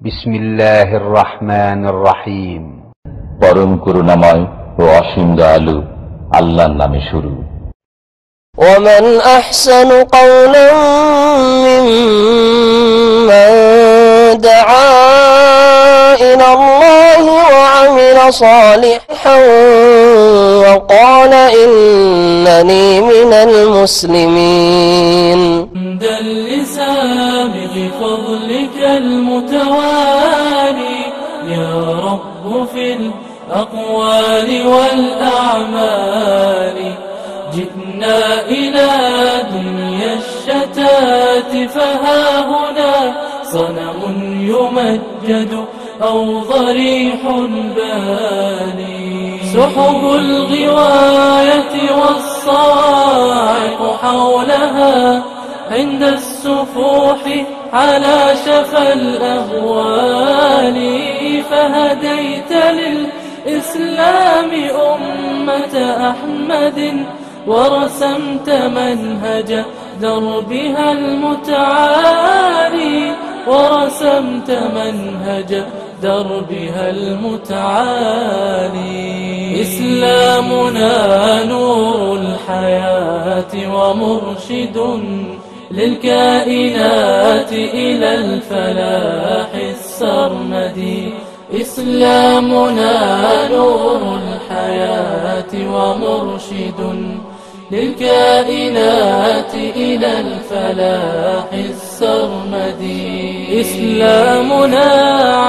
বিসমিল্লাহির রহমানির রহিম। পরম করুণাময় ও অসীম দয়ালু আল্লাহর নামে শুরু। ومن أحسن قولا ممن دعا إلى الله وعمل صالحا وقال إنني من المسلمين. لسابق فضلك المتوالي يا رب في الأقوال والأعمال. جئنا إلى دنيا الشتات فها هنا صنم يمجد أو ضريح باني. سحب الغواية والصاعق حولها عند السفوح على شفا الأهوال. فهديت للإسلام أمة أحمد ورسمت منهج دربها المتعالي. ورسمت منهج دربها المتعالي. إسلامنا نور الحياة ومرشد للكائنات إلى الفلاح السرمدي. إسلامنا نور الحياة ومرشد للكائنات إلى الفلاح السرمدي. إسلامنا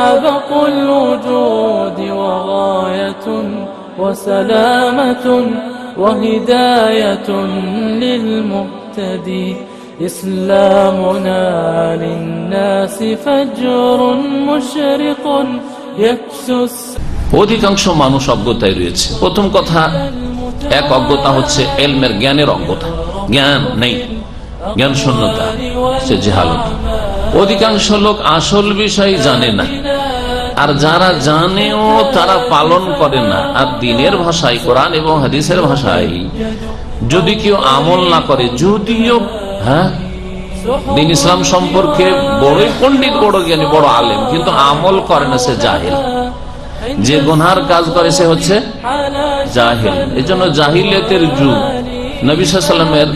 عبق الوجود وغاية وسلامة وهداية للمهتدي. إسلامنا للناس فجر مشرق يكسس. অধিকাংশ মানুষ অজ্ঞতায় রয়েছে। প্রথম কথা, এক অজ্ঞতা হচ্ছে এলমের, জ্ঞানের অজ্ঞতা। জ্ঞান নেই, জ্ঞান শূন্যতা, সে জাহালত। অধিকাংশ লোক আসল বিষয় জানে না, আর যারা জানেও তারা পালন করে না। আর দ্বীনের ভাষায়, কোরআন এবং হাদিসের ভাষায় যদি কেউ আমল না করে, যদিও দ্বীন ইসলাম সম্পর্কে বড়ই পণ্ডিত, বড় জ্ঞানী, বড় আলেম, কিন্তু আমল করে না, সে জাহিল। যে গুনার কাজ করে সে হচ্ছে জাহিল। এই জন্য জাহিলিয়াতের যুগ, নবী সাল্লাল্লাহু আলাইহি ওয়াসাল্লামের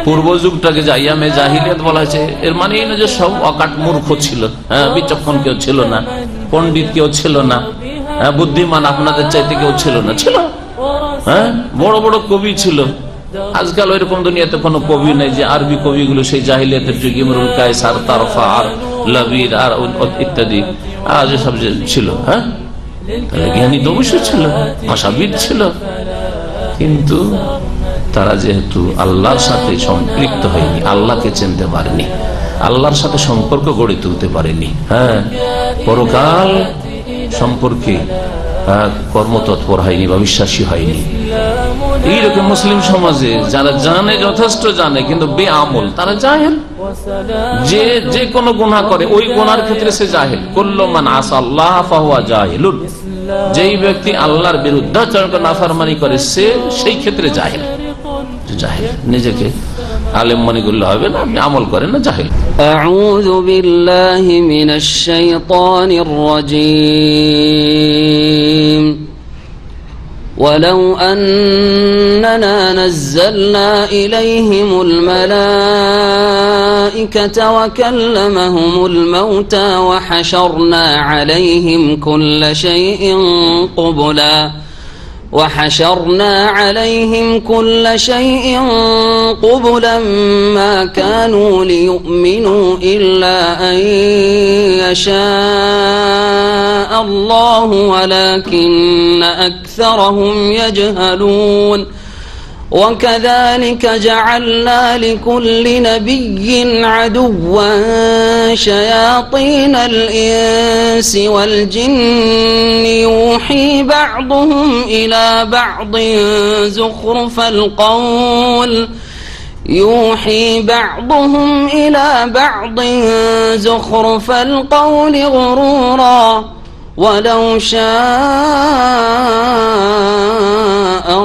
পূর্ব যুগটাকে আইয়ামে জাহিলিয়াত বলা হয়েছে। এর মানে এই না যে সব অকাট মূর্খ ছিল, বিচক্ষণ কেউ ছিল না, পণ্ডিত কেউ ছিল না, বুদ্ধিমান আপনাদের চাইতে কেউ ছিল না, ছিল বড় বড় কবি ছিল। আজকাল ওইরকম দুনিয়াতে কোনো কবি নেই। যে আরবি কবিগুলো সেই জাহিলিয়াতের যুগে ইমরুল কায়েস আর তারফা আর লবির আর ইত্যাদি আজ সব ছিল। জ্ঞানী তো অবশ্যই ছিল, ভাষাবিদ ছিল, কিন্তু তারা যেহেতু আল্লাহর সাথে সম্পৃক্ত হয়নি, আল্লাহকে চিনতে পারেনি, আল্লাহর সাথে সম্পর্ক গড়ে তুলতে পারেনি, পরকাল সম্পর্কে কর্মতৎপর হয়নি বা বিশ্বাসী হয়নি। এইরকম মুসলিম সমাজে যারা জানে, যথেষ্ট জানে, কিন্তু বেআমল, তারা জাহেল। যে কোনো গুনাহ করে ওই গুনার ক্ষেত্রে সে জাহেল। কুল্লু মান আসাল্লাহ ফাহুয়া জাহিলুন। যেই ব্যক্তি আল্লাহর বিরুদ্ধাচরণ, নাফরমানি করে, সে সেই ক্ষেত্রে জাহেল। জাহেল নিজেকে আলেম মনে করলে হবে না, আপনি আমল করেন না, জাহেল। আউযু বিল্লাহি মিনাশ শাইতানির রাজীম। ولو أننا نزلنا إليهم الملائكة وكلمهم الموتى وحشرنا عليهم كل شيء قبلا ما كانوا ليؤمنوا إلا أن يشاء الله ولكن أكثرهم يجهلون. وكذلك جعلنا لكل نبي عدوا شياطين الإنس والجن يوحي بعضهم إلى بعض زخرف القول غرورا ولو شاء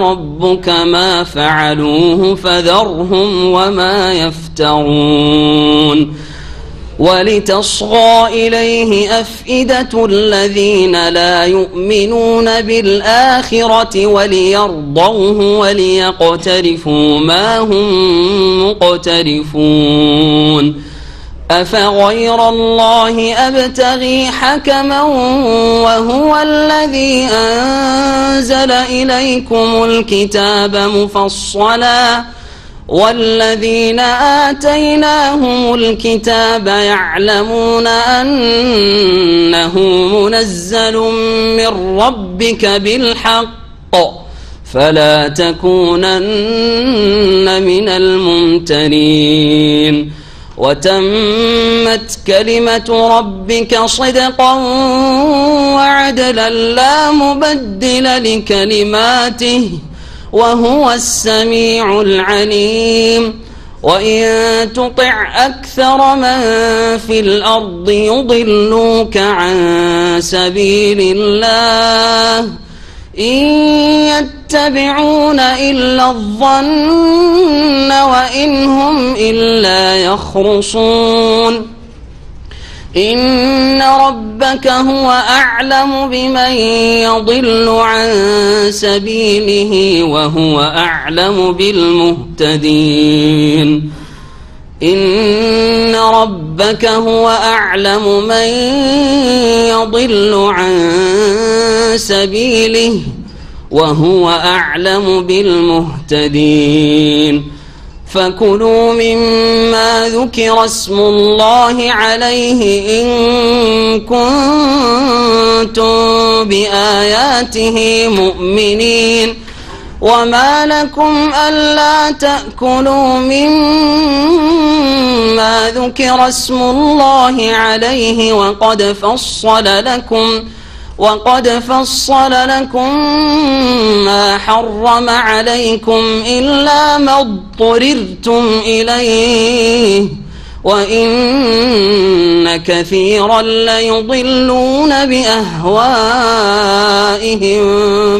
ربك ما فعلوه فذرهم وما يفترون ولتصغى إليه أفئدة الذين لا يؤمنون بالآخرة وليرضوه وليقترفوا ما هم مقترفون أفغير الله أبتغي حكما وهو الذي أنزل إليكم الكتاب مفصلا والذين آتيناهم الكتاب يعلمون أنه منزل من ربك بالحق فلا تكونن من الممترين وتمت كلمة ربك صدقا وعدلا لا مبدل لكلماته وهو السميع العليم وإن تطع أكثر من في الأرض يضلوك عن سبيل الله إن يتبعون إلا الظن وإن هم إلا يخرصون إن ربك هو أعلم بمن يضل عن سبيله وهو أعلم بالمهتدين إن ربك هو أعلم من يضل عن سبيله وهو أعلم بالمهتدين فكلوا مما ذكر اسم الله عليه إن كنتم بآياته مؤمنين وما لكم ألا تأكلوا مما ذكر اسم الله عليه وقد فصل لكم ما حرم عليكم إلا ما اضطررتم إليه وإن كثيرا ليضلون بأهوائهم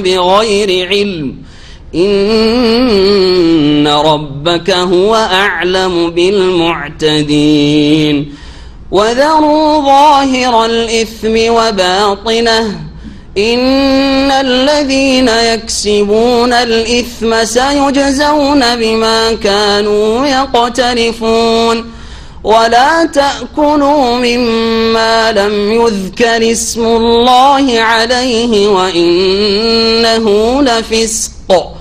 بغير علم إن ربك هو أعلم بالمعتدين وذروا ظاهر الإثم وباطنه إن الذين يكسبون الإثم سيجزون بما كانوا يقترفون ولا تأكلوا مما لم يذكر اسم الله عليه وإنه لفسق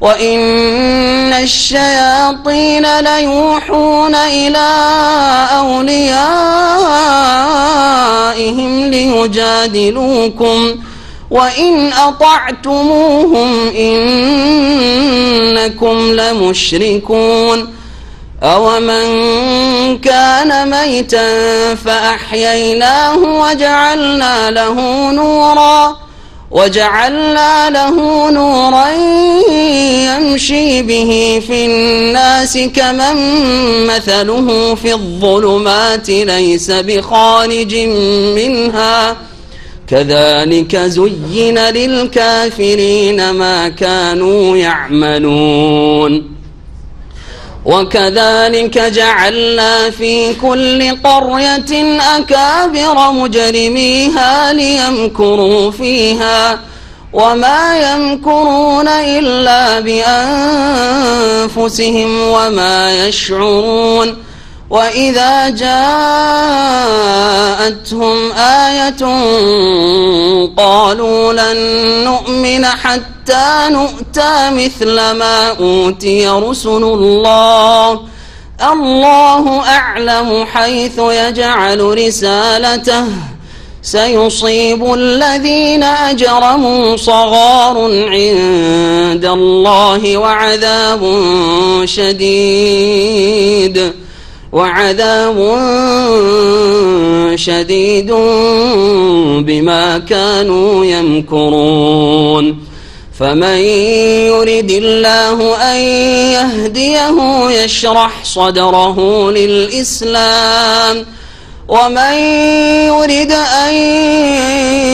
وإن الشياطين ليوحون إلى أوليائهم ليجادلوكم وإن أطعتموهم إنكم لمشركون أومن كان ميتا فأحييناه وجعلنا له نورا يمشي به في الناس كمن مثله في الظلمات ليس بخارج منها كذلك زين للكافرين ما كانوا يعملون وكذلك جعلنا في كل قرية أكابر مجرميها ليمكروا فيها وما يمكرون إلا بأنفسهم وما يشعرون وإذا جاءتهم آية قالوا لن نؤمن حتى نؤتى مثل ما أوتي رسل الله أعلم حيث يجعل رسالته سيصيب الذين أجرموا صغار عند الله وعذاب شديد بما كانوا يمكرون فمن يرد الله أن يهديه يشرح صدره للإسلام ومن يرد أن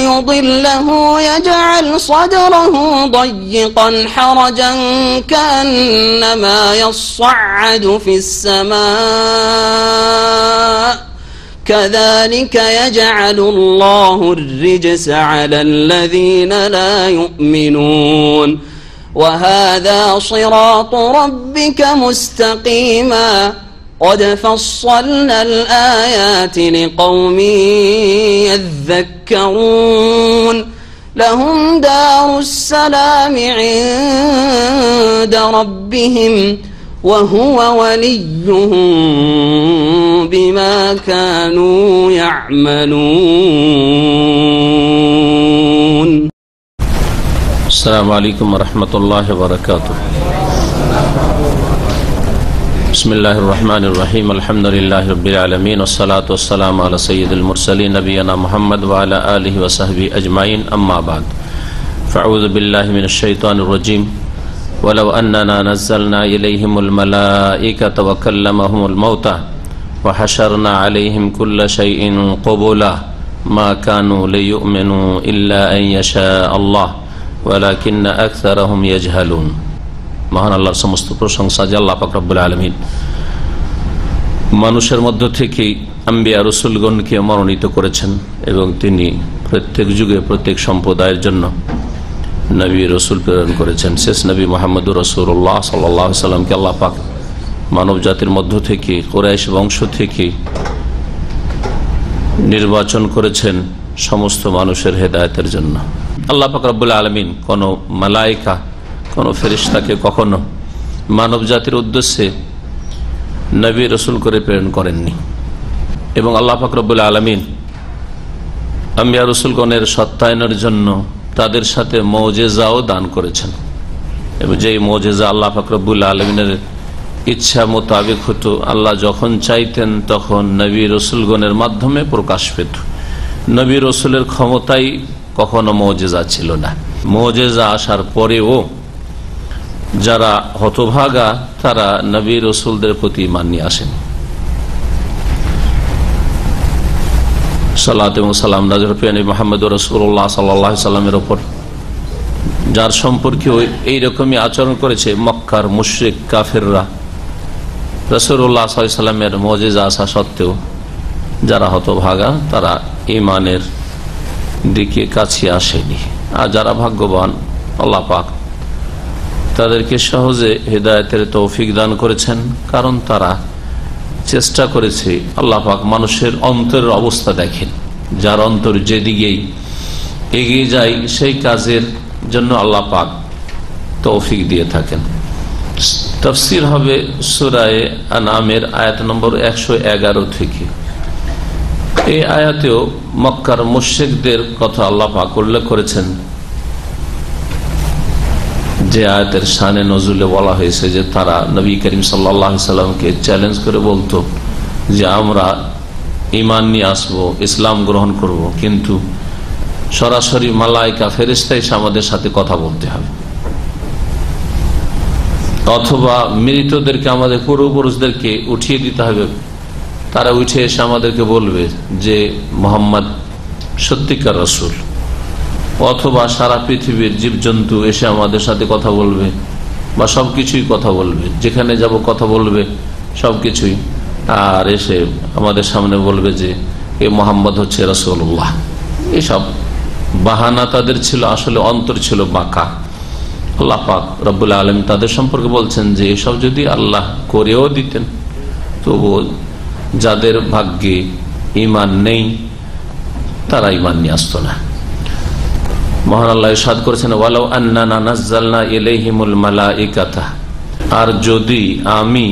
يضله يجعل صدره ضيقا حرجا كأنما يصعد في السماء كذلك يجعل الله الرجس على الذين لا يؤمنون وهذا صراط ربك مستقيما قد فصلنا الآيات لقوم يذكرون لهم دار السلام عند ربهم وهو وليهم بما كانوا يعملون. السلام عليكم ورحمة الله وبركاته. بسم الله الرحمن الرحيم الحمد لله رب العالمين والصلاة والسلام على سيد المرسلين نبينا محمد وعلى آله وصحبه أجمعين أما بعد فأعوذ بالله من الشيطان الرجيم ولو أننا نزلنا إليهم الملائكة وكلمهم الموتى وحشرنا عليهم كل شيء قبلا ما كانوا ليؤمنوا إلا أن يشاء الله ولكن أكثرهم يجهلون. মহান আল্লাহর সমস্ত প্রশংসা যে আল্লাহ পাক রব্বুল আলামিন মানুষের মধ্য থেকে আম্বিয়া রাসূলগণকে মনোনীত করেছেন এবং তিনি প্রত্যেক যুগে প্রত্যেক সম্প্রদায়ের জন্য নবী রাসূল প্রেরণ করেছেন। শেষ নবী মুহাম্মদুর রাসূলুল্লাহ সাল্লাল্লাহু আলাইহি সাল্লামকে আল্লাহ পাক মানব জাতির মধ্য থেকে কুরাইশ বংশ থেকে নির্বাচন করেছেন সমস্ত মানুষের হেদায়েতের জন্য। আল্লাহ পাক রব্বুল আলামিন কোন মালায়েকা কোন ফেরেশতাকে কখনো মানব জাতির উদ্দেশ্যে নবী রাসূল করে প্রেরণ করেননি এবং আল্লাহ পাক রব্বুল আলামিন আম্বিয়া রাসূলগণের সত্যায়নের জন্য তাদের সাথে মুজিজাও দান করেছেন এবং যেই মুজিজা আল্লাহ পাক রব্বুল আলামিনের ইচ্ছা মোতাবেক হতো। আল্লাহ যখন চাইতেন তখন নবী রাসূলগণের মাধ্যমে প্রকাশ পেত। নবী রাসূলের ক্ষমতাই কখনো মুজিজা ছিল না। মুজিজা আসার পরেও যারা হতভাগা তারা নবী রাসূলদের প্রতি ঈমান নিয়ে আসেন। সালাত এবং সালাম নাযিল হয়ে নবী মুহাম্মদ রাসূলুল্লাহ সাল্লাল্লাহু আলাইহি সাল্লামের উপর, যার সম্পর্কে এইরকমই আচরণ করেছে মক্কার মুশরিক কাফেররা। রাসূলুল্লাহ সাল্লাল্লাহু আলাইহি সাল্লামের মুজিজা আসা সত্ত্বেও যারা হতভাগা তারা ঈমানের দিকে কাছে আসেনি। আর যারা ভাগ্যবান আল্লাহ পাক তাদেরকে সহজে হিদায়াতের তৌফিক দান করেছেন, কারণ তারা চেষ্টা করেছে। আল্লাহ পাক মানুষের অন্তরের অবস্থা দেখেন, যার অন্তর যেদিকেই এগিয়ে যায় সেই কাজের জন্য আল্লাহ পাক তৌফিক দিয়ে থাকেন। তাফসীর হবে সূরা আনআমের আয়াত নম্বর 111 থেকে। এই আয়াতেও মক্কার মুশরিকদের কথা আল্লাহ পাক উল্লেখ করেছেন, যে আয়াতের শানে নজুলে বলা হয়েছে যে তারা নবী করিম সাল্লাল্লাহু আলাইহি সাল্লামকে চ্যালেঞ্জ করে বলতো যে আমরা ঈমান নিয়ে আসবো, ইসলাম গ্রহণ করব, কিন্তু সরাসরি মালায়েকা ফেরেশতা এসে আমাদের সাথে কথা বলতে হবে, অথবা মৃতদেরকে আমাদের পূর্বপুরুষদেরকে উঠিয়ে দিতে হবে, তারা উঠে এসে আমাদেরকে বলবে যে মুহাম্মদ সত্যিকার রাসূল, অথবা সারা পৃথিবীর জীবজন্তু এসে আমাদের সাথে কথা বলবে বা সবকিছুই কথা বলবে, যেখানে যাব কথা বলবে সবকিছুই, আর এসে আমাদের সামনে বলবে যে এ মুহাম্মদ হচ্ছে রাসূলুল্লাহ। এসব বাহানা তাদের ছিল, আসলে অন্তর ছিল বাঁকা। আল্লাহ পাক রব্বুল আলামিন তাদের সম্পর্কে বলছেন যে এসব যদি আল্লাহ করেও দিতেন তবুও যাদের ভাগ্যে ঈমান নেই তারা ঈমান নিয়ে আসতো না। মহান আল্লাহ ইরশাদ করেছেন ওয়ালাউ আন্নানা নাযালনা ইলাইহিমুল মালাইকাতা, আর যদি আমি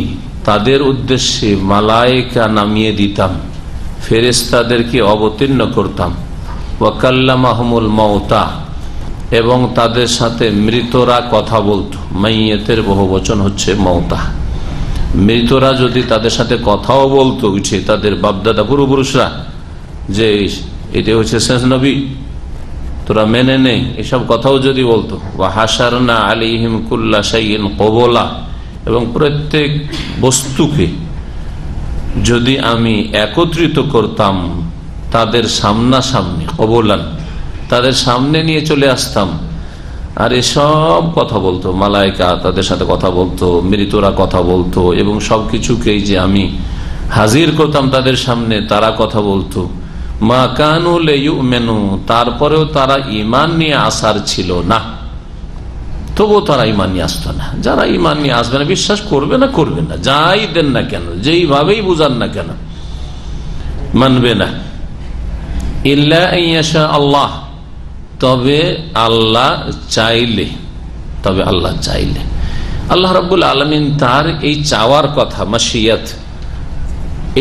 তাদের উদ্দেশ্যে মালায়েকা নামিয়ে দিতাম, ফেরেশতাদেরকে অবতীর্ণ করতাম, ওয়া কাল্লামাহুমুল মাউতা, এবং তাদের সাথে মৃতরা কথা বলতো। মাইয়াতের বহুবচন হচ্ছে মাউতা। মৃতরা যদি তাদের সাথে কথাও বলতো, উঠে তাদের বাপদাদা পূর্বপুরুষরা, যে এটা হচ্ছে শেষ নবী, তোরা মেনে নেই, এসব কথাও যদি বলতো। ওয়া হাশারনা আলাইহিম কুল্লা শাইইন কবলা, এবং প্রত্যেক বস্তুকে যদি আমি একত্রিত করতাম তাদের সামনাসামনি, কবলান, তাদের সামনে নিয়ে চলে আসতাম, আর এসব কথা বলতো, মালায়েকা তাদের সাথে কথা বলতো, মৃতরা কথা বলতো, এবং সবকিছুকেই যে আমি হাজির করতাম তাদের সামনে, তারা কথা বলতো, মা কানু লিউমিনু, তারপরেও তারা ঈমান নিয়ে আসার ছিল না, তবুও তারা ঈমান নিয়ে আসতো না। যারা ঈমান নিয়ে আসবে না, বিশ্বাস করবে না, করবে না, যাই দেন না কেন, যেইভাবেই বুঝান না কেন, মানবে না। ইল্লা আইয়াশা আল্লাহ, তবে আল্লাহ চাইলে, তবে আল্লাহ চাইলে। আল্লাহ রাব্বুল আলামিন তার এই চাওয়ার কথা, মাশিয়াত,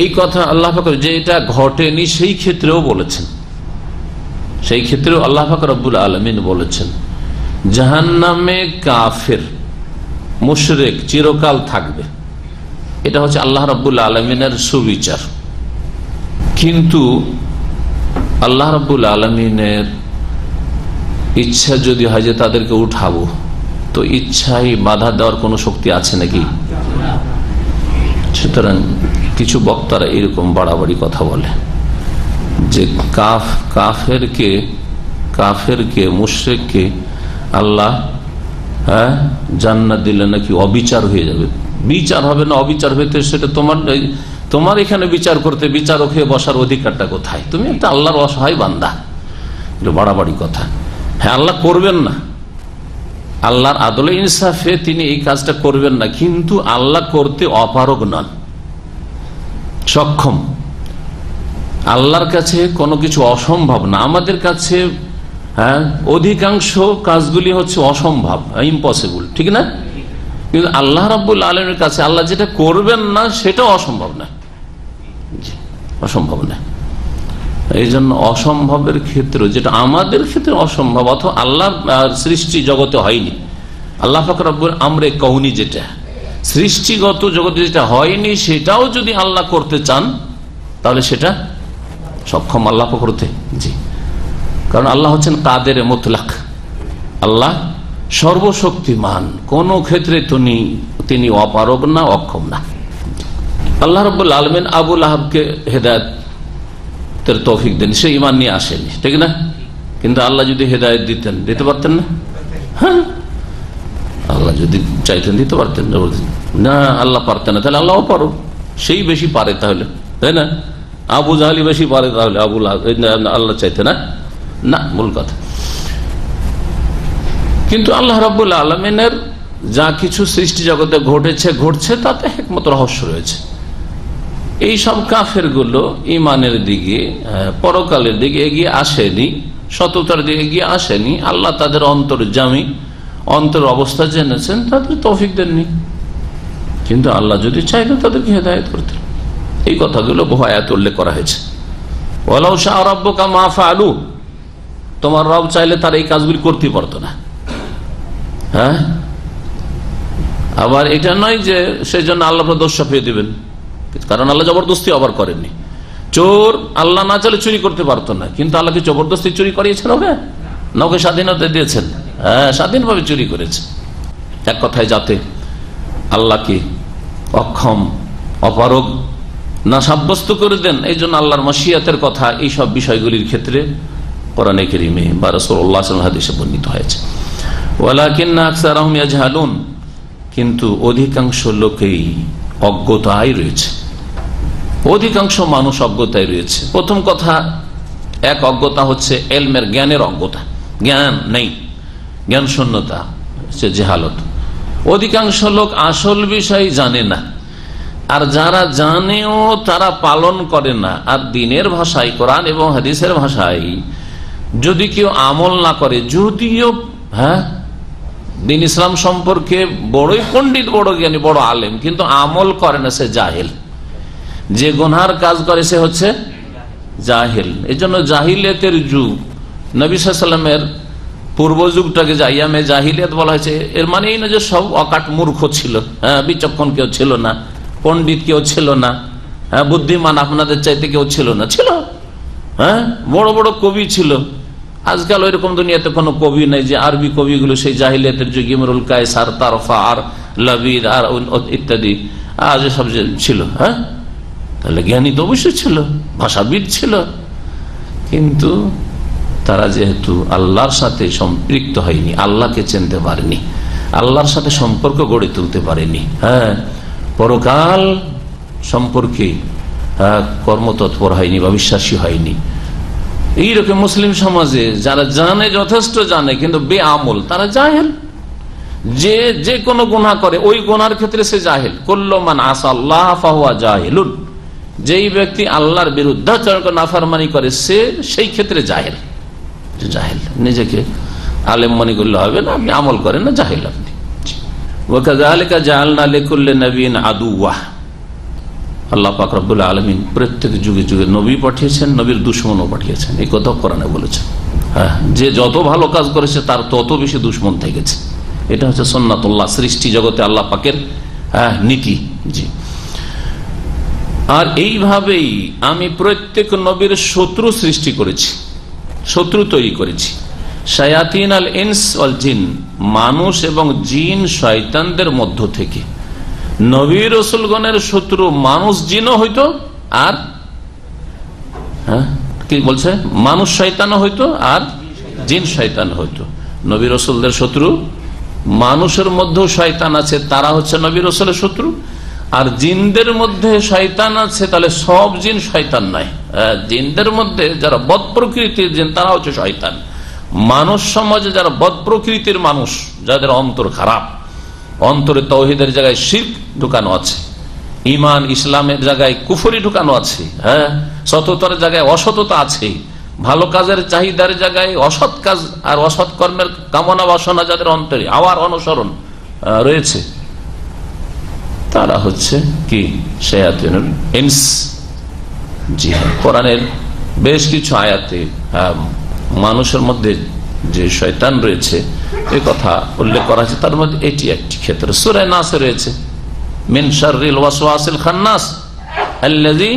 এই কথা আল্লাহ পাক যে এটা ঘটেনি সেই ক্ষেত্রেও বলেছেন, সেই ক্ষেত্রেও আল্লাহ পাক রব্বুল আলামিন বলেছেন জাহান্নামে কাফের মুশরিক চিরকাল থাকবে। এটা হচ্ছে আল্লাহ রাব্বুল আলামিনের সুবিচার। কিন্তু আল্লাহ রাব্বুল আলামিনের ইচ্ছা যদি হয় যে তাদেরকে উঠাবো, তো ইচ্ছায় বাধা দেওয়ার কোন শক্তি আছে নাকি? সুতরাং কিছু বক্তারা এরকম বাড়াবাড়ি কথা বলে যে কাফেরকে মুশরিককে আল্লাহ জান্নাত দিলে নাকি অবিচার হয়ে যাবে। বিচার হবে না, অবিচার হইতে সেটা তোমার এখানে বিচার করতে বিচারক হয়ে বসার অধিকারটা কোথায়? তুমি একটা আল্লাহর অসহায় বান্দা। বাড়াবাড়ি কথা। হ্যাঁ, আল্লাহ করবেন না, আল্লাহর আদলে ইনসাফে তিনি এই কাজটা করবেন না, কিন্তু আল্লাহ করতে অপারগ নন, সক্ষম। আল্লাহর কাছে কোনো কিছু অসম্ভব না। আমাদের কাছে অধিকাংশ কাজগুলি হচ্ছে অসম্ভব, ইম্পসিবল, ঠিক না? কিন্তু আল্লাহ রাব্বুল আলামিনের কাছে আল্লাহ যেটা করবেন না সেটা অসম্ভব না, অসম্ভব না। এই জন্য অসম্ভবের ক্ষেত্রে, যেটা আমাদের ক্ষেত্রে অসম্ভব অথবা আল্লাহর সৃষ্টি জগতে হয়নি, আল্লাহ পাক রব্বুল আমরে কওনি, যেটা সৃষ্টিগত জগতে যেটা হয়নি, সেটাও যদি আল্লাহ করতে চান তাহলে সেটা সক্ষম আল্লাহ পাক করতে। জি, কারণ আল্লাহ হচ্ছেন কাদের মুতলাক, আল্লাহ সর্বশক্তিমান, কোন ক্ষেত্রে তিনি অপারগ না, অক্ষম না। আল্লাহ রাব্বুল আলামিন আবু লাহাবকে হেদায়েতের তৌফিক দেন, সে ঈমান নিয়ে আসেনি, ঠিক না? কিন্তু আল্লাহ যদি হেদায়েত দিতে পারতেন না? হ্যাঁ, আল্লাহ যদি চাইতেন দিতে পারতেন না, আল্লাহ পারতেন না, তাহলে আল্লাহ পারো, সেই বেশি পারে তাহলে, তাই না? আবু জাহলি বেশি পারে তাহলে আল্লাহ চাইতে না, না, মূল কথা। কিন্তু আল্লাহ রাব্বুল আলামিনের যা কিছু সৃষ্টি জগতে ঘটছে তাতে হিকমত রহস্য রয়েছে। এই সব কাফের গুলো ইমানের দিকে, পরকালের দিকে এগিয়ে আসেনি, সততার দিকে এগিয়ে আসেনি। আল্লাহ তাদের অন্তর্যামী, অন্তর অবস্থা জেনেছেন, তাদের তৌফিক দেননি। কিন্তু আল্লাহ যদি চাইতেন তাদেরকে হেদায়েত করতেন। এই কথাগুলো বহু আয়াতে উল্লেখ করা হয়েছে। ওয়ালাউ শাআ রাব্বুকা মা ফাআলু, তোমার রব চাইলে তার এই কাজগুলি করতে পারতো না। হ্যাঁ, আবার এটা নয় যে সেই জন্য আল্লাহ দোষ চাপিয়ে দিবেন, কারণ আল্লাহ জবরদস্তি আবার করেননি। চোর আল্লাহ না চাইলে চুরি করতে পারতো না, কিন্তু আল্লাহকে জবরদস্তি চুরি করিয়েছেন ওকে? না, ওকে স্বাধীনতা দিয়েছেন। হ্যাঁ, স্বাধীনভাবে চুরি করেছে। এক কথায় যাতে আল্লাহকে অক্ষম, অপারগ না সাব্যস্ত করে দেন, এই জন্য আল্লাহর মাশিয়াতের কথা এই সব বিষয়গুলির ক্ষেত্রে কোরআনে কারীমে বা রাসূলুল্লাহ সাল্লাল্লাহু আলাইহি ওয়াসাল্লাম হাদিসে বর্ণিত হয়েছে। ওয়ালাকিন্না আকসারাহুম ইয়াজহালুন, কিন্তু অধিকাংশ লোকেই অজ্ঞতায় রয়েছে, অধিকাংশ মানুষ অজ্ঞতায় রয়েছে। প্রথম কথা, এক অজ্ঞতা হচ্ছে এলমের, জ্ঞানের অজ্ঞতা, জ্ঞান নেই, জ্ঞান শূন্যতা, সে জেহালত। অধিকাংশ লোক আসল বিষয় জানে না, আর যারা জানেও তারা পালন করে না। আর দ্বীনের ভাষায়, কোরআন এবং হাদিসের ভাষায় যদি কেউ আমল না করে, যদিও দ্বীন ইসলাম সম্পর্কে বড়ই পণ্ডিত, বড় জ্ঞানী, বড় আলেম, কিন্তু আমল করে না, সে জাহেল। যে গুনহার কাজ করে সে হচ্ছে জাহেল। এই জন্য জাহিলিয়াতের যুগ, নবী সাল্লাল্লাহু আলাইহি ওয়াসাল্লামের পূর্ব যুগটাকে জাইয়ামে জাহিলিয়াত বলা হয়েছে। এর মানে এই না যে সব অকাট মূর্খ ছিল, বিচক্ষণ কেউ ছিল না, পণ্ডিত কেউ ছিল না, বুদ্ধিমান আপনাদের চাইতে কেউ ছিল না, ছিল বড় বড় কবি ছিল। আজকাল ওইরকম দুনিয়াতে কোনো কবি নেই যে আরবি কবিগুলো সেই জাহিলিয়াতের যুগে ইমরুল কায়েস আর তারফা আর লাবিদ আর ইত্যাদি আজ সব ছিল। তাহলে জ্ঞানী তো অবশ্যই ছিল, ভাষাবিদ ছিল, কিন্তু তারা যেহেতু আল্লাহর সাথে সম্পৃক্ত হয়নি, আল্লাহকে চিনতে পারেনি, আল্লাহর সাথে সম্পর্ক গড়ে তুলতে পারেনি, পরকাল সম্পর্কে কর্মতৎপর হয়নি বা বিশ্বাসী হয়নি। এইরকম মুসলিম সমাজে যারা জানে, যথেষ্ট জানে, কিন্তু বেআমল, তারা জাহেল। যে কোনো গুনাহ করে ওই গুনার ক্ষেত্রে সে জাহেল। কুল্লু মান আসাল্লাহ ফাহুয়া জাহিলুন, যেই ব্যক্তি আল্লাহর বিরুদ্ধাচরণ করে, নাফরমানি করে, সে সেই ক্ষেত্রে জাহেল। নিজেকে আলেম মনে করলে হবে না, আপনি আমল করেন না, জাহেল আপনি। ওয়াকাযালিকা জাআলনা লিকুল্লি নাবিয়্যিন আদুওয়া, আল্লাহ পাক রব্বুল আলামিন প্রত্যেক যুগে যুগে নবী পাঠিয়েছেন, নবীর দুশমনও পাঠিয়েছেন। এই কথা কোরআনে বলেছেন। হ্যাঁ, যে যত ভালো কাজ করেছে তার তত বেশি দুশমন থেকেছে। এটা হচ্ছে সুন্নাতুল্লাহ, সৃষ্টি জগতে আল্লাহ পাকের নীতি। জি, আর এইভাবেই আমি প্রত্যেক নবীর শত্রু সৃষ্টি করেছি, শত্রু তৈরি করেছি। শায়াতিন আল ইনস ওয়াল জিন, মানুষ এবং জিন শয়তানদের মধ্য থেকে। নবী রাসূলগণের শত্রু মানুষ জিনও হইতো, আর কি বলছে, মানুষ শয়তানও হইতো আর জিন শয়তান হইতো। নবী রাসূলদের শত্রু মানুষের মধ্যেও শয়তান আছে, তারা হচ্ছে নবী রাসূলের শত্রু। আর জিনদের মধ্যে শয়তান আছে, তাহলে সব জিন শয়তান নয়। জিনদের মধ্যে যারা বদ প্রকৃতির জিন তারা হচ্ছে শয়তান। মানুষ সমাজে যারা বদ প্রকৃতির মানুষ, যাদের অন্তর খারাপ, অন্তরে তাওহীদের জায়গায় শিরক ঢুকানো আছে, ঈমান ইসলামের জায়গায় কুফরি ঢুকানো আছে, সততার জায়গায় অসততা আছে, ভালো কাজের চাহিদার জায়গায় অসৎ কাজ আর অসৎ কর্মের কামনা বাসনা যাদের অন্তরে হাওয়ার অনুসরণ রয়েছে, তারা হচ্ছে কি শায়াতিনুল ইনস। জি, কোরআনের বেশ কিছু আয়াতে মানুষের মধ্যে যে শয়তান রয়েছে এই কথা উল্লেখ করা হয়েছে। তার মধ্যে এটি একটি ক্ষেত্র। সূরা নাস রয়েছে, মিন শাররিল ওয়াসওয়াসিল খান্নাস আল্লাযী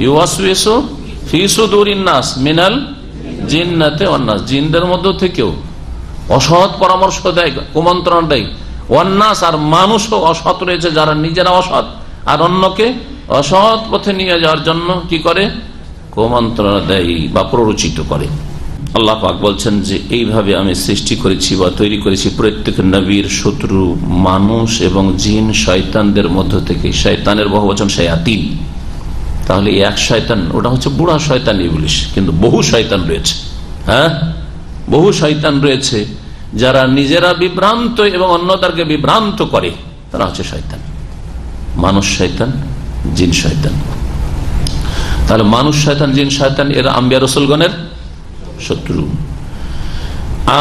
ইউওয়াসওয়িসু ফি সুদুরিন নাস মিনাল জিন্নাতি ওয়ান নাস, জিনদের মধ্য থেকেও অসৎ পরামর্শ দেয়, কুমন্ত্রণ দেয়। ওয়ান নাস, আর মানুষও অসৎ রয়েছে যারা নিজেরা অসৎ আর অন্যকে অসৎ পথে নিয়ে যাওয়ার জন্য কি করে, কুমন্ত্রণা দেয় বা প্ররোচিত করে। আল্লাহ পাক বলছেন যে এইভাবে আমি সৃষ্টি করেছি বা তৈরি করেছি প্রত্যেক নবীর শত্রু মানুষ এবং জিন শয়তানদের মধ্য থেকে। শয়তানের বহুবচন শায়াতিন, তাহলে এক শয়তান ওটা হচ্ছে বুড়া শয়তান ইবলিস, কিন্তু বহু শয়তান রয়েছে। বহু শয়তান রয়েছে যারা নিজেরা বিভ্রান্ত এবং অন্যদেরকে বিভ্রান্ত করে, তারা হচ্ছে শয়তান। মানুষ শয়তান, জিন শয়তান। তাহলে মানুষ শয়তান, জিন শয়তান এরা আম্বিয়া রাসূলগণের শত্রু।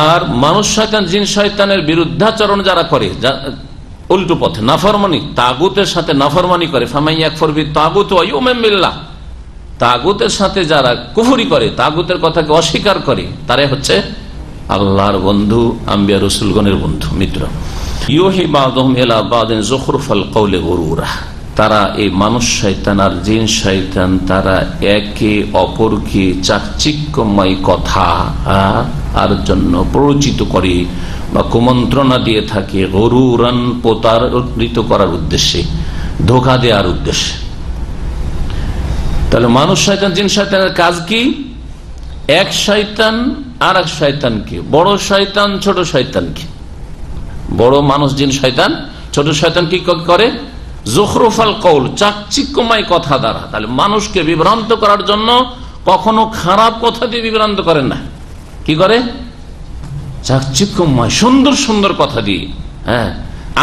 আর মানুষ শয়তান, জিন শয়তানের বিরুদ্ধাচরণ যারা করে, উল্টো পথে নাফরমানি, তাগুতের সাথে নাফরমানি করে, ফামাই ইয়াকফুর বিত-তাগুত ওয়া ইউমিন বিল্লাহ, তাগুতের সাথে যারা কুফরি করে, তাগুতের কথাকে অস্বীকার করে, তারাই হচ্ছে আল্লাহর বন্ধু, আম্বিয়া রাসূলগণের বন্ধু, মিত্র। ইউহি বাযুহুম ইলা বাযিন যুখরুফাল কওলি গুরুরা, তারা এই মানুষ শয়তান আর জিন শয়তান তারা একে অপরকে চাকচিক্যময় কথা আর জন্য প্ররোচিত করে বা কুমন্ত্রণা দিয়ে থাকে, গরুরান প্রতারিত করার উদ্দেশ্যে, ধোঁকা দেওয়ার উদ্দেশ্যে। তাহলে মানুষ শয়তান জিন শয়তানের কাজ কি? এক শয়তান আর এক শয়তানকে, বড় শয়তান ছোট শয়তানকে, বড় মানুষ জিন শয়তান ছোট শয়তান কি করে, যুখরুফাল কওল, চাকচিক্যময় কথা দ্বারা। তাহলে মানুষকে বিভ্রান্ত করার জন্য কখনো খারাপ কথা দিয়ে বিভ্রান্ত করেন না, কি করে, চাকচিক্যময় সুন্দর সুন্দর কথা দিয়ে,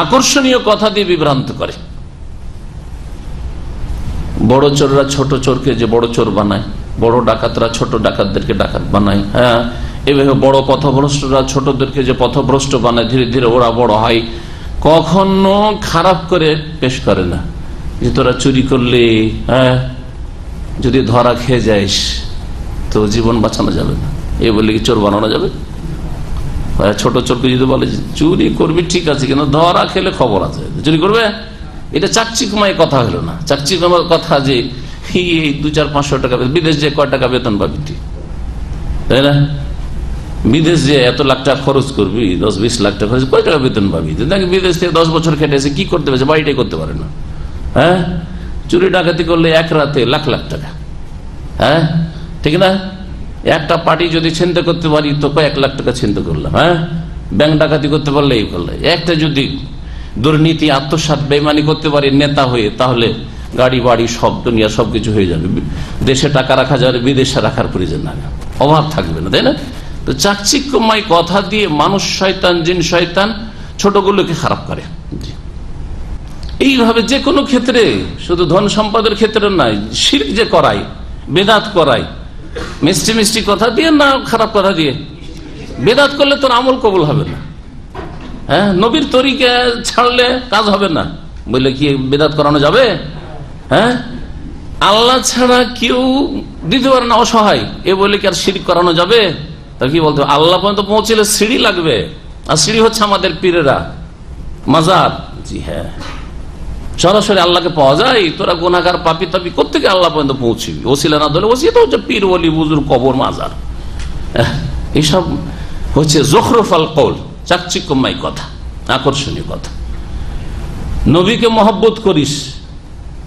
আকর্ষণীয় কথা দিয়ে বিভ্রান্ত করে। বড় চোররা ছোট চোরকে যে বড় চোর বানায়, বড় ডাকাতরা ছোট ডাকাতদেরকে ডাকাত বানায়, এভাবে বড় পথভ্রষ্টরা ছোটদেরকে যে পথভ্রষ্ট বানায়, ধীরে ধীরে ওরা বড় হয়। কখনো খারাপ করে পেশ করে না যে তোরা চুরি করলে যদি ধরা খেয়ে যাইস তো জীবন বাঁচানো যাবে না, এই বলে কি চোর বানানো যাবে? ছোট চোরকে যদি বলে চুরি করবি ঠিক আছে, কিন্তু ধরা খেলে খবর আছে, চুরি করবে, এটা চাকচিক্যময় কথা হলো না। চাকচিক্যময় কথা যে 200-500 টাকা, বিদেশ যে কয় টাকা বেতন পাবি তুই, তাই না? বিদেশ যে এত লাখ টাকা খরচ করবি, 10-20 লাখ টাকা খরচ, কয় টাকা বেতন পাবি? দেখ বিদেশ থেকে 10 বছর খেটে এসে কি করতে পারছে, বাড়িটাই করতে পারে না। চুরি ডাকাতি করলে এক রাতে লাখ লাখ টাকা, ঠিক না? একটা পার্টি যদি ছিনতে করতে পারি তো কয়েক লাখ টাকা ছিনতে করলাম। ব্যাংক ডাকাতি করতে পারলে এই করলে, একটা যদি দুর্নীতি আত্মসাৎ বেইমানি করতে পারি নেতা হয়ে, তাহলে গাড়ি বাড়ি সব দুনিয়া সবকিছু হয়ে যাবে, দেশে টাকা রাখা যাবে, বিদেশে রাখার প্রয়োজন না, অভাব থাকবে না, তাই না? তো চাকচিক্যময় কথা দিয়ে মানুষ শয়তান, জিন শয়তান ছোটগুলোকে খারাপ করে। এইভাবে যে কোনো ক্ষেত্রে, শুধু ধন সম্পদের ক্ষেত্রে নয়, শিরক যে করায়, বেদাত করায়, মিষ্টি মিষ্টি কথা দিয়ে না খারাপ কথা দিয়ে। বেদাত করলে তোর আমল কবুল হবে না। হ্যাঁ, নবীর তরিকা ছাড়লে কাজ হবে না বলে কি বেদাত করানো যাবে? হ্যাঁ, আল্লাহ ছাড়া কেউ দিতে পারে না, অসহায়, এ বলে কি আর শিরক করানো যাবে? তা কি বলতো, আল্লাহ পর্যন্ত পৌঁছলে সিঁড়ি লাগবে, আর সিঁড়ি হচ্ছে আমাদের পীরেরা, মাজার। জি হ্যাঁ, সরাসরি আল্লাহকে পাওয়া যায়? তোরা গুনাহগার পাপী তাপি কোত্থেকে আল্লাহ পর্যন্ত পৌঁছবি? ওসিলা না ধরে, ওসিলা তো হচ্ছে পীর, ওলি, বুজুর্গ, কবর, মাজার। এইসব হচ্ছে জখরুফাল কওল, চাকচিক্যময় কথা, আকর্ষণীয় কথা। নবীকে মহব্বত করিস,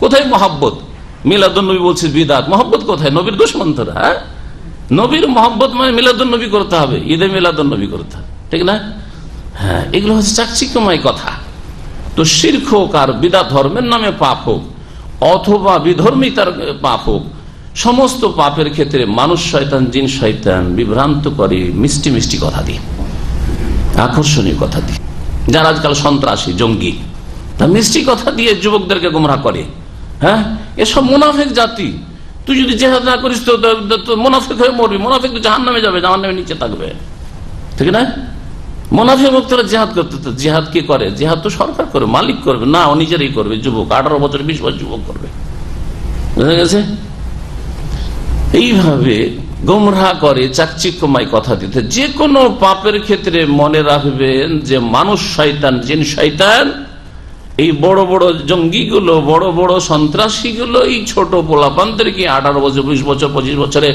কোথায় মহব্বত? মিলাদুন নবী বলছিস বিদাত, মহব্বত কোথায়? নবীর দুশমন তোরা। হ্যাঁ, নবীর মহব্বত মানে মিলাদুন নবী করতে হবে, ঈদে মিলাদুন নবী করতে হবে, ঠিক না? হ্যাঁ, এগুলো হচ্ছে চাকচিক্যময় কথা। তো শিরক হোক আর বিদাত, ধর্মের নামে পাপ হোক অথবা বিধর্মিতার পাপ হোক, সমস্ত পাপের ক্ষেত্রে মানুষ শয়তান, জিন শয়তান বিভ্রান্ত করে মিষ্টি মিষ্টি কথা দিয়ে, আকর্ষণীয় কথা দিয়ে। যারা আজকাল সন্ত্রাসী, জঙ্গি, তা মিষ্টি কথা দিয়ে যুবকদেরকে গোমরাহ করে। হ্যাঁ, এসব মুনাফিক জাতি। তুই যদি জিহাদ না করিস তো মুনাফিক হয়ে মরবি, মুনাফিক তো জাহান্নামে যাবে, জাহান্নামের নিচে থাকবে, ঠিক না? মুনাফিক মুক্তরা জিহাদ করতে, তো জিহাদ কি করে? জিহাদ তো সরকার করবে, মালিক করবে না, ও নিজেরাই করবে। যুবক 18 বছর 20 বছর যুবক করবে, বুঝা গেছে? এইভাবে গোমরাহ করে চাকচিক্যময় কথা দিতে। যে কোনো পাপের ক্ষেত্রে মনে রাখবেন যে মানুষ শয়তান, জিন শয়তান, এই বড় বড় জঙ্গিগুলো, বড় বড় সন্ত্রাসীগুলো এই ছোট পোলাপানদেরকে, 18 বছর 20 বছর 25 বছরে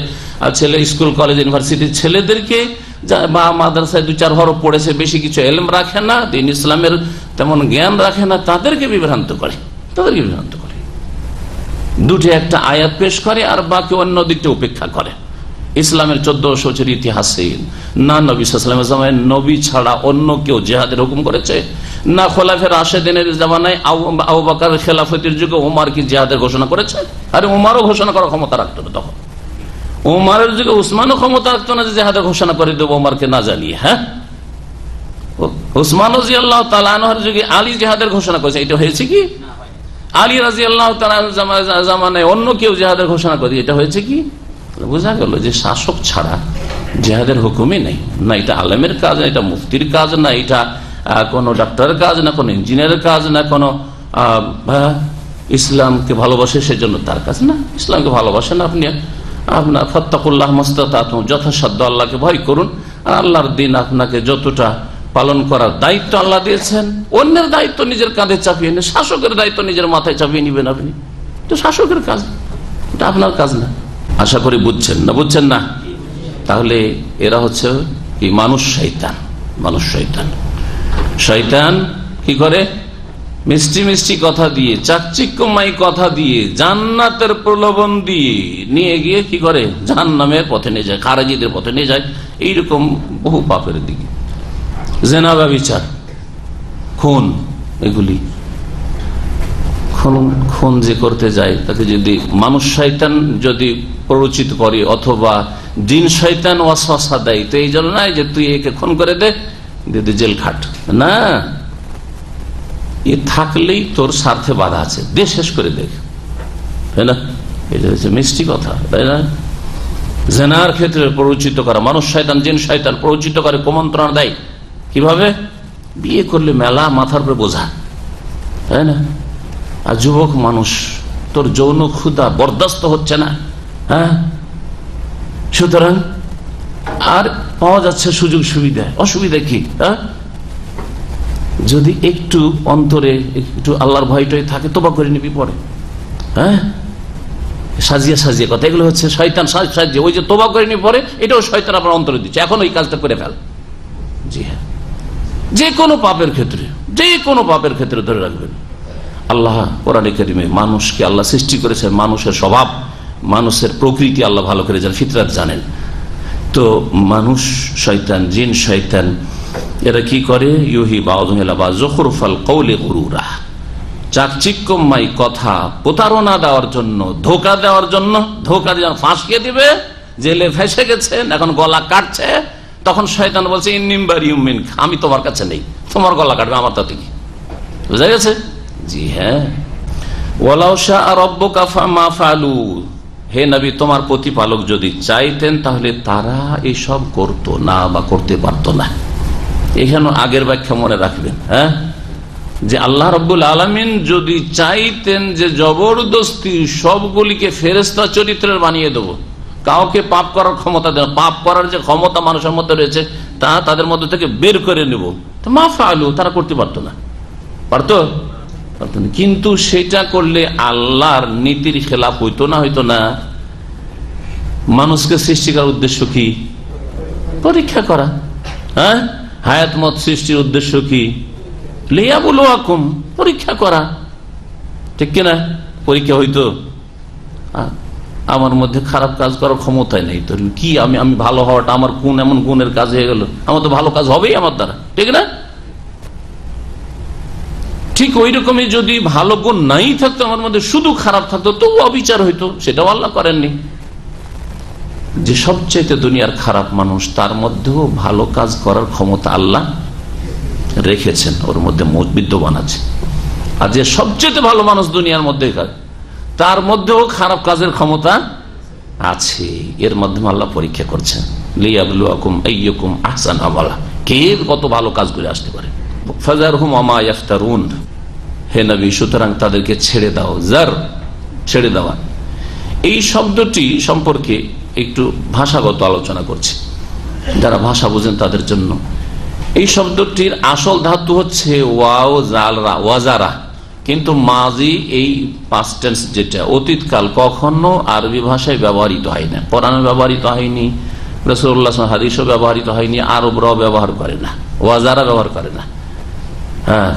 ছেলে, স্কুল কলেজ ইউনিভার্সিটির ছেলেদেরকে, বা মাদ্রাসায় 2-4 হরফ পড়েছে, বেশি কিছু এলম রাখে না, দিন ইসলামের তেমন জ্ঞান রাখে না, তাদেরকে বিভ্রান্ত করে, তাদেরকে বিভ্রান্ত করে। দুটো একটা আয়াত পেশ করে আর বাকি অন্য দিকটা উপেক্ষা করে। ইসলামের 1400 বছর ইতিহাসে না নবী সাল্লাল্লাহু আলাইহি ওয়াসাল্লামের নবী ছাড়া অন্য কেউ জিহাদের হুকুম করেছে, না খোলাফে রাশেদিনের জামানায় আবু বকর খেলাফতের যুগে ওমর কি জিহাদের ঘোষণা করেছে? আরে ওমরও ঘোষণা করার ক্ষমতা রাখতো না তখন। ওমরের যুগে উসমানও ক্ষমতা রাখতো না যে জিহাদের ঘোষণা করে দেবো ওমরকে না জানিয়ে। হ্যাঁ, উসমান রাদিয়াল্লাহু তাআলা আনহুর যুগে আলী জিহাদের ঘোষণা করেছে, এটা হয়েছে কি? আলী রাদিয়াল্লাহু তাআলা জামানায় অন্য কেউ জিহাদের ঘোষণা করে, এটা হয়েছে কি? বোঝা গেল যে শাসক ছাড়া জিহাদের হুকুমই নেই। না এটা আলেমের কাজ, না এটা মুফতির কাজ, না এটা কোনো ডাক্তারের কাজ, না কোনো ইঞ্জিনিয়ারের কাজ, না কোনো ইসলামকে ভালোবাসে সেজন্য তার কাজ। না, ইসলামকে ভালোবাসেন আপনি, আপনার ফাত্তাকুল্লাহ মাস্তাতাতুম, যথাসাধ্য আল্লাহকে ভয় করুন, আর আল্লাহর দিন আপনাকে যতটা পালন করার দায়িত্ব আল্লাহ দিয়েছেন, অন্যের দায়িত্ব নিজের কাঁধে চাপিয়ে নেন, শাসকের দায়িত্ব নিজের মাথায় চাপিয়ে নিবেন আপনি, এটা শাসকের কাজ, এটা আপনার কাজ না। আশা করি বুঝছেন না? বুঝছেন না? তাহলে এরা হচ্ছে কি? মানুষ শয়তান। মানুষ শয়তান, শয়তান কি করে? মিষ্টি মিষ্টি কথা দিয়ে, চাকচিক্যময় কথা দিয়ে, জান্নাতের প্রলোভন দিয়ে নিয়ে গিয়ে কি করে? জাহান্নামের পথে নিয়ে যায়, খারেজিদের পথে নিয়ে যায়। এইরকম বহু পাপের দিকে, জেনা, ব্যভিচার, খুন, এগুলি খুন যে করতে যায় তাকে যদি মানুষ শয়তান যদি প্ররোচিত করে অথবা জিন শয়তান ওয়াসওয়াসা দেয়, তো এই জন্য নাই যে তুই একে খুন করে দে, জেল খাট না, এ থাকলেই তোর স্বার্থে বাধা আছে, দে শেষ করে দেখ, তাই না? এটা হচ্ছে মিষ্টি কথা, তাই না? জেনার ক্ষেত্রে প্ররোচিত করা, মানুষ শয়তান, জিন শয়তান প্ররোচিত করে, কুমন্ত্রণা দেয়। কিভাবে? বিয়ে করলে মেলা মাথার উপরে বোঝা, তাই না? আর যুবক মানুষ, তোর যৌন ক্ষুধা বরদাস্ত হচ্ছে না, হ্যাঁ, সুতরাং আর পাওয়া যাচ্ছে সুযোগ সুবিধা, অসুবিধা কি? হ্যাঁ, যদি একটু অন্তরে একটু আল্লাহর ভয়টাই থাকে, তোবা করে নিবি পরে। হ্যাঁ, সাজিয়ে সাজিয়ে কথা, এগুলো হচ্ছে শয়তান সাজিয়ে, ওই যে তোবা করে নিবি পরে, এটাও শয়তান আপনার অন্তরে দিচ্ছে, এখন ওই কাজটা করে ফেল। জি হ্যাঁ, যে কোনো পাপের ক্ষেত্রে, যে কোনো পাপের ক্ষেত্রে ধরে রাখবেন, আল্লাহ কোরআনে কারিমে মানুষকে আল্লাহ সৃষ্টি করেছেন, মানুষের স্বভাব, মানুষের প্রকৃতি আল্লাহ ভালো করে জানেন, ফিতরাত জানেন। তো মানুষ শয়তান, জিন শয়তান, এরা কি করে? ইউহি বাউযুহু ইলা বায যুখরুফাল কওলি গুরুরা, চাকচিক্যময় কথা প্রতারণা দেওয়ার জন্য, ধোকা দেওয়ার জন্য, ধোকা দিয়ে ফাঁসিয়ে দিবে, জেলে ফেসে গেছেন, এখন গলা কাটছে, তখন শয়তান বলছে ইন্নিমবারিউমিন, আমি তোমার কাছে নেই, তোমার গলা কাটবে, আমার তাতে কি। বুঝা গেছে? জি হ্যাঁ। ওয়ালাউ শাআ রাব্বুকা ফামা ফালু, হে নবী তোমার প্রতিপালক যদি চাইতেন তাহলে তারা এসব করত না বা করতে পারত না। এখানে আগের ব্যাখ্যা মনে রাখবেন, হ্যাঁ, যে আল্লাহ রাব্বুল আলামিন যদি চাইতেন যে জবরদস্তি সবগুলিকে ফেরেশতা চরিত্রের বানিয়ে দেব, কাউকে পাপ করার ক্ষমতা দেব, পাপ করার যে ক্ষমতা মানুষের মধ্যে রয়েছে তা তাদের মধ্যে থেকে বের করে নেব, তো মা ফালু, তারা করতে পারতো না, পারতো? কিন্তু সেটা করলে আল্লাহর নীতির খেলাফ হইতো না, হইতো না? মানুষকে সৃষ্টি করার উদ্দেশ্য কি? পরীক্ষা করা। হ্যাঁ, হায়াত মত সৃষ্টির উদ্দেশ্য কি? লিয়াবলুয়াকুম, পরীক্ষা করা, ঠিক কিনা? পরীক্ষা হইতো আমার মধ্যে খারাপ কাজ করার ক্ষমতাই নেই, তো কি আমি ভালো হওয়াটা আমার কোন এমন গুণের কাজ হয়ে গেল, আমার তো ভালো কাজ হবেই আমার দ্বারা, ঠিক না? ঠিক ওই রকমই যদি ভালো গুণ নাই থাকতো, আমার মধ্যে শুধু খারাপ থাকতো, তবু অবিচার হইতো, সেটাও আল্লাহ করেননি। যে সবচেয়ে দুনিয়ার খারাপ মানুষ, তার মধ্যেও ভালো কাজ করার ক্ষমতা আল্লাহ রেখেছেন, ওর মধ্যে বিদ্যমান আছে। আর যে সবচেয়ে ভালো মানুষ দুনিয়ার মধ্যে, তার মধ্যেও খারাপ কাজের ক্ষমতা আছে। এর মাধ্যমে আল্লাহ পরীক্ষা করছেন, লিয়াবলুয়াকুম আইয়ুকুম আহসানু আমালা, কে কত ভালো কাজ করে আসতে পারে। ফাযারহুম ওয়া ইফতারুন, হে নবী সুতরাং তাদেরকে ছেড়ে দাও। জার, ছেড়ে দেওয়া, এই শব্দটি সম্পর্কে একটু ভাষাগত আলোচনা করছি, যারা ভাষা বুঝেন তাদের জন্য। এই শব্দটির আসল ধাতু হচ্ছে ওয়াও জালরা, ওয়াজারা, কিন্তু মাজি এই পাস্ট টেন্স যেটা অতীতকাল কখনো আরবি ভাষায় ব্যবহৃত হয় না, কোরআনে ব্যবহৃত হয়নি, রাসূলুল্লাহ হাদিসও ব্যবহৃত হয়নি, আরবরাও ব্যবহার করে না, ওয়াজারা ব্যবহার করে না। হ্যাঁ,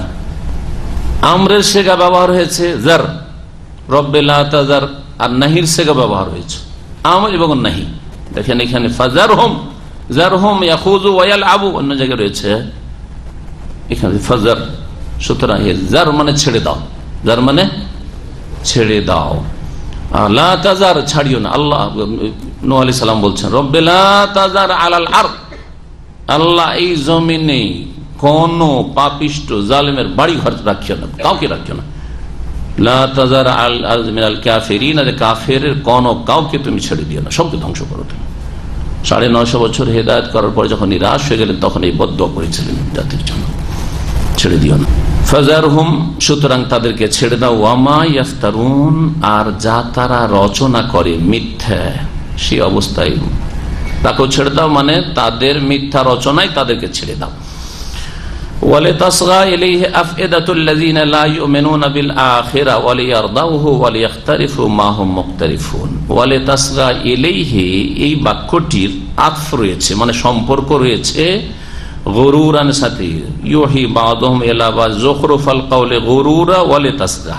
আমরের সেগা ব্যবহার হয়েছে জার, রব্বে লা তাজার, আর নাহির সেগা ব্যবহার হয়েছে আমর এবং নাহি। দেখেন এখানে ফাজারহুম, জারহুম ইয়াখুযু ওয়া ইয়ালআবু, অন্য জায়গায় রয়েছে এখানে ফাজার। সুতরাং জার মানে ছেড়ে দাও, জার মানে ছেড়ে দাও, লা তাজার ছাড়িও না। আল্লাহ নূহ আলাইহিস সালাম বলছেন রব্বে লা তাজার আলাল আরদ, আল্লাহ এই জমিনে কোন পাপিষ্ট জালেমের বাড়ি ঘর রাখিও না, কাউকে রাখিও না। লা তাজার আল মিনাল কাফিরিন, কাফেরের কোন কাউকে তুমি ছেড়ে দিও না, সবকে ধ্বংস করো তুমি। 950 বছর হেদায়েত করার পরে যখন নিরাশ হয়ে গেলেন, তখন এই বদদুয়া করেছিলেন জাতির জন্য, ছেড়ে দিও না। ফাজারহুম, সুতরাং তাদেরকে ছেড়ে দাও। ওয়ামা ইফতারুন, আর যা তারা রচনা করে মিথ্যা, সেই অবস্থায় তাকেও ছেড়ে দাও, মানে তাদের মিথ্যা রচনায় তাদেরকে ছেড়ে দাও। ওয়ালিতাসগা ইলাইহি আফইদাতুল্লাযিনা লা ইউমিনুনা বিল আখিরা ওয়ালিয়ারদাউহু ওয়ালিয়াখতারিফু মা হুম মুখতারিফুন। ওয়ালিতাসগা ইলাইহি, এই বাক্যটির আতফ রয়েছে, মানে সম্পর্ক রয়েছে গুরুরান সাথে, ইউহি বাদুহুম ইলা বা যুখরুফাল কাওলি গুরুরা ওয়ালিতাসগা,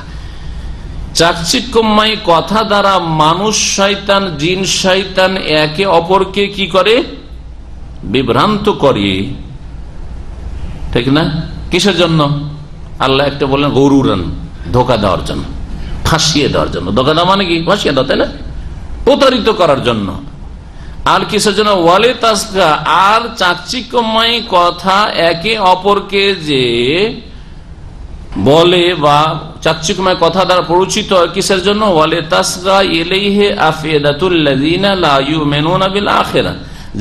চাকচিক্যময় কথা দ্বারা মানুষ শয়তান, জিন শয়তান একে অপরকে কি করে? বিভ্রান্ত করে, ঠিক না? কিসের জন্য? আল্লাহ একটা বললেন গরুরান, ধোকা দেওয়ার জন্য, ফাঁসিয়ে দেওয়ার জন্য। ধোকা দেওয়া মানে কি? ফাঁসিয়ে দেওয়া, তাই না? প্রতারিত করার জন্য। আর কিসের জন্য? ওয়ালে তাসগা, আর চাকচিক্যময় কথা একে অপরকে যে বলে বা চাকচিক্যময় কথা দ্বারা পরিচিত, কিসের জন্য? ওয়ালে তাসগা ইলাইহি আফইদাতুল্লাযিনা লা ইউমিনুনা বিল আখিরা,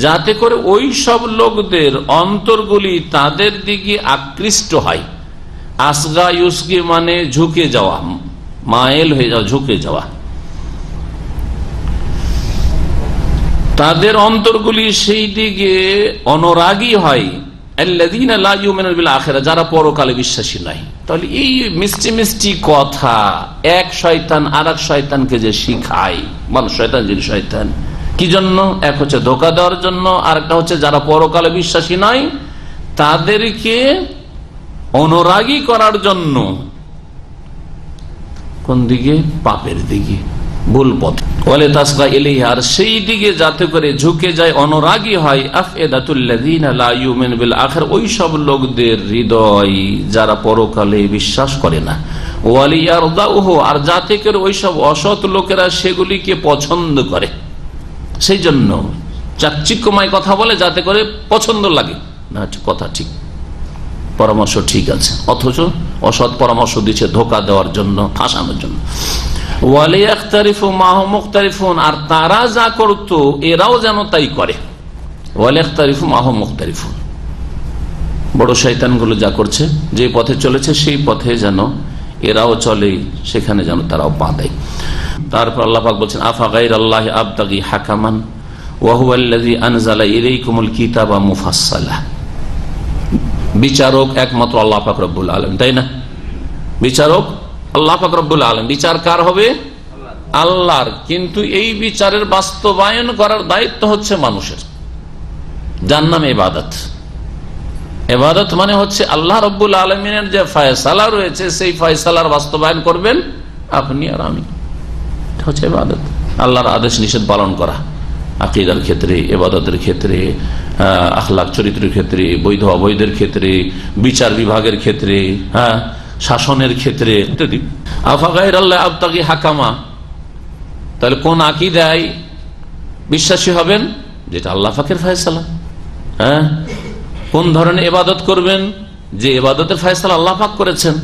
যাতে করে ওই সব লোকদের অন্তরগুলি তাদের দিকে আকৃষ্ট হয়। আসগা ইউসগি মানে ঝুঁকে যাওয়া, মাইল হয়ে যাওয়া, ঝুঁকে যাওয়া। তাদের অন্তরগুলি সেই দিকে অনুরাগী হয়। আল্লাযীনা লা ইউমিনুনা বিল আখিরা, যারা পরকালে বিশ্বাসী নয়। তাহলে এই মিষ্টি মিষ্টি কথা এক শয়তান আর এক শয়তানকে যে শিখায়, মানুষ শয়তান, জিন শয়তান, কি জন্য? এক হচ্ছে ধোকা দেওয়ার জন্য, আর একটা হচ্ছে যারা পরকালে বিশ্বাসী নয় তাদেরকে অনুরাগী করার জন্য। কোন দিকে? পাপের দিকে, ভুল পথ। ওয়ালে তাসগা ইলাইহি, আর সেই দিকে যাতে করে ঝুঁকে যায়, অনুরাগী হয়। আফইদাতুল্লাযিনা লা ইউমিনু বিল আখিরা, ওই সব লোকদের হৃদয় যারা পরকালে বিশ্বাস করে না। ওয়ালিয়ারদাউহু, আর যাতে করে ওইসব অসৎ লোকেরা সেগুলিকে পছন্দ করে, সেই জন্য চাকচিক্যময় কথা বলে যাতে করে পছন্দ লাগে। না, কথা ঠিক, পরামর্শ ঠিক আছে, অথচ অসৎ পরামর্শ দিচ্ছে ধোঁকা দেওয়ার জন্য, ফাঁসানোর জন্য। ওয়ালিয়াখতারিফু মা হুম মুখতারিফুন, আর তারা যা করতো এরাও যেন তাই করে। ওয়ালিয়াখতারিফু মা হুম মুখতারিফুন, বড় শয়তানগুলো যা করছে, যে পথে চলেছে সেই পথে যেন এরাও চলে, সেখানে যেন তারাও পা দেয়। তারপর আল্লাহ পাক বলছেন আফা গায়রাল্লাহি আবতাগি হাকামান ওয়া হুয়াল্লাযী আনজালা ইলাইকুমুল কিতাবা মুফাসসালা। বিচারক একমাত্র আল্লাহ পাক রব্বুল আলামিন, তাই না? বিচারক আল্লাহ পাক রব্বুল আলামিন, বিচার কার হবে? আল্লাহর। কিন্তু এই বিচারের বাস্তবায়ন করার দায়িত্ব হচ্ছে মানুষের, যার নাম ইবাদত। ইবাদত মানে হচ্ছে আল্লাহ রব্বুল আলামিনের যে ফয়সালা রয়েছে সেই ফয়সালার বাস্তবায়ন করবেন আপনি আর আমি, এটা হচ্ছে ইবাদত। আল্লাহর আদেশ নিষেধ পালন করা, আকীদার ক্ষেত্রে, ইবাদতের ক্ষেত্রে, আখলাক চরিত্রের ক্ষেত্রে, বৈধ অবৈধের ক্ষেত্রে, বিচার বিভাগের ক্ষেত্রে, শাসনের ক্ষেত্রে ইত্যাদি। আফা গায়রাল্লাহি আবতাগি হাকামা, তাহলে কোন আকীদায় বিশ্বাসী হবেন? যেটা আল্লাহ পাকের ফয়সালা। কোন ধরনের ইবাদত করবেন? যে ইবাদতের ফয়সালা আল্লাহ পাক করেছেন।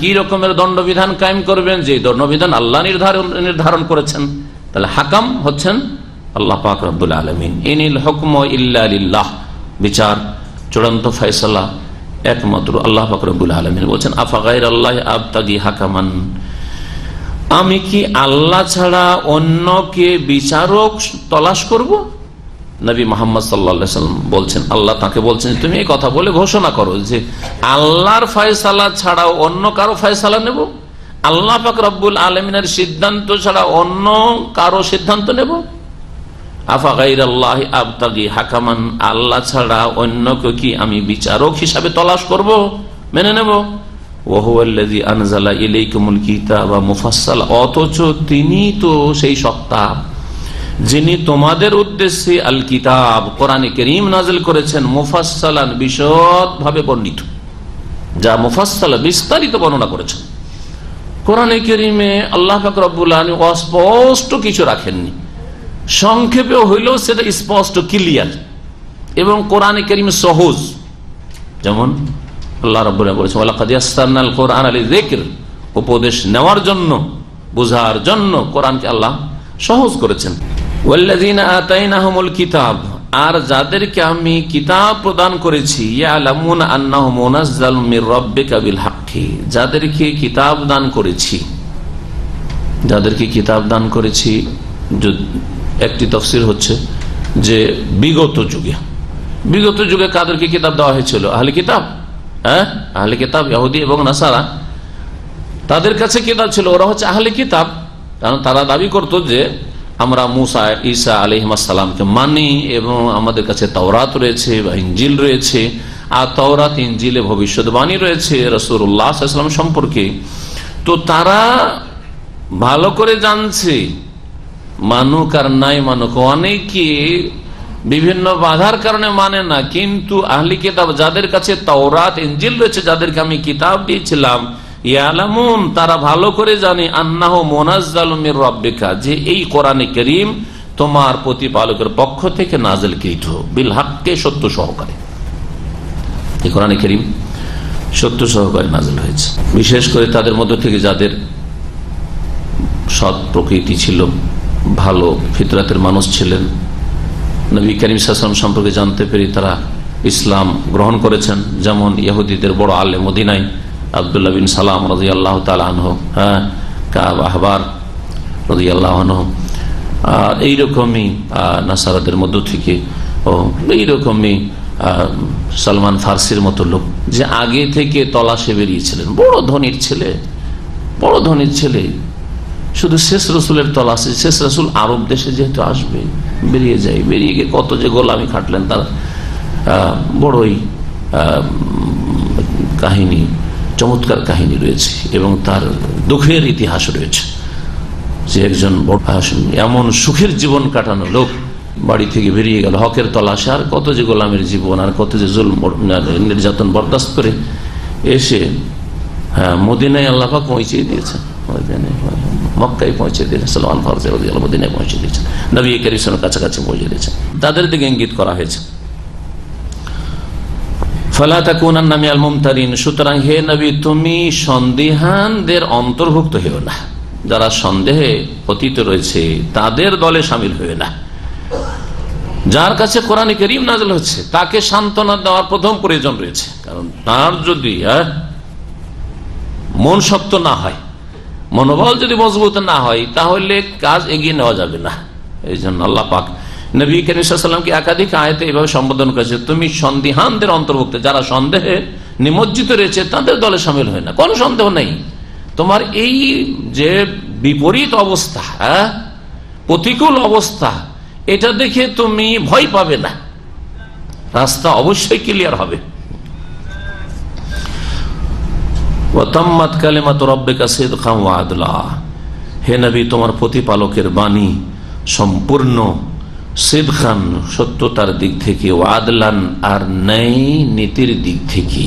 কি রকমের দণ্ডবিধান কায়েম করবেন? যে দণ্ডবিধান আল্লাহ নির্ধারণ করেছেন। তাহলে হাকাম হচ্ছেন আল্লাহ পাক রব্বুল আলামিন। ইনিল হুকমু ইল্লা লিল্লাহ, বিচার চূড়ান্ত ফয়সালা একমাত্র আল্লাহ পাক রব্বুল আলামিন। বলছেন আফা গায়রাল্লাহি আবতাগি হাকামান, আমি কি আল্লাহ ছাড়া অন্যকে বিচারক তলাশ করব? নবী মুহাম্মদ সাল্লাল্লাহু আলাইহি ওয়াসাল্লাম বলছেন, আল্লাহ তাকে বলছেন তুমি এই কথা বলে ঘোষণা করো যে আল্লাহর ফয়সালা ছাড়াও অন্য কারো ফয়সালা নেব? আল্লাহ পাক রব্বুল আলামিনের সিদ্ধান্ত ছাড়া অন্য কারো সিদ্ধান্ত নেব? আফা গায়রাল্লাহি আবতাগি হাকামান, আল্লাহ ছাড়া অন্যকে কি আমি বিচারক হিসাবে তলাশ করব, মেনে নেব? ওয়া হুয়াল্লাযী আনজালা ইলাইকুমুল কিতাবা মুফাসসালা, অথচ তিনি তো সেই সত্তা যিনি তোমাদের উদ্দেশ্যে আল কিতাব কোরআনে কারীম নাযিল করেছেন, মুফাসসালান বিশদভাবে বর্ণিত, যা মুফাসসালা বিস্তারিত বর্ণনা করেছেন। কোরআনে কারীমে আল্লাহ পাক রব্বুল আলামিন অস্পষ্ট কিছু রাখেননি, সংক্ষেপে হইলেও সেটা স্পষ্ট, ক্লিয়ার, এবং কোরআনে কারীম সহজ। যেমন আল্লাহ রাব্বুল আলামিন বলেছেন ওয়ালাকাদ ইয়াসসারনাল কুরআনা লিযিকর, উপদেশ নেওয়ার জন্য, বোঝার জন্য কোরআনকে আল্লাহ সহজ করেছেন। ওয়াল্লাযীনা আতাইনাহুমুল কিতাব, আর যাদেরকে আমি কিতাব প্রদান করেছি, ইয়ালামুনা আন্নাহু মুনাজ্জালুম মির রাব্বিকা বিল হাক্কি, যাদেরকে কিতাব দান করেছি, যাদেরকে কিতাব দান করেছি, একটি তাফসীর হচ্ছে যে বিগত যুগে কাদেরকে কিতাব দেওয়া হয়েছিল? আহলে কিতাব, আহলে কিতাব ইহুদি এবং নাসারা, তাদের কাছে কিতাব ছিল, ওরা হচ্ছে আহলে কিতাব। কারণ তারা দাবি করত যে আমরা মুসা ঈসা আলাইহিস সালামকে মানি এবং আমাদের কাছে তাওরাত রয়েছে বা ইনজিল রয়েছে, আর তাওরাত ইনজিলে ভবিষ্যৎবাণী রয়েছে রাসূলুল্লাহ সাল্লাল্লাহু আলাইহি ওয়াসাল্লাম সম্পর্কে। তো তারা ভালো করে জানছে, মানুক আর নাই মানুক, অনেকে বিভিন্ন বাধার কারণে মানে না, কিন্তু আহলি কিতাব যাদের কাছে তাওরাত ইনজিল রয়েছে, যাদেরকে আমি কিতাব দিয়েছিলাম, ইয়ালামুন, তারা ভালো করে জানে, আন্নাহু মুনাজ্জালুম মির রাব্বিকা, যে এই কোরআনে কারীম তোমার প্রতিপালকের পক্ষ থেকে নাযিলকৃত, বিল হাক্কি, সত্য সহকারে। এই কোরআনে কারীম সত্য সহকারে নাযিল হয়েছে। বিশেষ করে তাদের মধ্য থেকে যাদের সৎ প্রকৃতি ছিল, ভালো ফিতরাতের মানুষ ছিলেন, নবী করিম সাল্লাল্লাহু আলাইহি ওয়াসাল্লাম সম্পর্কে জানতে পেরে তারা ইসলাম গ্রহণ করেছেন। যেমন ইহুদিদের বড় আলেম মদিনায় আব্দুল্লাহ বিন সালাম রাদিয়াল্লাহু তাআলা আনহু, কাব আহবার রাদিয়াল্লাহু আনহু, আর এইরকমই নাসারাদের মধ্য থেকে এইরকমই সালমান ফার্সির মতো লোক, যে আগে থেকে তলাশে বেরিয়েছিলেন, বড় ধনীর ছেলে, শুধু শেষ রসুলের তলাশে, শেষ রসুল আরব দেশে যেহেতু আসবে, বেরিয়ে গিয়ে কত যে গোলামি খাটলেন, তার বড়ই কাহিনী, চমৎকার কাহিনী রয়েছে এবং তার দুঃখের ইতিহাস রয়েছে। যে একজন এমন সুখের জীবন কাটানো লোক বাড়ি থেকে বেরিয়ে গেল হকের তলাশে, আর কত যে গোলামের জীবন, আর কত যে জুলম নির্যাতন বরদাস্ত করে এসে হ্যাঁ, মদিনায় আল্লাহ পাক পৌঁছে দিয়েছেন, মক্কায় পৌঁছে দিয়েছেন, সালমান ফারসি রাদিয়াল্লাহু মদিনায় পৌঁছে দিয়েছেন, নবী করিম সাল্লাল্লাহু আলাইহি ওয়াসাল্লামের কাছাকাছি পৌঁছে দিয়েছেন। তাদের দিকে ইঙ্গিত করা হয়েছে। ফালা তাকুনান্না মিনাল মুমতারিন, সুতরাং হে নবী তুমি সন্দেহানদের অন্তর্ভুক্ত হও না, যারা সন্দেহে পতিত রয়েছে তাদের দলে শামিল হয়ে না। যার কাছে কোরআন কারীম নাযিল হচ্ছে তাকে সান্ত্বনা দেওয়ার প্রথম প্রয়োজন রয়েছে, কারণ তার যদি মন শক্ত না হয়, মনোবল যদি মজবুত না হয়, তাহলে কাজ এগিয়ে নেওয়া যাবে না। এই জন্য আল্লাহ পাক নবী করিম সাল্লাল্লাহু আলাইহি ওয়াসাল্লামকে একাধিক আয়াতে এইভাবে সম্বোধন করেছে, তুমি সন্দিহানদের অন্তর্ভুক্ত, যারা সন্দেহে নিমজ্জিত রয়েছে তাদের দলে শামিল হয় না। কোনো সন্দেহ নেই, তোমার এই যে বিপরীত অবস্থা, প্রতিকূল অবস্থা, এটা দেখে তুমি ভয় পাবে না, রাস্তা অবশ্যই ক্লিয়ার হবে। ওয়াতাম্মাত কালিমাতু রাব্বিকা সিদকান ওয়া আদলা, হে নবী তোমার প্রতিপালকের বাণী সম্পূর্ণ, সিদকান সত্যতার দিক থেকে, ওয়া আদলান আর ন্যায় নীতির দিক থেকে,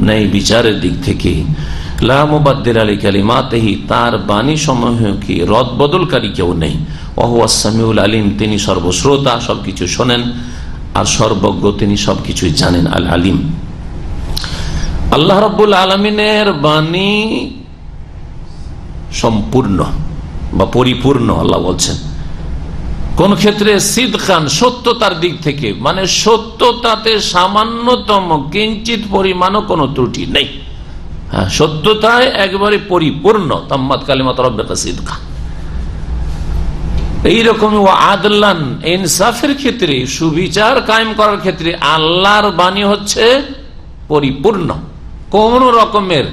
ন্যায় বিচারের দিক থেকে, লা মুবাদদিলা লিকালিমাতিহি তার বাণী সমূহকে রদ বদলকারী কেউ নেই, ওয়া হুয়াস সামিউল আলিম তিনি সর্বশ্রোতা, সবকিছু শোনেন, আর সর্বজ্ঞ তিনি সবকিছুই জানেন, আল আলিম। আল্লাহ রাব্বুল আলামিনের বাণী সম্পূর্ণ বা পরিপূর্ণ, আল্লাহ বলছেন। কোন ক্ষেত্রে সিদকান সত্যতার দিক থেকে, মানে সত্যতাতে সামান্যতম কিঞ্চিত পরিমাণও কোনো ত্রুটি নেই, সত্যতায় একবারে পরিপূর্ণ। তাম্মাত কালিমাতু রাব্বিকা সিদকান। এইরকম আদলান ইনসাফের ক্ষেত্রে, সুবিচার কায়েম করার ক্ষেত্রে আল্লাহর বাণী হচ্ছে পরিপূর্ণ। কোন রকমের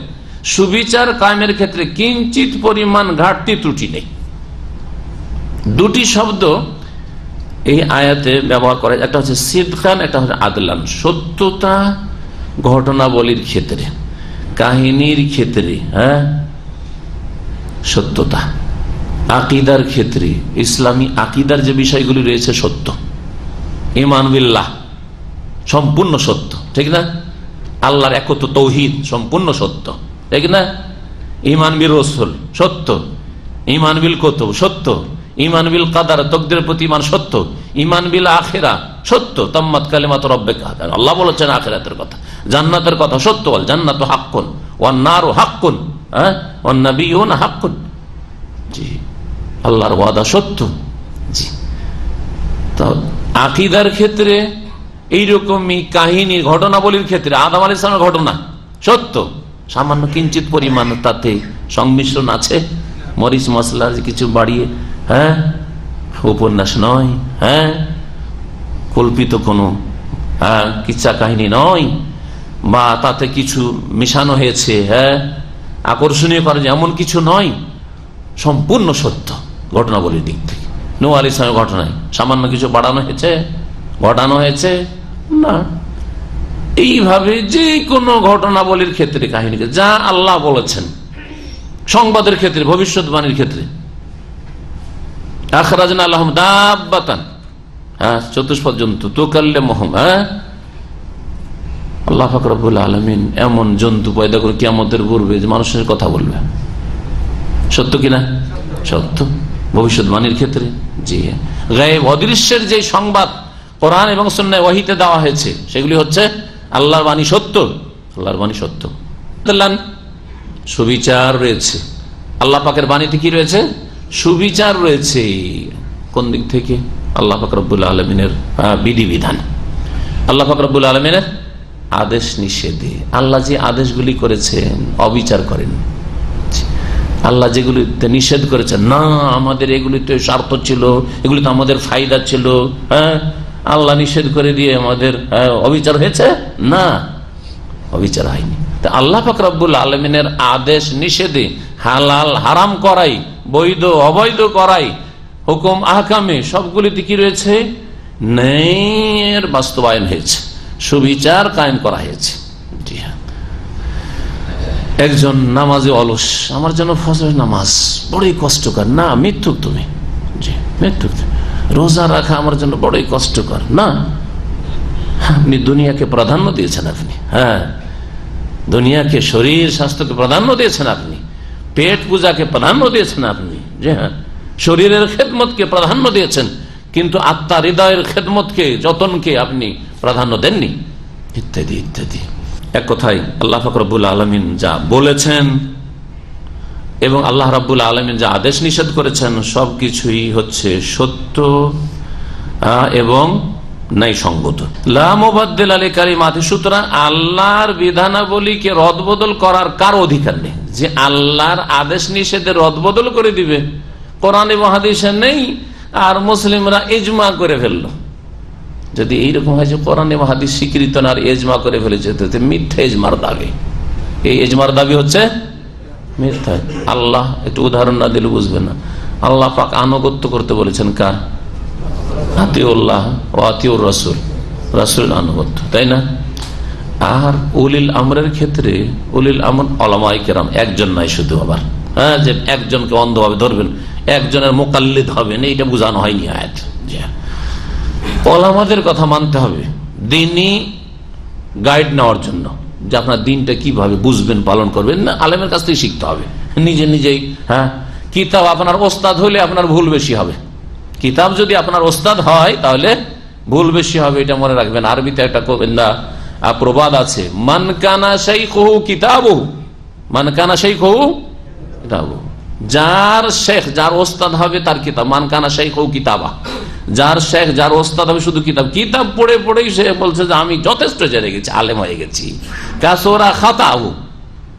সুবিচার কায়েমের ক্ষেত্রে কিঞ্চিত পরিমাণ ঘাটতি ত্রুটি নেই। দুটি শব্দ এই আয়াতে ব্যবহার করে, একটা হচ্ছে সিদকান, একটা হচ্ছে আদলান। সত্যতা ঘটনাবলীর ক্ষেত্রে, কাহিনীর ক্ষেত্রে সত্যতা, আকিদার ক্ষেত্রে, ইসলামী আকিদার যে বিষয়গুলি রয়েছে সত্য, ঈমান বিল্লাহ সম্পূর্ণ সত্য, ঠিক না? আল্লাহর একত্ব তৌহিদ সম্পূর্ণ সত্য, ঠিক না? ঈমান বিল রাসূল সত্য, ঈমান বিল কুতুব সত্য, ঈমান বিল কাদার তাকদীরের প্রতি ঈমান সত্য, ঈমান বিল আখিরা সত্য। তাম্মাত কালিমাতু রাব্বিকা, আল্লাহ বলেছেন আখিরাতের কথা, জান্নাতের কথা সত্য, ওয়াল জান্নাতু হাক্কুন ওয়ান নারু হাক্কুন ওয়ান নাবিয়ুনা হাক্কুন। জি, আল্লাহর ওয়াদা সত্য। জি, তো আকীদার ক্ষেত্রে এইরকমই কাহিনী ঘটনাবলীর ক্ষেত্রে আদম আলাইহিস সালামের ঘটনা সত্য, সামান্য কিঞ্চিত পরিমাণ তাতে সংমিশ্রণ আছে, মরিচ মশলা কিছু বাড়িয়ে, উপন্যাস নয়, কল্পিত কোনো কিচ্ছা কাহিনী নয়, বা তাতে কিছু মিশানো হয়েছে আকর্ষণীয় করা এমন কিছু নয়, সম্পূর্ণ সত্য ঘটনাবলীর দিক থেকে। নূহ আলাইহিস সালামের ঘটনায় সামান্য কিছু বাড়ানো হয়েছে, ঘটানো হয়েছে না। এইভাবে যে কোনো ঘটনাবলীর ক্ষেত্রে, কাহিনীকে যা আল্লাহ বলেছেন, সংবাদের ক্ষেত্রে, ভবিষ্যৎবাণীর ক্ষেত্রে, আখরাজনা লাহুম দাব্বাতান, চতুষ্পদ জন্তু, তুকাল্লিমুহুম, আল্লাহ পাক রব্বুল আলামিন এমন জন্তু পয়দা করে কিয়ামতের পূর্বে যে মানুষের কথা বলবে, সত্য কিনা? সত্য। ভবিষ্যৎবাণীর ক্ষেত্রে, জি, গায়েব অদৃশ্যের যে সংবাদ কোরআন এবং সুন্নাহ ওয়াহিতে দেওয়া হয়েছে সেগুলি হচ্ছে আল্লাহর বাণী সত্য, আল্লাহর বাণী সত্য। সুবিচার রয়েছে, আল্লাহ পাকের বাণীতে কি রয়েছে? সুবিচার রয়েছে। কোন দিক থেকে? আল্লাহ পাক রব্বুল আলামিনের বিধিবিধান, আল্লাহ পাক রব্বুল আলামিনের আদেশ নিষেধে। আল্লাহ যে আদেশগুলি করেছেন অবিচার করেন, আল্লাহ যেগুলিতে নিষেধ করেছেন, না আমাদের এগুলিতে স্বার্থ ছিল, এগুলিতে আমাদের ফায়দা ছিল, আল্লাহ নিষেধ করে দিয়ে আমাদের অবিচার হয়েছে? না, অবিচার হয়নি। তা আল্লাহ পাক রব্বুল আলামিনের আদেশ নিষেধে, হালাল হারাম করাই, বৈধ অবৈধ করাই, হুকুম আহকামে সবগুলিতে কি রয়েছে? ন্যায়ের বাস্তবায়ন হয়েছে, সুবিচার কায়েম করা হয়েছে। জি হ্যাঁ, একজন নামাজে অলস, আমার জন্য ফজরের নামাজ বড়ই কষ্টকর, না মিথ্যুক তুমি, জি মিথ্যুক। রোজা রাখা আমার জন্য বড়ই কষ্টকর, না আপনি দুনিয়াকে প্রাধান্য দিয়েছেন, আপনি দুনিয়াকে, শরীর স্বাস্থ্যকে প্রাধান্য দিয়েছেন আপনি, পেট পূজাকে প্রাধান্য দিয়েছেন আপনি, যে হ্যাঁ শরীরের খেদমতকে প্রাধান্য দিয়েছেন, কিন্তু আত্মা হৃদয়ের খেদমতকে, যতনকে আপনি প্রাধান্য দেননি, ইত্যাদি ইত্যাদি। এক কথায় আল্লাহ পাক রব্বুল আলামিন যা বলেছেন এবং আল্লাহ রাব্বুল আলামিন যা আদেশ নিষেধ করেছেন সবকিছুই হচ্ছে সত্য এবং ন্যায়সঙ্গত। লা মুবাদদিলা লিকালিমাতিহি, সুতরাং আল্লাহর বিধানাবলীকে রদবদল করার কারো অধিকার নেই, যে আল্লাহর আদেশ নিষেধের রদবদল করে দিবে। কোরআন এবং হাদিসে নেই আর মুসলিমরা ইজমা করে ফেললো। যদি এইরকম হয় যে কোরআন এবং হাদিস স্বীকৃত না আর ইজমা করে ফেলেছে, মিথ্যা ইজমার দাবি। এই ইজমার দাবি হচ্ছে মিথ্যা। আল্লাহ একটু উদাহরণ না দিলে বুঝবে না। আল্লাহ পাক আনুগত্য করতে বলেছেন কার? আতিউল্লাহ ও আতিউর রাসূল, রাসূলের আনুগত্য, তাই না? আর উলিল আমরের ক্ষেত্রে উলিল আমর উলামায়ে কেরাম, একজন নাই শুধু, আবার হ্যাঁ যে একজনকে অন্ধভাবে ধরবেন, একজনের মুকাল্লিদ হবেন, এইটা বোঝানো হয়নি আয়াত। উলামাদের কথা মানতে হবে দ্বীনি গাইড নেওয়ার জন্য, যে আপনার দিনটা কিভাবে বুঝবেন, পালন করবেন, না আলেমের কাছ থেকে শিখতে হবে। নিজে নিজেই হ্যাঁ কিতাব আপনার ওস্তাদ হলে আপনার ভুল বেশি হবে। কিতাব যদি আপনার ওস্তাদ হয় তাহলে ভুল বেশি হবে, এটা মনে রাখবেন। আরবিতে একটা প্রবাদ আছে, মান কানা শাইখুহু কিতাবুহু, মান কানা শাইখুহু কিতাবুহু, যার শেখ, যার ওস্তাদ হবে তার কিতাব। মান কানা শাইখুহু কিতাবা, যার শেখ, যার ওস্তাদ হবে শুধু কিতাব। কিতাব পড়ে পড়েই সে বলছে যে আমি যথেষ্ট জেনে গেছি, আলেম হয়ে গেছি। কাসরা খাতাহু,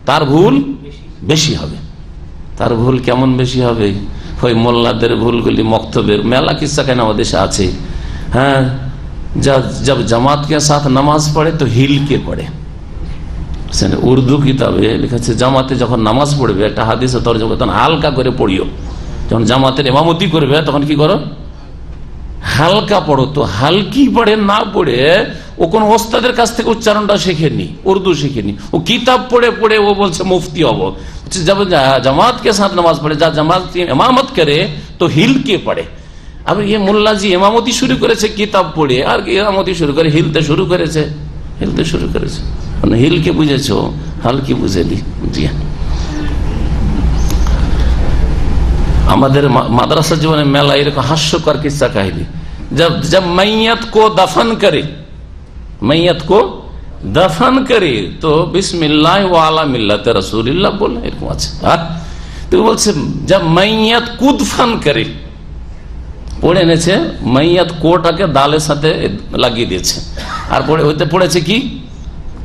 তার ভুল বেশি হবে। তার ভুল কেমন বেশি হবে? ওই মোল্লাদের ভুলগুলি মক্তবের মেলা কিস্সা কেন আমাদের দেশে আছে। হ্যাঁ, जब जमात के साथ नमाज पढ़े तो हिल के पढ़े। উর্দু কিতাবে লেখা আছে জামাতে যখন নামাজ পড়বে, একটা হাদিসে তরজমা, তখন হালকা করে পড়িও। যখন জামাতের ইমামতি করবে তখন কি করো? হালকা পড়ো। তো হালকি পড়ে না পড়ে ও কোন ওস্তাদের কাছ থেকে উচ্চারণটা শেখেনি, উর্দু শেখেনি, ও কিতাব পড়ে পড়ে ও বলছে মুফতি হব। জামাত কে সাথ নামাজ পড়ে, যা জামাত ইমামত করে তো হিল কে পড়ে। আবার ये মোল্লাজি ইমামতি শুরু করেছে কিতাব পড়ে, আর ইমামতি শুরু করে হিলতে শুরু করেছে, হিলতে শুরু করেছে। মানে হিলকে বুঝেছো, হালকি বুঝেনি। জি, আমাদের মাদ্রাসা জীবনে মেলা এরকম হাস্যকর কিস্সা কাহিনী। जब मैयत को दफन करे, मैयत को दफन करे तो बिस्मिल्लाह व अला मिल्लत रसूलिल्लाह बोले, এরকম আছে। তো বলছে जब मैयत को दफन करे, পড়ে এনেছে মাইয়াত কোটাকে দালের সাথে লাগিয়ে দিয়েছে, আর পড়েছে কি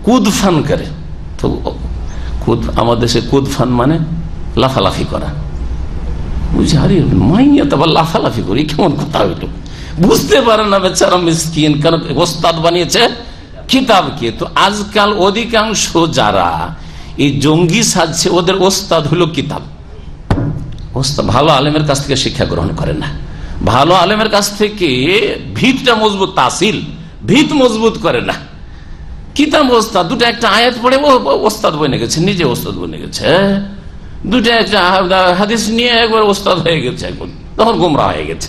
কুদফান করে। তো কুদ আমাদের দেশে কুদফান মানে লাফালাফি করা। বুঝছি, আরে মাইয়াত আবার লাফালাফি করি, কেমন কথা হইল? বুঝতে পারে না বেচারা মিসকিন, কারণ ওস্তাদ বানিয়েছে কিতাবকে। তো আজকাল অধিকাংশ যারা এই জঙ্গি সাজছে, ওদের ওস্তাদ হলো কিতাব। ওস্তাদ ভালো আলেমের কাছ থেকে শিক্ষা গ্রহণ করে না, ভালো আলেমের কাছ থেকে ভিতটা মজবুত, তাসিল ভিত মজবুত করে না। কিতাব ওস্তাদ, দুটো একটা আয়াত পড়ে ওস্তাদ বনে গেছে, নিজে ওস্তাদ বনে গেছে। দুটো একটা হাদিস নিয়ে একবার ওস্তাদ হয়ে গেছে, এখন তখন গোমরা হয়ে গেছে।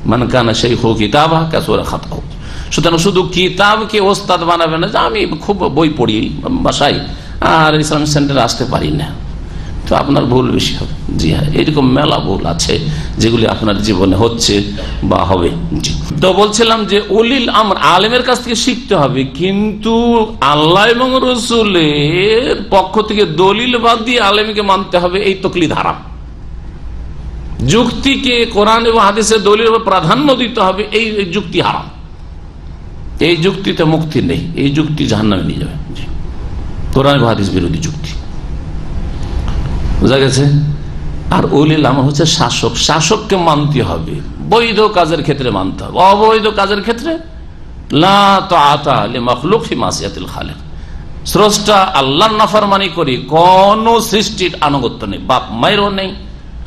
মান কানা শাইখু কিতাবা কাসুরা খাতাহু। সুতরাং শুধু কিতাবকে ওস্তাদ বানাবে না, যে আমি খুব বই পড়ি বাসায় আর ইসলামিক সেন্টারে আসতে পারি না, তো আপনার ভুল বেশি হবে। জি হ্যাঁ, এরকম মেলা ভুল আছে যেগুলি আপনার জীবনে হচ্ছে বা হবে। জি, তো বলছিলাম যে উলিল আমর আলেমের কাছ থেকে শিখতে হবে, কিন্তু আল্লাহ এবং রসুলের পক্ষ থেকে দলিল বাদ দিয়ে আলেমকে মানতে হবে, এই তকলিদ হারাম। যুক্তিকে কোরআন এবং হাদিসের দলিল প্রাধান্য দিতে হবে, এই যুক্তি হারাম। এই যুক্তিতে মুক্তি নেই, এই যুক্তি জাহান্নামে নিয়ে যাবে। কোরআন এবং হাদিস বিরোধী যুক্তি, বুঝা গেছে। আর উলিল আমর হচ্ছে শাসক, শাসককে মানতে হবে, বৈধ কাজের ক্ষেত্রে মানতে হবে, অবৈধ কাজের ক্ষেত্রে লা তাআতা লিমাখলুক ফি মাসিয়াতিল খালিক। স্রষ্টা আল্লাহর নাফরমানি করি, কোন সৃষ্টির আনুগত্য নেই, বাপ মায়েরও নেই,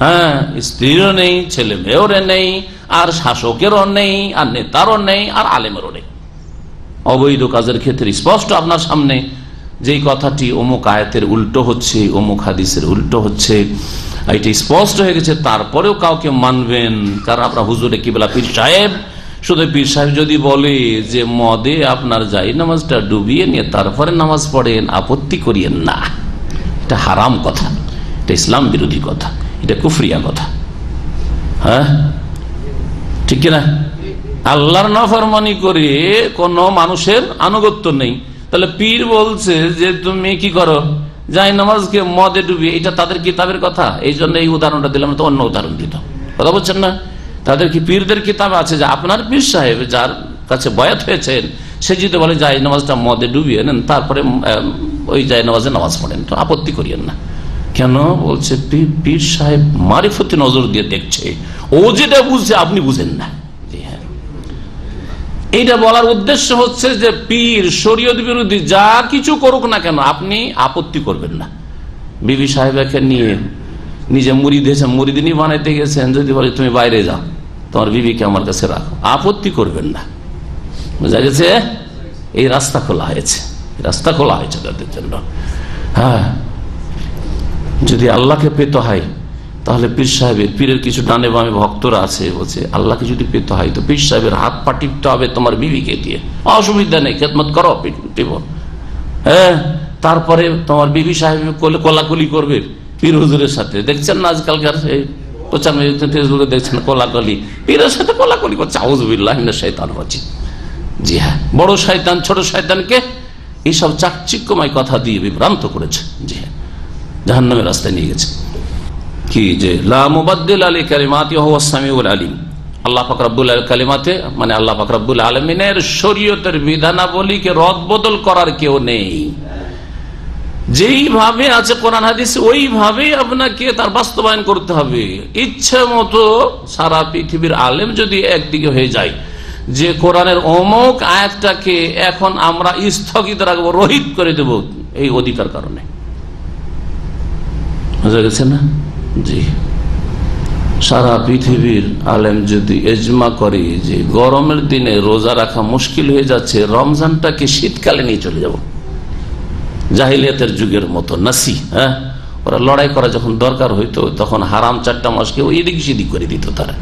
হ্যাঁ স্ত্রীরও নেই, ছেলে মেয়েরও নেই, আর শাসকেরও নেই, আর নেতারও নেই, আর আলেমেরও নেই। অবৈধ কাজের ক্ষেত্রে স্পষ্ট আপনার সামনে যেই কথাটি অমুক আয়াতের উল্টো হচ্ছে, অমুক হাদিসের উল্টো হচ্ছে, এটি স্পষ্ট হয়ে গেছে, তারপরেও কাউকে মানবেন, কারণ আপনার হুজুরে কিবলা পীর সাহেব শুধু পীর সাহেব যদি বলে যে মদে আপনার যাই নামাজটা ডুবিয়ে নিয়ে তারপরে নামাজ পড়েন, আপত্তি করিয়েন না। এটা হারাম কথা, এটা ইসলাম বিরোধী কথা, এটা কুফরিয়া কথা। হ্যাঁ, ঠিক কিনা? আল্লাহর নাফরমানি করে কোন মানুষের আনুগত্য নেই। তাহলে পীর বলছে যে তুমি কি করো, যাই নামাজকে মদে ডুবিয়ে, এটা তাদের কিতাবের কথা। এই জন্য এই উদাহরণটা দিলাম, তো অন্য উদাহরণ দিত। কথা বলছেন না? তাদের কি পীরদের কিতাব আছে যে আপনার পীর সাহেব যার কাছে বয়াত হয়েছেন সে যদি বলে যাই নামাজটা মদে ডুবিয়ে নেন তারপরে ওই যাই নামাজে নামাজ পড়েন, তো আপত্তি করিয়েন না। কেন? বলছে পীর সাহেব মারিফতি নজর দিয়ে দেখছে, ও যেটা বুঝছে আপনি বুঝেন না। এইটা বলার উদ্দেশ্য হচ্ছে যে পীর শরীয়ত বিরোধী যা কিছু করুক না কেন আপনি আপত্তি করবেন না। বিবি সাহেবাকে নিয়ে নিজে মুরিদ হয়েছেন, মুরিদিনী বানাইতে গেছেন, যদি বলে তুমি বাইরে যাও, তোমার বিবিকে আমার কাছে রাখো, আপত্তি করবেন না। বুঝা গেছে? এই রাস্তা খোলা হয়েছে, রাস্তা খোলা হয়েছে তাদের জন্য। হ্যাঁ, যদি আল্লাহকে পেতে হয় তাহলে পীর সাহেবের, পীরের কিছু ডানে বামে ভক্তরা আছে, বলছে আল্লাহকে যদি পেতে হয় তো পীর সাহেবের হাত পা টিপতে হবে তোমার বিবিকে দিয়ে, অসুবিধা নেই, খেদমত করো, টিপো। হ্যাঁ, তারপরে তোমার বিবি সাহেব কোলাকুলি করবে পীর হুজুরের সাথে। দেখছেন না আজকালকার ফেসবুকে দেখছেন কোলাকুলি, পীরের সাথে কোলাকুলি করছে। আউযুবিল্লাহি মিনাশ শাইতানির রাজিম। জি হ্যাঁ, বড় শয়তান ছোট শয়তানকে এইসব চাকচিক্যময় কথা দিয়ে বিভ্রান্ত করেছে। জি হ্যাঁ, জাহান্নামের রাস্তায় নিয়ে গেছে। কি যে লা মুবাদদিল আলি কালিমাতি ওয়া হুয়াস সামিউল আলিম, আল্লাহ পাক রব্বুল কালিমাতে মানে আল্লাহ পাক রব্বুল আলামিনের শরীয়তের বিধানাবলীকে রদ বদল করার কেউ নেই। যেইভাবে আছে কোরআন হাদিস ওইভাবেই আপনাকে তার বাস্তবায়ন করতে হবে। ইচ্ছে মতো সারা পৃথিবীর আলেম যদি একদিকে হয়ে যায় যে কোরআনের অমুক আয়াতটাকে এখন আমরা স্থগিত রাখবো, রহিত করে দেব, এই অধিকার কারণে, বুঝা গেছে না? জি, সারা পৃথিবীর আলেম যদি এজমা করে যে গরমের দিনে রোজা রাখা মুশকিল হয়ে যাচ্ছে, রমজানটাকে শীতকালে নিয়ে চলে যাব, জাহিলিয়াতের যুগের মতো নাসি। হ্যাঁ, ওরা লড়াই করা যখন দরকার হইতো তখন হারাম 4টা মাসকে এদিক সেদিক করে দিত তারা।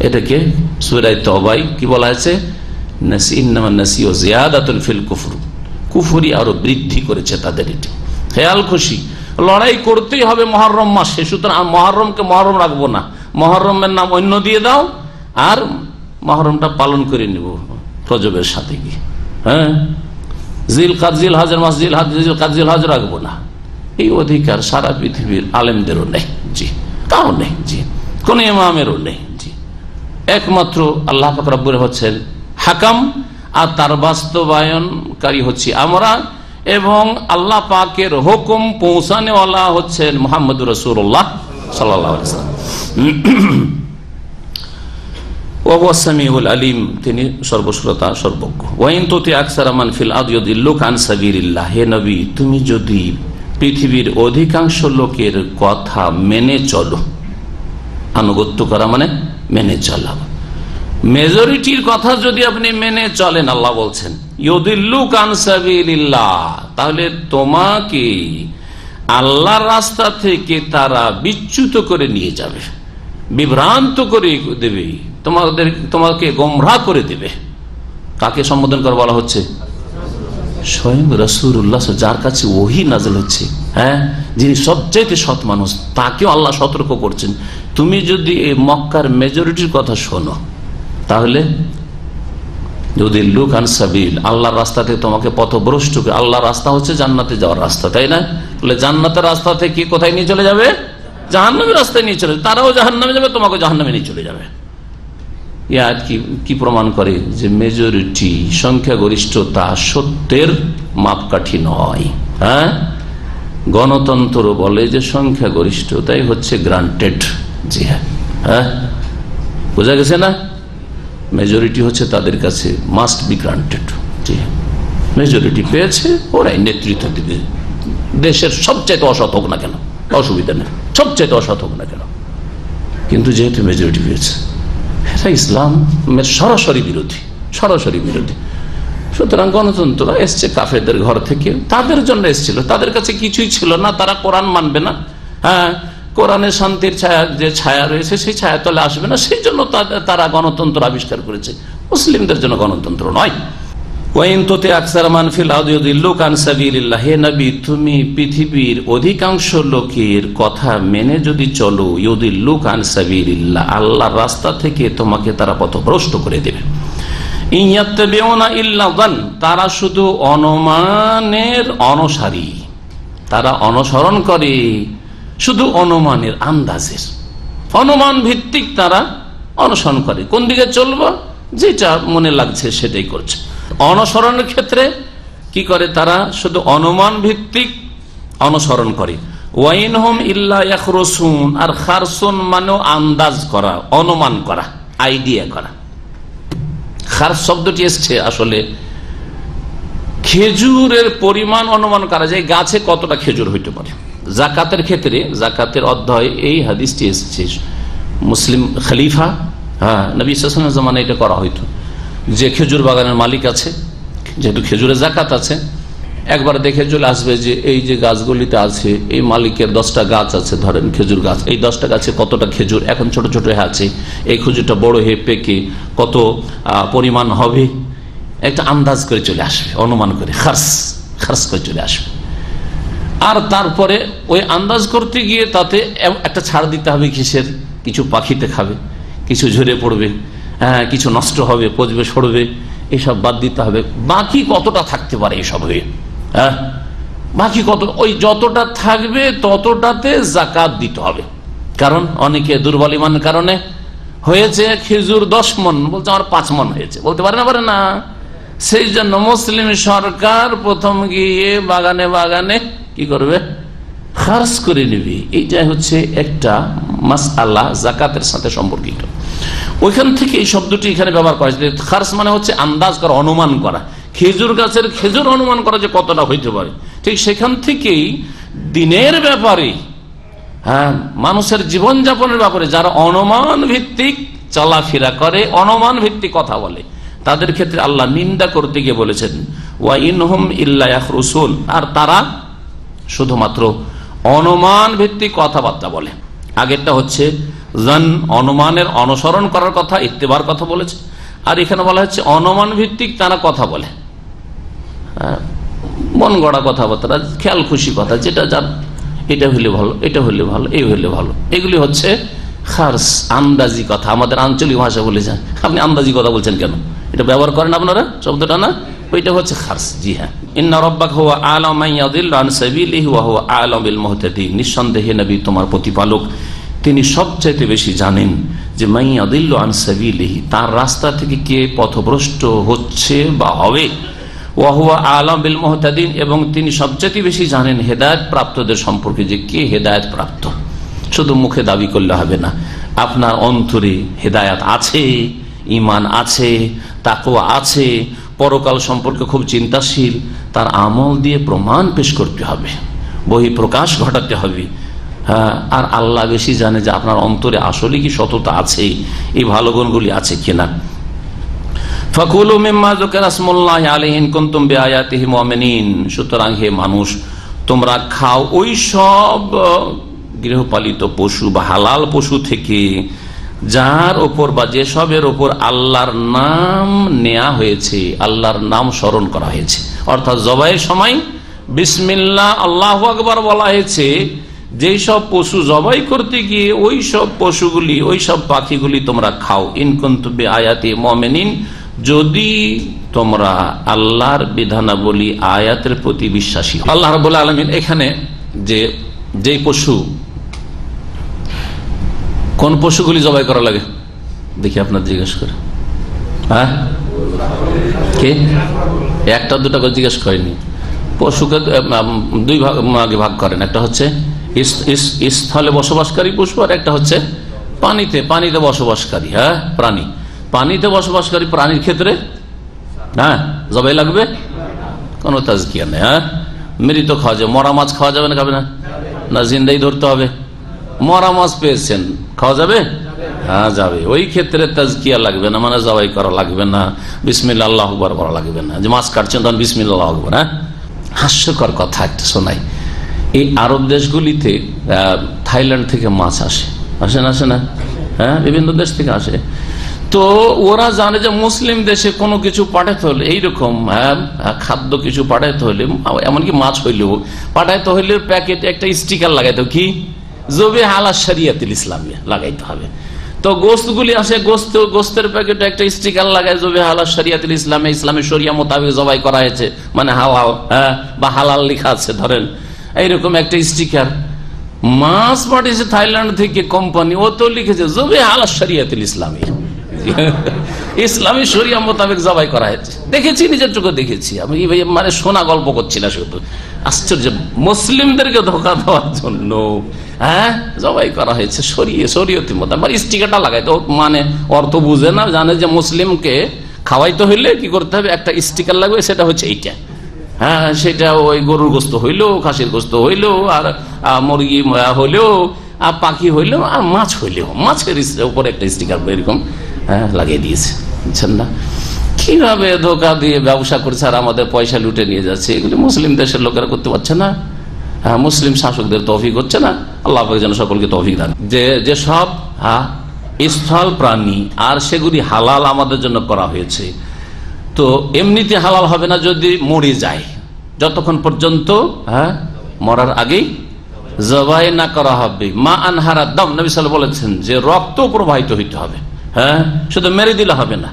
এটাকে সূরা তাওবায় কি বলা হয়েছে? নাসি, ইন্নামা নাসি ও জিয়াদাতুন ফিল কুফর, কুফরি আরো বৃদ্ধি করেছে তাদের। এটি খেয়াল খুশি লড়াই করতেই হবে মহরম মাসে, সুতরাং মহরমকে মহরম রাখবো না, মহরমের নাম অন্য দিয়ে দাও আর মহরমটা পালন করে নিব রজবের সাথে গিয়ে। হ্যাঁ, জিল হাজের মাস জিল হাজ রাখবো না, এই অধিকার সারা পৃথিবীর আলেমদেরও নেই। জি, তাও নেই। জি, কোন ইমামেরও নেই। জি, একমাত্র আল্লাহ পাক রব্বুল হচ্ছেন হাকাম, আর তার বাস্তবায়নকারী হচ্ছি আমরা, এবং আল্লাহ পাকের হুকুম পৌঁছানেওয়ালা হচ্ছেন মুহাম্মদুর রাসূলুল্লাহ সাল্লাল্লাহু আলাইহি ওয়াসাল্লাম। ওয়া হুয়াস সামিউল আলিম, তিনি সর্বশ্রোতা সর্বজ্ঞ। ওয়া ইন তুতি আকসারা মান ফিল আরদি ইউদিল্লুকা আন সাবিলিল্লাহ, হে নবী তুমি যদি পৃথিবীর অধিকাংশ লোকের কথা মেনে চলো, আনুগত্য করা মানে মেনে চলা, মেজরিটির কথা যদি আপনি মেনে চলেন, আল্লাহ বলছেন ইউদিল্লুকা আন সাবিলিল্লাহ, তাহলে তোমাকে আল্লাহর রাস্তা থেকে তারা বিচ্যুত করে নিয়ে যাবে, বিভ্রান্ত করে দেবে, তোমাকে গোমরাহ করে দেবে। কাকে সম্বোধন করে বলা হচ্ছে? স্বয়ং রাসূলুল্লাহ, যার কাছে ওহী নাযিল হচ্ছে, হ্যাঁ, যিনি সবচেয়ে সৎ মানুষ, তাকেও আল্লাহ সতর্ক করছেন। তুমি যদি এই মক্কার মেজরিটির কথা শোনো তাহলে যদি লুক আন সাবিল, আল্লাহর রাস্তা থেকে তোমাকে পথভ্রষ্ট, আল্লাহর রাস্তা হচ্ছে জান্নাতে যাওয়ার রাস্তা, তাই না? বলে জান্নাতের রাস্তা থেকে কোথায় নিয়ে চলে যাবে? জাহান্নামের রাস্তায় নিয়ে চলে যাবে, তারাও জাহান্নামে যাবে, তোমাকে জাহান্নামে নিয়ে চলে যাবে। কি প্রমাণ করে? যে মেজরিটি, সংখ্যাগরিষ্ঠতা সত্যের মাপকাঠি নয়। হ্যাঁ, গণতন্ত্র বলে যে সংখ্যাগরিষ্ঠতাই হচ্ছে গ্রান্টেড। জি হ্যাঁ, হ্যাঁ, বোঝা গেছে না? মেজরিটি হচ্ছে তাদের কাছে মাস্ট বি গ্রান্টেড। জি হ্যাঁ, মেজরিটি পেয়েছে, ওরাই নেতৃত্ব দিবে। দেশের সবচাইতে অসৎ হোক না কেন, অসুবিধা নেই, সবচাইতে অসৎ হোক না কেন, কিন্তু যেহেতু মেজরিটি পেয়েছে, এটা ইসলামের সরাসরি বিরোধী, সরাসরি বিরোধী। সুতরাং গণতন্ত্র এসছে কাফেরদের ঘর থেকে, তাদের জন্য এসেছিল, তাদের কাছে কিছুই ছিল না, তারা কোরআন মানবে না। হ্যাঁ, কোরআনে শান্তির ছায়া যে ছায়া রয়েছে সেই ছায়া তলে আসবে না, সেই জন্য তারা গণতন্ত্র আবিষ্কার করেছে। মুসলিমদের জন্য গণতন্ত্র নয়। তুমি পৃথিবীর অধিকাংশ লোকের কথা মেনে যদি চলো, ইউদিল্লুক আন সাবিলিল্লাহ, আল্লাহর রাস্তা থেকে তোমাকে তারা পথভ্রষ্ট করে দেবে। তারা শুধু অনুমানের অনুসারী, তারা অনুসরণ করে শুধু অনুমানের, আন্দাজের, অনুমান ভিত্তিক তারা অনুসরণ করে। কোন দিকে চলবো, যেটা মনে লাগছে সেটাই করছে। অনুসরণের ক্ষেত্রে কি করে, তারা শুধু অনুমান ভিত্তিক অনুসরণ করে। ওয়াইনহুম ইল্লা ইয়াখরুসুন, আর খারসুন মানে আন্দাজ করা, অনুমান করা, আইডিয়া করা। খারস শব্দটি এসছে আসলে খেজুরের পরিমাণ অনুমান করা যায়, গাছে কতটা খেজুর হইতে পারে। জাকাতের ক্ষেত্রে, জাকাতের অধ্যায় এই হাদিসটি এসেছে। মুসলিম খলিফা নবী সাল্লাল্লাহু আলাইহি ওয়াসাল্লামের জামানায় এটা করা হইতো, যে খেজুর বাগানের মালিক আছে, যেহেতু খেজুরের জাকাত আছে, একবার দেখে চলে আসবে যে এই যে গাছগুলিতে আছে, এই মালিকের 10টা গাছ আছে, ধরেন খেজুর গাছ, এই 10টা গাছে কতটা খেজুর এখন ছোট ছোট আছে, এই খেজুরটা বড় হয়ে পেকে কত পরিমাণ হবে, একটা আন্দাজ করে চলে আসবে, অনুমান করে খার্স করে চলে আসবে। আর তারপরে ওই আন্দাজ করতে গিয়ে তাতে একটা ছাড় দিতে হবে, কিসের, কিছু পাখিতে খাবে, কিছু ঝরে পড়বে, কিছু নষ্ট হবে, পচবে, সরবে, এসব বাদ দিতে হবে। বাকি কতটা থাকতে পারে এসব হয়ে, বাকি কত, ওই যতটা থাকবে ততটাতে যাকাত দিতে হবে। কারণ অনেকে দুর্বল ইমানের কারণে হয়েছে খেজুর 10 মণ, বলছে আমার 5 মণ হয়েছে, বলতে পারে না। সেই জন্য মুসলিম সরকার প্রথম গিয়ে বাগানে বাগানে কি করবে, খার্জ করে নেবে। এইটা হচ্ছে একটা মাসআলা যাকাতের সাথে সম্পর্কিত। ওইখান থেকে এই শব্দটি এখানে ব্যবহার করা হয়েছে। খার্জ মানে হচ্ছে আন্দাজ করা, অনুমান করা। খেজুর গাছের খেজুর অনুমান করা যে কতটা হইতে পারে, ঠিক সেখান থেকেই দিনের ব্যাপারে, মানুষের জীবনযাপনের ব্যাপারে যারা অনুমান ভিত্তিক চলাফেরা করে, অনুমান ভিত্তিক কথা বলে, তাদের ক্ষেত্রে আল্লাহ নিন্দা করতে গিয়ে বলেছেন ওয়া ইনহুম ইল্লা ইয়াখরুসুন, আর তারা শুধুমাত্র অনুমান ভিত্তিক কথাবার্তা বলে। আগেরটা হচ্ছে জান, অনুমানের অনুসরণ করার কথা, ইত্তেবার কথা বলেছে। আর এখানে বলা হচ্ছে অনুমান ভিত্তিক তারা কথা বলে, মন গড়া কথাবার্তা, খেয়াল খুশি কথা, যেটা যার এটা হইলে ভালো, এটা হইলে ভালো, এই হইলে ভালো, এগুলি হচ্ছে খার্স, আন্দাজি কথা। আমাদের আঞ্চলিক ভাষা বলে যায়, আপনি আন্দাজি কথা বলছেন কেন, এটা ব্যবহার করেন আপনারা শব্দটা না, ওইটা হচ্ছে খার্স। জি হ্যাঁ, ইন্না রাব্বাকা হুয়া আ'লামু মান ইয়াদিল্লু আন সাবিলিহি ওয়া হুয়া আ'লামু বিল মুহতাদিন, নিঃসন্দেহে নবী তোমার প্রতিপালক তিনি সবচাইতে বেশি জানেন যে মান ইয়াদিল্লু আন সাবিলিহি, তার রাস্তা থেকে কে পথভ্রষ্ট হচ্ছে বা হবে, ওয়া হুয়া আ'লামু বিল মুহতাদিন, এবং তিনি সবচাইতে বেশি জানেন হেদায়েত প্রাপ্তদের সম্পর্কে, যে কে হেদায়েত প্রাপ্ত। শুধু মুখে দাবি করলে হবে না, আপনার অন্তরে হেদায়েত আছে, ঈমান আছে, তাকওয়া আছে, পরকাল সম্পর্কে খুব চিন্তাশীল, তার আমল দিয়ে প্রমাণ পেশ করতে হবে, বহিঃপ্রকাশ ঘটাতে হবে। আর আল্লাহ বেশি জানে যে আপনার অন্তরে আসলে কি সততা আছে, এই ভালো গুণগুলি আছে কিনা। ফাকুলু মিম্মা যুকিরা ইসমুল্লাহি আলাইহি ইন কুনতুম বিআয়াতিহি মুমিনিন, সুতরাং হে মানুষ তোমরা খাও ওই সব গৃহপালিত পশু বা হালাল পশু থেকে যার ওপর বা যেসবের ওপর আল্লাহর নাম নেওয়া হয়েছে, আল্লাহর নাম স্মরণ করা হয়েছে, অর্থাৎ জবাইয়ের সময় বিসমিল্লাহ আল্লাহু আকবার বলা হয়েছে। যেই সব পশু জবাই করতে গিয়ে ওই সব পশুগুলি, ওই সব পাখিগুলি তোমরা খাও। ইন কুনতুম বিআয়াতি মুমিনিন, যদি তোমরা আল্লাহর বিধানাবলী আয়াতের প্রতি বিশ্বাসী। আল্লাহ রাব্বুল আলামিন এখানে যে পশু, কোন পশুগুলি জবাই করা লাগে দেখি আপনার জিজ্ঞেস করে, কে একটা দুটা করে জিজ্ঞেস করেনি। পশুকে 2 ভাগে ভাগ করেন, একটা হচ্ছে স্থলে বসবাসকারী পশু, আর একটা হচ্ছে পানিতে বসবাসকারী প্রাণী। পানিতে বসবাসকারী প্রাণীর ক্ষেত্রে জবাই লাগবে, কোন তাজকিয়া নেই। মৃত খাওয়া যাবে, মরা মাছ খাওয়া যাবে না, খাবে না জিন্দাই ধরতে হবে? মরা মাছ পেয়েছেন, খাওয়া যাবে? হ্যাঁ যাবে। ওই ক্ষেত্রে তাজকিয়া লাগবে না, মানে জবাই করা লাগবে না, বিসমিল্লাহ আল্লাহু আকবার বলা লাগবে না। যে মাছ কাটছেন তখন বিসমিল্লাহ আল্লাহু আকবার। হাস্যকর কথা একটা শোনাই। এই আরব দেশগুলিতে থাইল্যান্ড থেকে মাছ আসে না? হ্যাঁ, বিভিন্ন দেশ থেকে আসে। তো ওরা জানে যে মুসলিম দেশে কোনো কিছু পাঠাতে হলে এইরকম খাদ্য কিছু পাঠাতে হলে, এমনকি মাছ হইলেও পাঠাইতে হইলে প্যাকেটে একটা স্টিকার লাগাইতে, কি জবে আলা শরিয়াতুল ইসলামিয়া লাগাইতে হবে। তো গোস্তগুলি আসে, গোস্তের প্যাকেটে একটা স্টিকার লাগায় জবে আলা শরিয়াতুল ইসলামে, ইসলামের শরিয়া মোতাবেক জবাই করা হয়েছে, মানে হালাল বা হালাল লেখা আছে ধরেন, এইরকম একটা স্টিকার। মাছ পাঠিয়েছে থাইল্যান্ড থেকে কোম্পানি, ও তো লিখেছে জবে আলা শরিয়াতুল ইসলামী, ইসলামী শরিয়া মোতাবেক জবাই করা হয়েছে। দেখেছি, নিজের চোখে দেখেছি আমি, মানে শোনা গল্প করছি না শুধু। আশ্চর্য, মুসলিমদেরকে ধোকা দেওয়ার জন্য জবাই করা হয়েছে শরীয়তের মোতাবেক। স্টিকারটা লাগাই তো, মানে অর্থ বুঝে না, জানে যে মুসলিমকে খাওয়াইতে হইলে কি করতে হবে, একটা স্টিকার লাগবে, সেটা হচ্ছে এইটা। হ্যাঁ, সেটা ওই গরুর গোস্ত হইলেও, খাসির গোস্ত হইলেও, আর মুরগি হইলেও, আর পাখি হইলেও, আর মাছ হইলেও, মাছের উপরে একটা স্টিকার এরকম লাগিয়ে দিয়েছে। বুঝছেন না কিভাবে ধোকা দিয়ে ব্যবসা করছে আর আমাদের পয়সা লুটে নিয়ে যাচ্ছে? এগুলি মুসলিম দেশের লোকেরা করতে পারছে না, মুসলিম শাসকদের তৌফিক হচ্ছে না। আল্লাহ পাক যেন সকলকে তৌফিক দান। যে সব স্থল প্রাণী আর সেগুলি হালাল আমাদের জন্য করা হয়েছে, তো এমনিতে হালাল হবে না যদি মরে যায়, যতক্ষণ পর্যন্ত মরার আগেই জবাই না করা হবে। মা আনহারা দাম, নবী সাল্লাল্লাহু আলাইহি ওয়াসাল্লাম বলেছেন যে রক্ত প্রবাহিত হইতে হবে। হ্যাঁ, শুধু মেরে দিলে হবে না,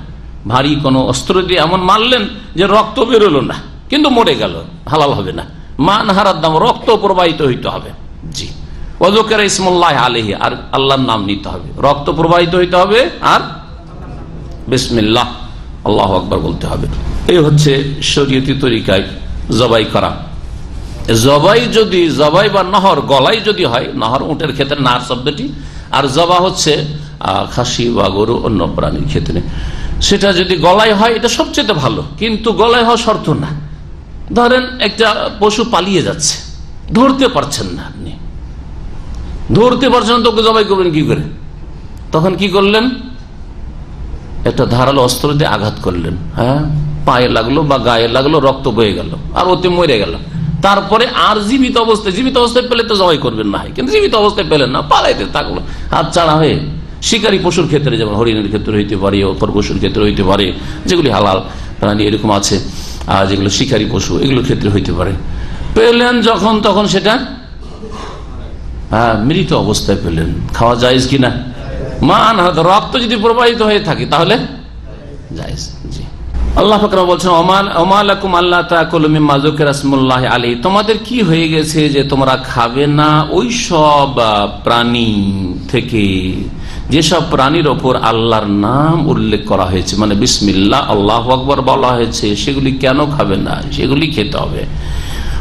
ভারী কোনো অস্ত্র দিয়ে এমন মারলেন যে রক্ত বেরোলো না কিন্তু মরে গেল, হালাল হবে না। মা আনহারা দাম, রক্ত প্রবাহিত হইতে হবে। জি, ওয়াযকুরা ইসমুল্লাহ আলাইহি, আর আল্লাহর নাম নিতে হবে, রক্ত প্রবাহিত হইতে হবে, আর বিসমিল্লাহ আল্লাহু আকবার বলতে হবে। এই হচ্ছে শরীয়তি তরিকায় জবাই করা। জবাই বা নহর, গলাই যদি হয়, নহর উটের ক্ষেত্রে নার শব্দটি, আর জবা হচ্ছে খাসি বা গরু অন্য প্রাণীর ক্ষেত্রে, সেটা যদি গলায় হয় এটা সবচেয়ে ভালো, কিন্তু গলায় হওয়া শর্ত না। ধরেন একটা পশু পালিয়ে যাচ্ছে, ধরতে পারছেন না, আপনি ধরতে পারছেন, তোকে জবাই করবেন কি করে? তখন কি করলেন? একটা ধারালো অস্ত্র দিয়ে আঘাত করলেন, হ্যাঁ, পায়ে লাগলো বা গায়ে লাগলো, রক্ত বয়ে গেল, আর ওতে মরে গেল। তারপরে আর জীবিত অবস্থায় পেলে তো জবাই করবেন না, কিন্তু জীবিত অবস্থায় পেলেন না, পালাইতে থাকলো হাত ছাড়া হয়ে। শিকারী পশুর ক্ষেত্রে, যেমন হরিণের ক্ষেত্রে হইতে পারে, খরগোশের ক্ষেত্রে হইতে পারে, যেগুলি হালাল প্রাণী এরকম আছে, আর যেগুলো শিকারী পশু এগুলোর ক্ষেত্রে হইতে পারে। পেলেন যখন, তখন সেটা মৃত অবস্থায় পেলেন, খাওয়া জায়েজ কিনা? মান রক্ত যদি প্রবাহিত হয়ে থাকে তাহলে জায়েজ। জি, আল্লাহ পাক বলছেন ওমালাকুম আল্লাহ তাকুলু মিম্মা যুকিরা ইসমুল্লাহ আলাইহি, তোমাদের কি হয়ে গেছে যে তোমরা খাবে না ওই সব প্রাণী থেকে যেসব প্রাণীর ওপর আল্লাহর নাম উল্লেখ করা হয়েছে, মানে বিসমিল্লাহ আল্লাহু আকবার বলা হয়েছে, সেগুলি কেন খাবে না? সেগুলি খেতে হবে।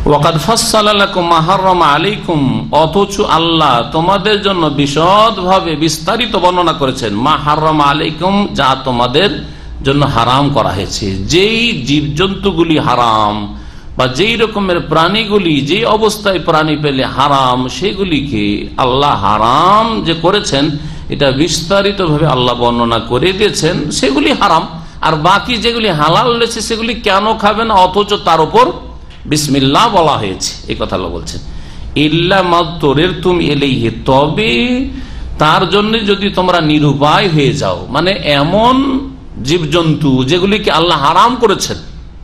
ওয়াকাদ ফাসসালা লাকুম মা হারামা আলাইকুম, অথচ আল্লাহ তোমাদের জন্য বিশদভাবে বিস্তারিত বর্ণনা করেছেন, মা হারামা আলাইকুম, যা তোমাদের জন্য হারাম করা হয়েছে। যেই জীবজন্তুগুলি হারাম বা যেই রকমের প্রাণীগুলি যেই অবস্থায় প্রাণী পেলে হারাম, সেগুলিকে আল্লাহ হারাম যে করেছেন এটা বিস্তারিত ভাবে আল্লাহ বর্ণনা করে দিয়েছেন, সেগুলি হারাম। আর বাকি যেগুলি হালাল রয়েছে সেগুলি কেন খাবে না, অথচ তার উপর বিসমিল্লাহ বলা হয়েছে, এই কথা আল্লাহ বলছেন। ইল্লা মা তুরিরতুম ইলাইহি, তবে তার জন্য যদি তোমরা নিরুপায় হয়ে যাও, মানে এমন জীবজন্তু যেগুলিকে আল্লাহ হারাম করেছেন,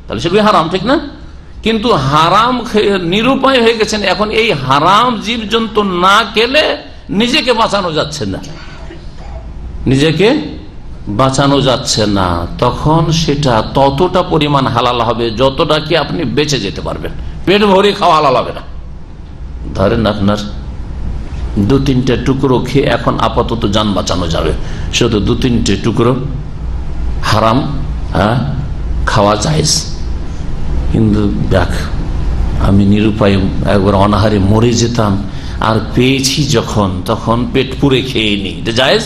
তাহলে সেগুলি হারাম, ঠিক না? কিন্তু হারাম নিরুপায় হয়ে গেছেন, এখন এই হারাম জীবজন্তু না খেলে নিজেকে বাঁচানো যাচ্ছে না, নিজেকে বাঁচানো যাচ্ছে না, তখন সেটা ততটা পরিমাণ হালাল হবে যতটা কি আপনি বেঁচে যেতে পারবেন। পেট ভরে খাওয়া হালাল হবে না। ধরেন আপনার 2-3টে টুকরো খেয়ে এখন আপাতত যান বাঁচানো যাবে, শুধু 2-3টে টুকরো হারাম খাওয়া জায়েজ, কিন্তু দেখ আমি নিরুপায় একবার অনাহারে মরে যেতাম, আর পেয়েছি যখন, তখন পেট পুরে খেয়ে নি, এটা জায়েজ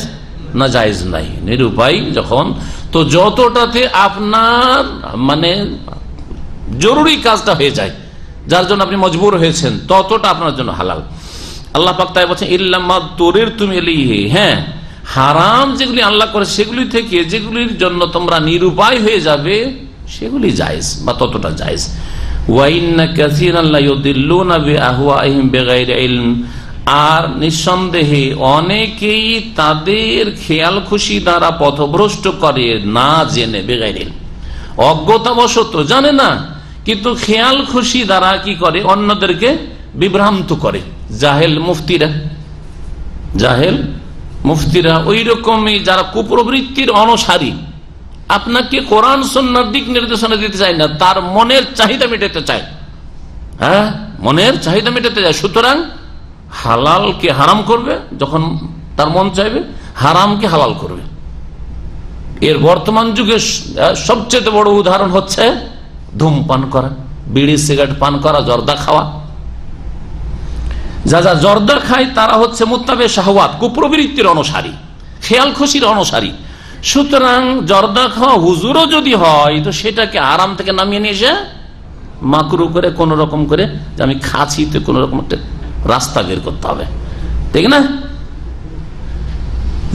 না? জায়েজ নাই। নিরুপায় যখন, তো যতটাতে আপনার মানে জরুরি কাজটা হয়ে যায়, যার জন্য আপনি মজবুর হয়েছেন, ততটা আপনার জন্য হালাল। আল্লাহ পাক তাই বলছেন ইল্লা মা তুরিরতুম ইলাইহি, হ্যাঁ, হারাম যেগুলি আল্লাহ করে সেগুলি থেকে যেগুলির জন্য তোমরা নিরুপায় হয়ে যাবে সেগুলি জায়েজ বা ততটা জায়েজ। ওয়াইন্না কাসীরান লা ইউদিল্লুনা বিআহওয়াইহিম বিগাইরি ইলম, আর নিঃসন্দেহে অনেকেই তাদের খেয়াল খুশি দ্বারা পথভ্রষ্ট করে না জেনে, বেগাইরি ইলম, অজ্ঞতাবশত জানে না, কিন্তু খেয়াল খুশি দ্বারা কি করে, অন্যদেরকে বিভ্রান্ত করে। জাহেল মুফতিরা ওই রকমই যারা কুপ্রবৃত্তির অনুসারী, আপনাকে কোরআন সুন্নাহর দিক নির্দেশনা দিতে চায় না, তার মনের চাহিদা মেটাতে চায়। হ্যাঁ, মনের চাহিদা মেটাতে চায়। সুতরাং হালালকে হারাম করবে যখন তার মন চাইবে, হারামকে হালাল করবে। এর বর্তমান যুগে সবচেয়ে বড় উদাহরণ হচ্ছে ধূমপান করা, বিড়ি সিগারেট পান করা, জর্দা খাওয়া। যা জর্দা খায় তারা হচ্ছে মুত্তাবে শাহওয়াত, কুপ্রবৃত্তির অনুসারী, খেয়াল খুশির অনুসারী। সুতরাং জর্দা খাওয়া হুজুরও যদি হয়, তো সেটাকে আরাম থেকে নামিয়ে নিয়ে এসে মাকরু করে কোন রকম করে যে আমি খাচ্ছি, তো কোন রকম একটা রাস্তা বের করতে হবে, ঠিক না?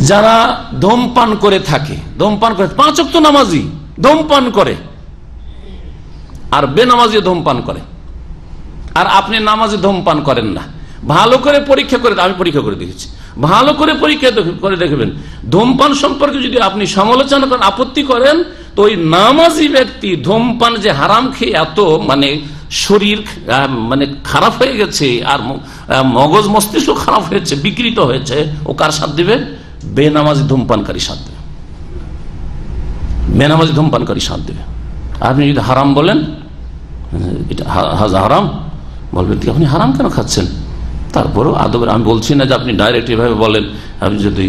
যারা ধূমপান করে থাকে, ধূমপান করে 5 ওয়াক্ত নামাজি ধূমপান করে, আর বেনামাজি ধূমপান করে, আর আপনি নামাজি ধূমপান করেন না। ভালো করে পরীক্ষা করে, আমি পরীক্ষা করে দেখেছি, ভালো করে পরীক্ষা করে দেখবেন, ধূমপান সম্পর্কে যদি আপনি সমালোচনা করেন, আপত্তি করেন, তো ওই নামাজি ব্যক্তি ধূমপান যে হারাম খেয়ে এত শরীর খারাপ হয়ে গেছে, আর মগজ মস্তিষ্ক খারাপ হয়েছে, বিকৃত হয়েছে, ও কার সাথ দিবে? বেনামাজি ধূমপানকারী সাথ দেবে, বেনামাজি ধূমপানকারী সাথ দেবে। আপনি যদি হারাম বলেন, এটা হারাম বলবেন, আপনি হারাম কেন খাচ্ছেন? তারপরও আদবের, আমি বলছি না যে আপনি ডাইরেক্ট এভাবে বলেন, আপনি যদি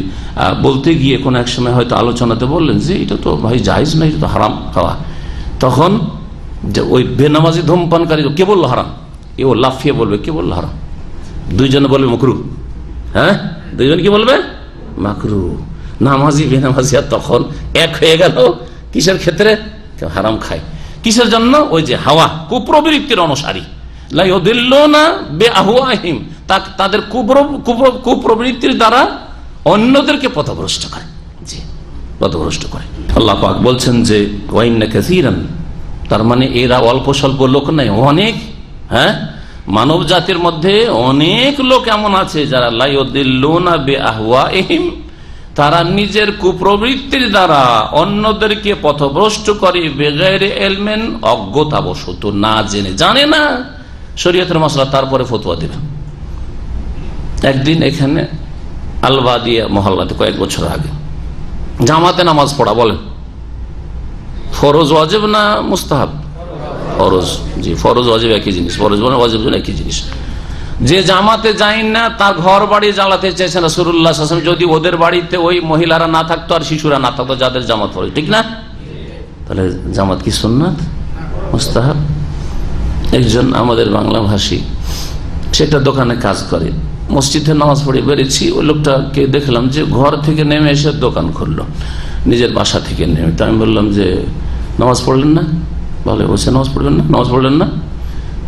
বলতে গিয়ে কোনো এক সময় হয়তো আলোচনাতে বললেন যে এটা তো ভাই জায়েজ না, এটা তো হারাম খাওয়া, তখন যে ওই বেনামাজি ধূমপানকারী কে বললো হারাম, ও লাফিয়ে বলবে কে বললো হারাম, দুইজনে বলবে মাকরু। হ্যাঁ, দুইজন কি বলবে? মাকরু। নামাজি বেনামাজি আর তখন এক হয়ে গেল। কিসের ক্ষেত্রে? হারাম খায়। কিসের জন্য? ওই যে হাওয়া, কুপ্রবৃত্তির অনুসারী। তাদের কুপ্রবৃত্তির দ্বারা অন্যদেরকে পথভ্রষ্ট করে, পথভ্রষ্ট করে। আল্লাহ পাক বলছেন যে ওয়াইন্না কাসীরান, তার মানে এরা অল্প স্বল্প লোক নাই, অনেক। হ্যাঁ, মানব জাতির মধ্যে অনেক লোক এমন আছে যারা লা ইউদিল্লুনা বিআহওয়াইহিম, তারা নিজের কুপ্রবৃত্তির দ্বারা অন্যদেরকে পথভ্রষ্ট করে, বেগাইরে ইলমিন, অজ্ঞতাবশত, না জেনে, জানে না শরীয়তের মাসলা, তারপরে ফতোয়া দেবে। একদিন এখানে আলবাদিয়া মহল্লাতে কয়েক বছর আগে জামাতে নামাজ পড়া, বলেন ফরজ ওয়াজিব না মুস্তাহাব? ফরজ। জি, ফরজ ওয়াজিব একই জিনিস, ফরজ মানে ওয়াজিব একই জিনিস। যে জামাতে যায় না তার ঘর বাড়ি জ্বালাতে চাইছেন রাসূলুল্লাহ সাল্লাল্লাহু আলাইহি ওয়াসাল্লাম, যদি ওদের বাড়িতে ওই মহিলারা না থাকতো আর শিশুরা না থাকতো, যাদের জামাত পড়ে, ঠিক না? তাহলে জামাত কি সুন্নাত মুস্তাহাব? একজন আমাদের বাংলা ভাষী, সেটা দোকানে কাজ করে, মসজিদে নামাজ পড়ে বেরিয়েছি, ওই লোকটাকে দেখলাম যে ঘর থেকে নেমে এসে দোকান খুললো, নিজের বাসা থেকে নেমে। তো আমি বললাম যে নামাজ পড়লেন না? বলছে নামাজ পড়বেন না, নামাজ পড়লেন না?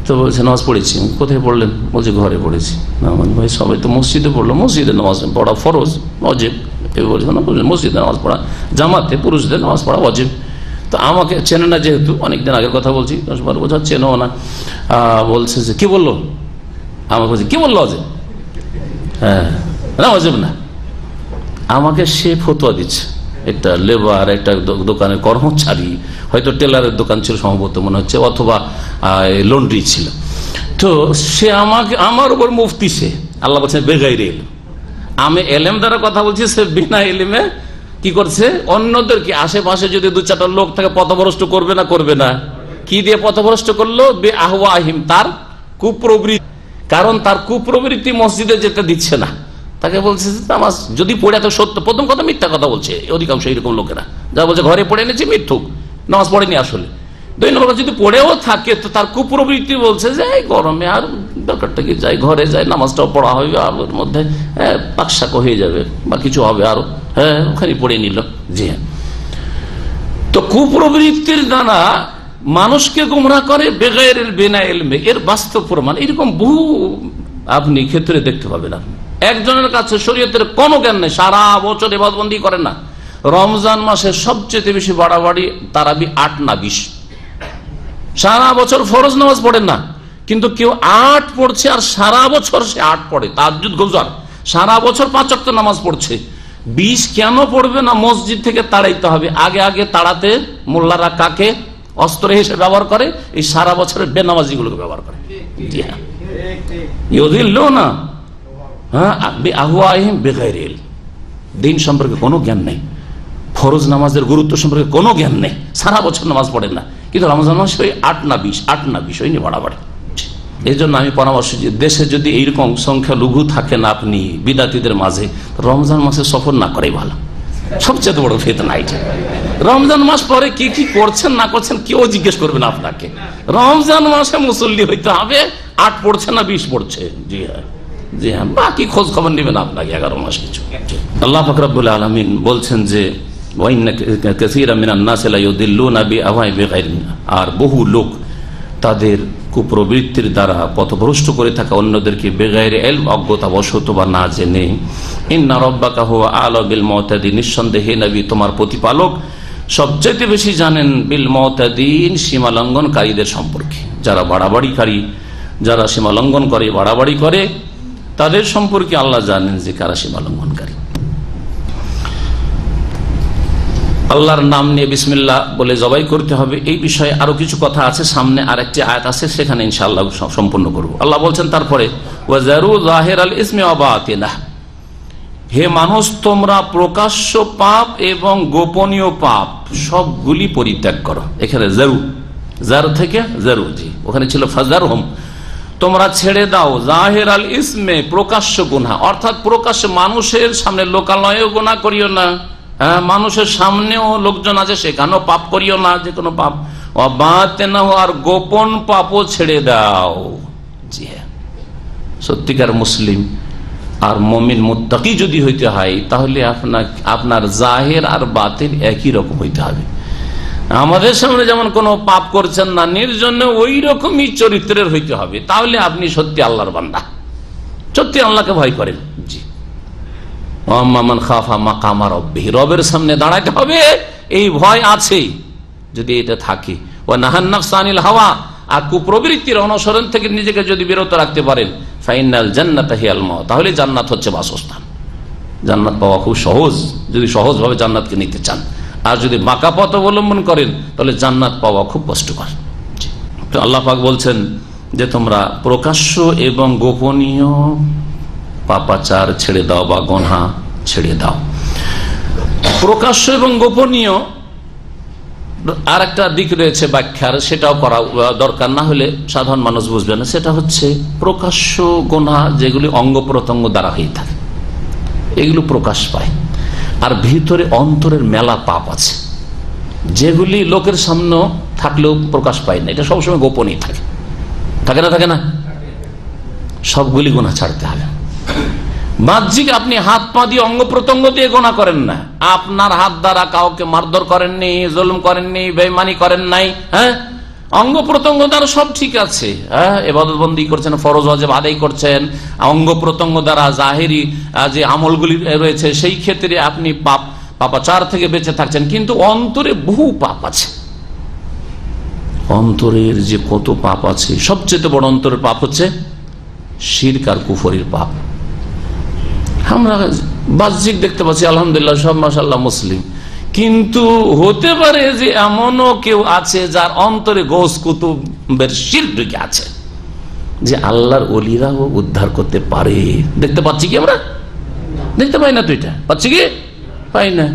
তো বলছে নামাজ পড়েছি। কোথায় পড়লেন? বলছে ঘরে পড়েছি। না ভাই, সবাই তো মসজিদে পড়লো, মসজিদে নামাজ পড়া ফরজ ওয়াজিব, বলছে না মসজিদে নামাজ পড়া, জামাতে পুরুষদের নামাজ পড়া ওয়াজিব। তো আমাকে চেনে না, যেহেতু অনেকদিন আগের কথা বলছি, 10-12 বছর চেনো না। বলছে যে কি বললো, আমাকে বলছে কি বললো যে হ্যাঁ না ওয়াজিব না। আমাকে সে ফতোয়া দিচ্ছে, একটা লেবার, একটা দোকানের কর্মচারী, হয়তো টেলারের দোকান ছিল সম্ভবত মনে হচ্ছে, অথবা লন্ড্রি ছিল। তো সে আমাকে, আমার উপর মুফতি, সে আল্লাহ বলছেন বেগাইরে ইলম, আমি এলেম দ্বারা কথা বলছি, সে বিনা এলেমে কি করছে, অন্যদেরকে, আশেপাশে যদি 2-4টা লোক থাকে পথভ্রষ্ট করবে না? করবে না। কি দিয়ে পথভ্রষ্ট করলো? বিআহওয়াইহিম, তার কুপ্রবৃত্তি। কারণ তার কুপ্রবৃত্তি মসজিদে যেতে দিচ্ছে না, তাকে বলছে নামাজ যদি পড়ে তো সত্য। প্রথম কথা মিথ্যা কথা বলছে অধিকাংশ এইরকম লোকেরা, যা বলছে ঘরে পড়ে এনেছে, মিথ্যুক, নামাজ পড়েনি আসলে। 2 নম্বর, যদি পড়েও থাকে তো তার কুপ্রবৃত্তি বলছে যে এই গরমে আর দরকারটা কি, যাই ঘরে যাই, নামাজটাও পড়া হবে, আর ওর মধ্যে পাকশাক হয়ে যাবে বা কিছু হবে আরো, হ্যাঁ ওখানে পড়ে নিল। জি হ্যাঁ, তো কুপ্রবৃত্তির দ্বারা মানুষকে গুমরাহ করে বেগাইরে বিনা ইলমে, এর বাস্তব প্রমাণ এরকম বহু আপনি ক্ষেত্রে দেখতে পাবেন। একজনের কাছে শরীয়তের কোনো জ্ঞান নেই, সারা বছর ইবাদতবন্দি করে না, রমজান মাসে সবচেয়ে বেশি বাড়াবাড়ি তারাবি 8 না 20, সারা বছর ফরজ নামাজ পড়েন না, কিন্তু কেউ 8 পড়ছে আর সারা বছর সে 8 পড়ে, তাহাজ্জুদ গুজার, সারা বছর 5 ওয়াক্ত নামাজ পড়ছে। 20 কেন পড়বে না? মসজিদ থেকে তাড়াইতে হবে। আগে আগে তাড়াতে মোল্লারা কাকে অস্ত্র হিসেবে ব্যবহার করে? এই সারা বছরের বেনামাজি গুলোকে ব্যবহার করে। জি হ্যাঁ, না দিন সম্পর্কে কোনো জ্ঞান নেই, ফরজ নামাজের গুরুত্ব সম্পর্কে কোনো জ্ঞান নেই, সারা বছর নামাজ পড়েন না, কিন্তু রমজান মাস ওই 8 না 20 ওই নিয়ে বাড়াবাড়ি। এই জন্য আমি পরামর্শ, দেশে যদি এইরকম সংখ্যা লঘু থাকেন আপনি বিদাতীদের মাঝে, রমজান মাসে সফর না করাই ভালো। সবচেয়ে বড় ফিতনা এটা। রমজান মাস পরে কি কি করছেন না করছেন কেউ জিজ্ঞেস করবে না আপনাকে। রমজান মাসে মুসল্লি হইতে হবে, 8 পড়ছে না 20 পড়ছে। জি হ্যাঁ, জি হ্যাঁ, বাকি খোঁজ খবর নেবেন আপনাকে 11 মাস কিছু। আল্লাহ পাক রব্বুল আলামিন বলছেন যে আর বহু লোক তাদের কুপ্রবৃত্তির দ্বারা পথভ্রষ্ট করে থাকা অন্যদেরকে বেগাইরে ইলম, অজ্ঞতাবশত বা না জেনে। ইন্না রাব্বাকা হুয়া আ'লামু বিল মুতাদিন, নিঃসন্দেহে নবী তোমার প্রতিপালক সবচেয়ে বেশি জানেন বিল মুতাদিন, সীমালঙ্ঘনকারীদের সম্পর্কে। যারা বাড়াবাড়িকারী, যারা সীমালঙ্ঘন করে, বাড়াবাড়ি করে, তাদের সম্পর্কে আল্লাহ জানেন যে কারা সীমালঙ্ঘনকারী। আল্লাহর নাম নিয়ে বিসমিল্লাহ বলে জবাই করতে হবে, এই বিষয়ে আরো কিছু কথা আছে। সামনে আরেকটি আয়াত আছে, সেখানে ইনশাআল্লাহ সম্পূর্ণ করব। আল্লাহ বলছেন তারপরে, ওয়াজারু যাহিরাল ইসমি ওয়া বাতিনাহ, হে মানুষ তোমরা প্রকাশ্য পাপ এবং গোপনীয় পাপ সবগুলি পরিত্যাগ করো। এখানে জারু, জার থেকে জারু, জি ওখানে ছিল ফাজারহুম, তোমরা ছেড়ে দাও। যাহিরাল ইসমে, প্রকাশ্য গুনাহ, অর্থাৎ প্রকাশ্য মানুষের সামনে, লোকালয়েও গুনাহ করিও না, মানুষের সামনেও লোকজন আছে সেখানেও পাপ করিও না, যে কোনো পাপ। আর গোপন পাপও ছেড়ে দাও। জি হ্যাঁ, সত্যিকার মুসলিম আর মুমিন মুত্তাকি যদি হইতে হয়, তাহলে আপনার জাহির আর বাতিন একই রকম হইতে হবে। আমাদের সামনে যেমন কোনো পাপ করছেন না, নির্জনে ওই রকমই চরিত্রের হইতে হবে, তাহলে আপনি সত্যি আল্লাহর বান্দা, সত্যি আল্লাহকে ভয় করেন। জি, রবের সামনে দাঁড়াতে হবে, এই ভয় আছে যদি এটা থাকে। ও নাহান নাফস আনিল হাওয়া, আর কুপ্রবৃত্তির অনুসরণ থেকে নিজেকে যদি বিরত রাখতে পারেন, ফাইনাল জান্নাত হিয়াল মাওয়া, তাহলে জান্নাত হচ্ছে বাসস্থান। জান্নাত পাওয়া খুব সহজ, যদি সহজভাবে জান্নাতকে নিতে চান। আর যদি বাঁকা পথ অবলম্বন করেন, তাহলে জান্নাত পাওয়া খুব কষ্টকর। তো আল্লাহ পাক বলছেন যে তোমরা প্রকাশ্য এবং গোপনীয় পাপাচার ছেড়ে দাও বা গুনাহ ছেড়ে দাও। প্রকাশ্য এবং গোপনীয় আর একটা দিক রয়েছে ব্যাখ্যার, সেটাও করা দরকার, না হলে সাধারণ মানুষ বুঝবে না। সেটা হচ্ছে প্রকাশ্য গুনাহ যেগুলি অঙ্গ প্রত্যঙ্গ দ্বারা হয়ে থাকে, এগুলো প্রকাশ পায়। আর ভিতরে অন্তরের মেলা পাপ আছে, যেগুলি লোকের সামনে থাকলেও প্রকাশ পায় না, এটা সবসময় গোপনই থাকে। থাকে না? থাকে না? সবগুলি গুনাহ ছাড়তে হবে। বাহ্যিক আপনি হাত পা দিয়ে, অঙ্গ প্রত্যঙ্গ দিয়ে গুনাহ করেন না, আপনার হাত দ্বারা কাউকে মারধর করেননি, জুলুম করেননি, বেঈমানি করেন নাই, হ্যাঁ, অঙ্গ প্রত্যঙ্গ দ্বারা সব ঠিক আছে, হ্যাঁ, ইবাদত বন্দেগী করছেন, ফরজ ওয়াজিব আদায় করছেন, অঙ্গ প্রত্যঙ্গ দ্বারা জাহেরি যে আমলগুলি রয়েছে সেই ক্ষেত্রে আপনি পাপাচার থেকে বেঁচে থাকছেন। কিন্তু অন্তরে বহু পাপ আছে, অন্তরের যে কত পাপ আছে, সবচেয়ে বড় অন্তরের পাপ হচ্ছে শিরক আর কুফরির পাপ। আমরা বাহ্যিক দেখতে পাচ্ছি আলহামদুলিল্লাহ সব মাশাআল্লাহ মুসলিম, কিন্তু হতে পারে যে এমনও কেউ আছে যার অন্তরে গোস কুতুবের শিরক ঢুকে আছে, যে আল্লাহর ওলিরাও উদ্ধার করতে পারে। দেখতে পাচ্ছি কি আমরা? দেখতে পাই না। তো এটা পাচ্ছি কি? পাই না।